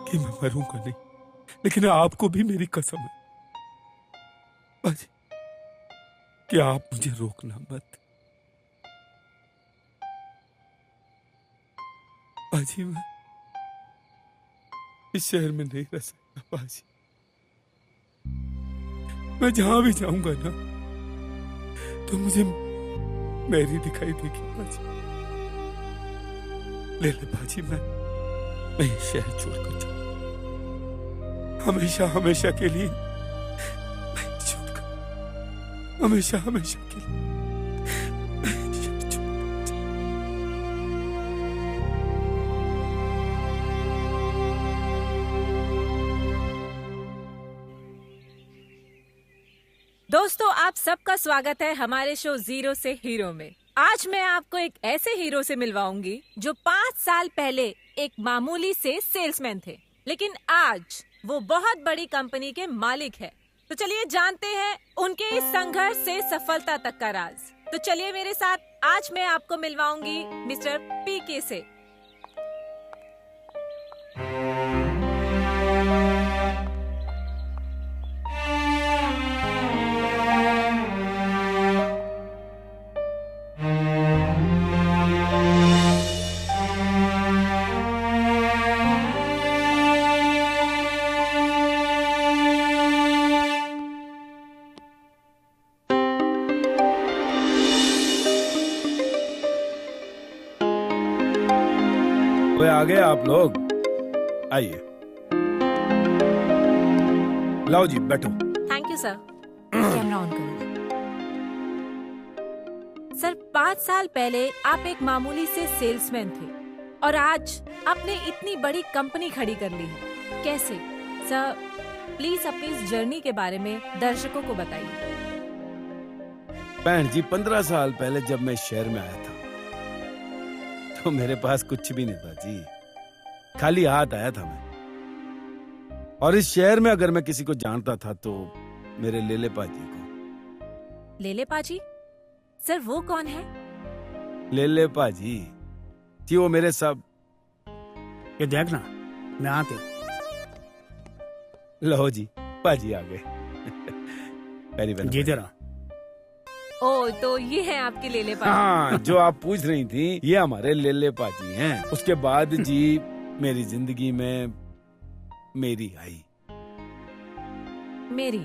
कि मैं मरूंगा नहीं, लेकिन आपको भी मेरी कसम है बाजी कि आप मुझे रोकना मत। बाजी मैं इस शहर में नहीं रह सकता। बाजी मैं जहां भी जाऊंगा ना तो मुझे मेरी दिखाई देगी। बाजी ले बाजी, मैं ये शहर छोड़कर जाऊं हमेशा हमेशा के लिए। मैं छोड़कर हमेशा हमेशा के लिए दोस्तों, आप सबका स्वागत है हमारे शो जीरो से हीरो में। आज मैं आपको एक ऐसे हीरो से मिलवाऊंगी जो 5 साल पहले एक मामूली से सेल्समैन थे, लेकिन आज वो बहुत बड़ी कंपनी के मालिक है। तो चलिए जानते हैं उनके इस संघर्ष से सफलता तक का राज। तो चलिए मेरे साथ, आज मैं आपको मिलवाऊंगी मिस्टर पीके से। आ गए आप लोग, आइए। लाओ जी बैठो। Thank you sir. Camera on करो। सर, 5 साल पहले आप एक मामूली से सेल्समैन थे और आज आपने इतनी बड़ी कंपनी खड़ी कर ली है। कैसे? सर, प्लीज अपनी इस जर्नी के बारे में दर्शकों को बताइए। बहन जी, 15 साल पहले जब मैं शहर में आया था तो मेरे पास कुछ भी नहीं था जी, खाली हाथ आया था मैं। और इस शहर में अगर मैं किसी को जानता था तो मेरे लेले पाजी को। लेले पाजी? सर वो कौन है? लेले पाजी जी, वो मेरे सब। ये देखना, मैं आते। लो जी, पाजी आ गए। जीते रहो। ओ, तो ये है आपके लेले पाजी? हाँ, जो आप पूछ रही थी, ये हमारे लेले पाजी हैं। उसके बाद जी मेरी जिंदगी में मेरी आई। मेरी?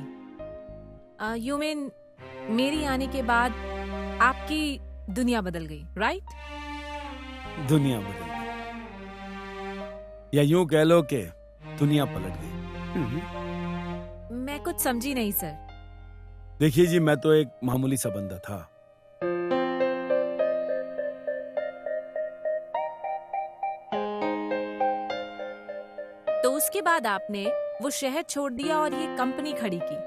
यू मीन मेरी आने के बाद आपकी दुनिया बदल गई, राइट? दुनिया बदल गई, या यूं कह लो कि दुनिया पलट गई। मैं कुछ समझी नहीं सर। देखिए जी, मैं तो एक मामूली सा बंदा था। तो उसके बाद आपने वो शहर छोड़ दिया और ये कंपनी खड़ी की।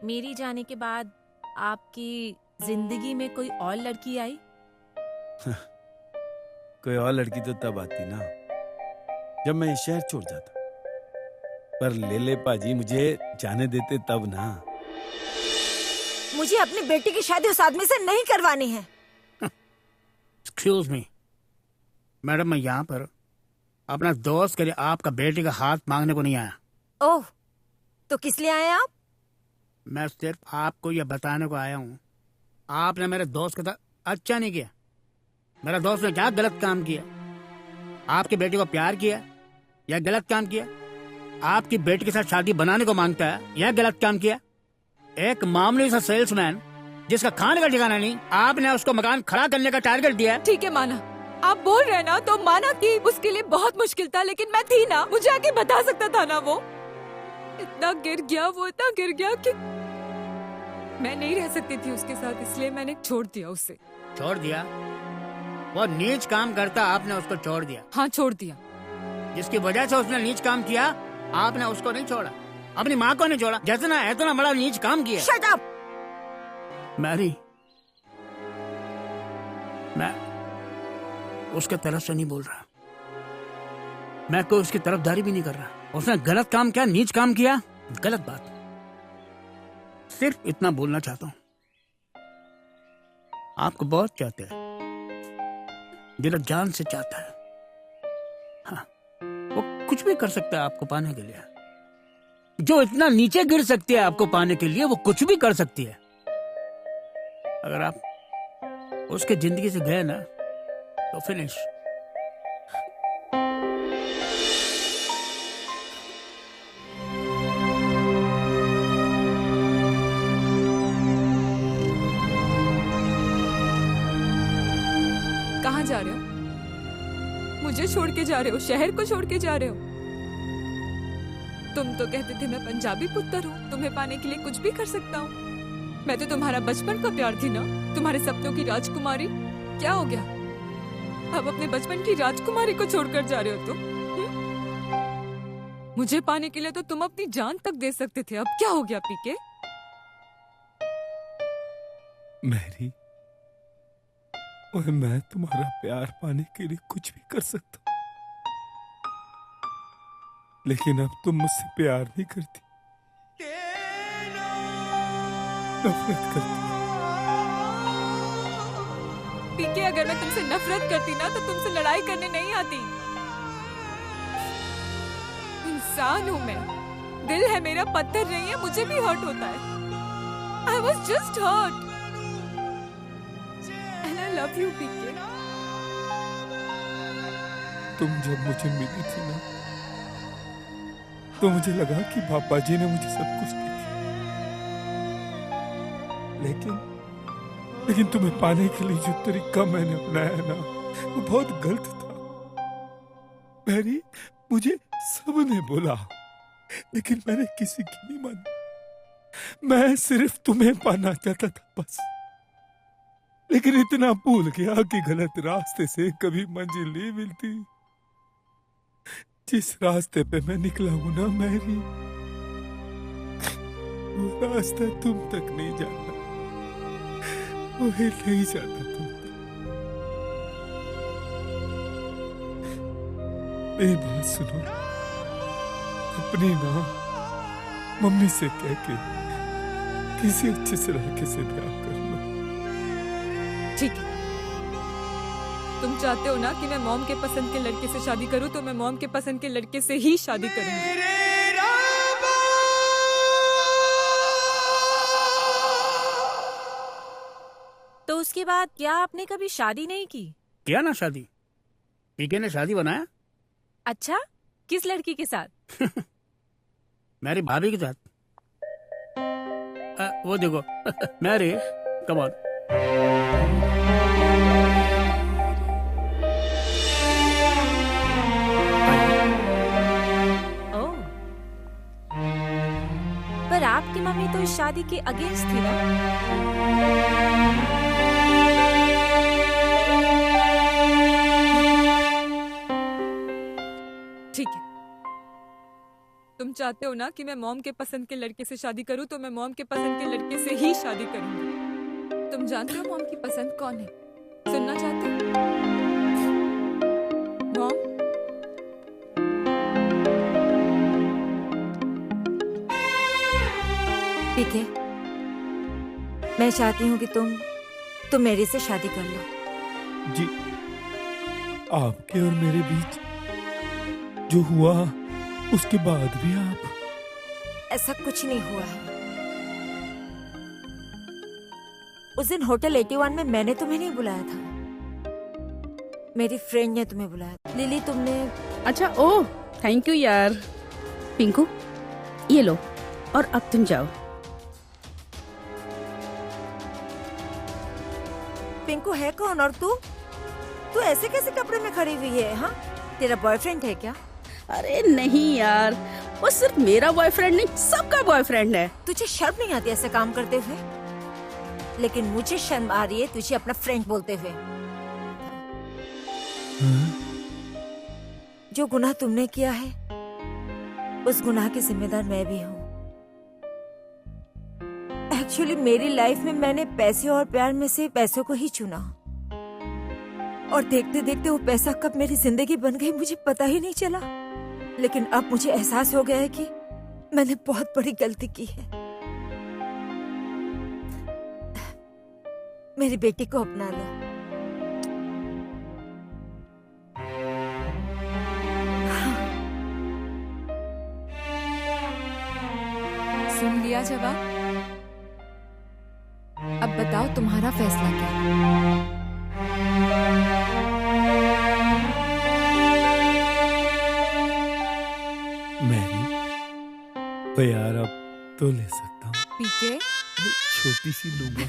मेरी जाने के बाद आपकी जिंदगी में कोई और लड़की आई? कोई और लड़की तो तब आती ना जब मैं ये शहर छोड़ जाता, पर लेले पाजी मुझे जाने देते तब ना। मुझे अपनी बेटी की शादी उस आदमी से नहीं करवानी है। एक्सक्यूज मी मैडम, मैं यहाँ पर अपना दोस्त के लिए आपका बेटी का हाथ मांगने को नहीं आया। ओह, तो किस लिए आए आप? मैं सिर्फ आपको यह बताने को आया हूँ, आपने मेरे दोस्त के साथ अच्छा नहीं किया। मेरा दोस्त ने क्या गलत काम किया? आपकी बेटी को प्यार किया या गलत काम किया? आपकी बेटी के साथ शादी बनाने को मांगता है या गलत काम किया? एक मामूली सा सेल्समैन जिसका खाने का ठिकाना नहीं, आपने उसको मकान खड़ा करने का टारगेट दिया। ठीक है, माना आप बोल रहे ना, तो माना कि उसके लिए बहुत मुश्किल था, लेकिन मैं थी ना, मुझे आके बता सकता था ना। वो इतना गिर गया कि मैं नहीं रह सकती थी उसके साथ, इसलिए मैंने छोड़ दिया उसे। छोड़ दिया? वो नीच काम करता, आपने उसको छोड़ दिया? हाँ, छोड़ दिया। जिसकी वजह से उसने नीच काम किया, आपने उसको नहीं छोड़ा, अपनी माँ को नहीं छोड़ा, जैसे ना इतना बड़ा नीच काम किया। Shut up! मैरी, मैं उसके तरफ से नहीं बोल रहा, मैं कोई उसकी तरफदारी भी नहीं कर रहा। उसने गलत काम किया, नीच काम किया, गलत बात। सिर्फ इतना बोलना चाहता हूँ, आपको बहुत चाहते हैं, दिल जान से चाहता है। हाँ, वो कुछ भी कर सकता है आपको पाने के लिए। जो इतना नीचे गिर सकती है आपको पाने के लिए, वो कुछ भी कर सकती है। अगर आप उसके जिंदगी से गए ना, तो फिनिश। कहाँ जा रहे हो? मुझे छोड़ के जा रहे हो? शहर को छोड़ के जा रहे हो? तुम तो कहते थे मैं पंजाबी पुत्र हूँ, तुम्हें पाने के लिए कुछ भी कर सकता हूँ। मैं तो तुम्हारा बचपन का प्यार थी ना, तुम्हारे सपनों की राजकुमारी। क्या हो गया? अब अपने बचपन की राजकुमारी को छोड़कर जा रहे हो तुम? मुझे पाने के लिए तो तुम अपनी जान तक दे सकते थे, अब क्या हो गया पीके? मैरी, और मैं तुम्हारा प्यार पाने के लिए कुछ भी कर सकता, लेकिन अब तुम मुझसे प्यार नहीं करती, नफरत करती। पीके, अगर मैं तुमसे नफरत करती ना, तो तुमसे लड़ाई करने नहीं आती। इंसान हूँ मैं, दिल है मेरा, पत्थर नहीं है, मुझे भी हर्ट होता है। I was just hurt and I love you, पीके। तुम जब मुझे मिली थी ना, तो मुझे लगा कि पापा जी ने मुझे सब कुछ दे दिया, लेकिन तुम्हें पाने के लिए जो तरीका मैंने अपनाया ना, वो बहुत गलत था। मैरी, मुझे सबने बोला, लेकिन मैंने किसी की नहीं मानी। मैं सिर्फ तुम्हें पाना चाहता था बस, लेकिन इतना भूल गया कि गलत रास्ते से कभी मंजिल नहीं मिलती। जिस रास्ते पे मैं निकला हूं ना मैरी, वो रास्ता तुम तक नहीं जाता, वो नहीं जाता तुम तक। मेरी बात सुनो, अपनी ना मम्मी से कह के किसी अच्छे से लड़के से ब्याह कर लो। ठीक है, तुम चाहते हो ना कि मैं मॉम के पसंद के लड़के से शादी करूं, तो मैं मॉम के पसंद के लड़के से ही शादी करूंगी। तो उसके बाद क्या आपने कभी शादी नहीं की? किया ना शादी, पीके ने शादी बनाया। अच्छा, किस लड़की के साथ? मेरी भाभी के साथ। वो देखो मैरी, कम ऑन। ओह, पर आपकी मम्मी तो इस शादी के अगेंस्ट थी ना? ठीक है, तुम चाहते हो ना कि मैं मॉम के पसंद के लड़के से शादी करूं, तो मैं मॉम के पसंद के लड़के से ही शादी करूंगी। तुम जानते हो मॉम की पसंद कौन है? सुनना चाहते हो? मॉम, ठीक है, मैं चाहती हूँ कि तुम मेरे से शादी कर लो। जी, आपके और मेरे बीच जो हुआ उसके बाद भी आप? ऐसा कुछ नहीं हुआ है। उस दिन होटल 81 में मैंने तुम्हें नहीं बुलाया था, मेरी फ्रेंड ने तुम्हें बुलाया था। लिली, तुमने... अच्छा, ओह थैंक यू यार। पिंकू, ये लो, और अब तुम जाओ। पिंकू है कौन? और तू ऐसे कैसे कपड़े में खड़ी हुई है? हाँ, तेरा बॉयफ्रेंड है क्या? अरे नहीं यार, वो सिर्फ मेरा बॉयफ्रेंड नहीं, सबका बॉयफ्रेंड है। तुझे शर्म नहीं आती ऐसे काम करते हुए? लेकिन मुझे शर्म आ रही है तुझे अपना फ्रेंड बोलते हुए। जो गुनाह तुमने किया है, उस गुनाह की जिम्मेदार मैं भी हूँ। एक्चुअली मेरी लाइफ में मैंने पैसे और प्यार में से पैसों को ही चुना, और देखते देखते वो पैसा कब मेरी जिंदगी बन गई मुझे पता ही नहीं चला। लेकिन अब मुझे एहसास हो गया है कि मैंने बहुत बड़ी गलती की है। मेरी बेटी को अपना लो। सुन लिया जवाब? अब बताओ तुम्हारा फैसला क्या है? मैरी, तो यार अब तो ले सकता हूँ। पीके, छोटी सी लूंगा।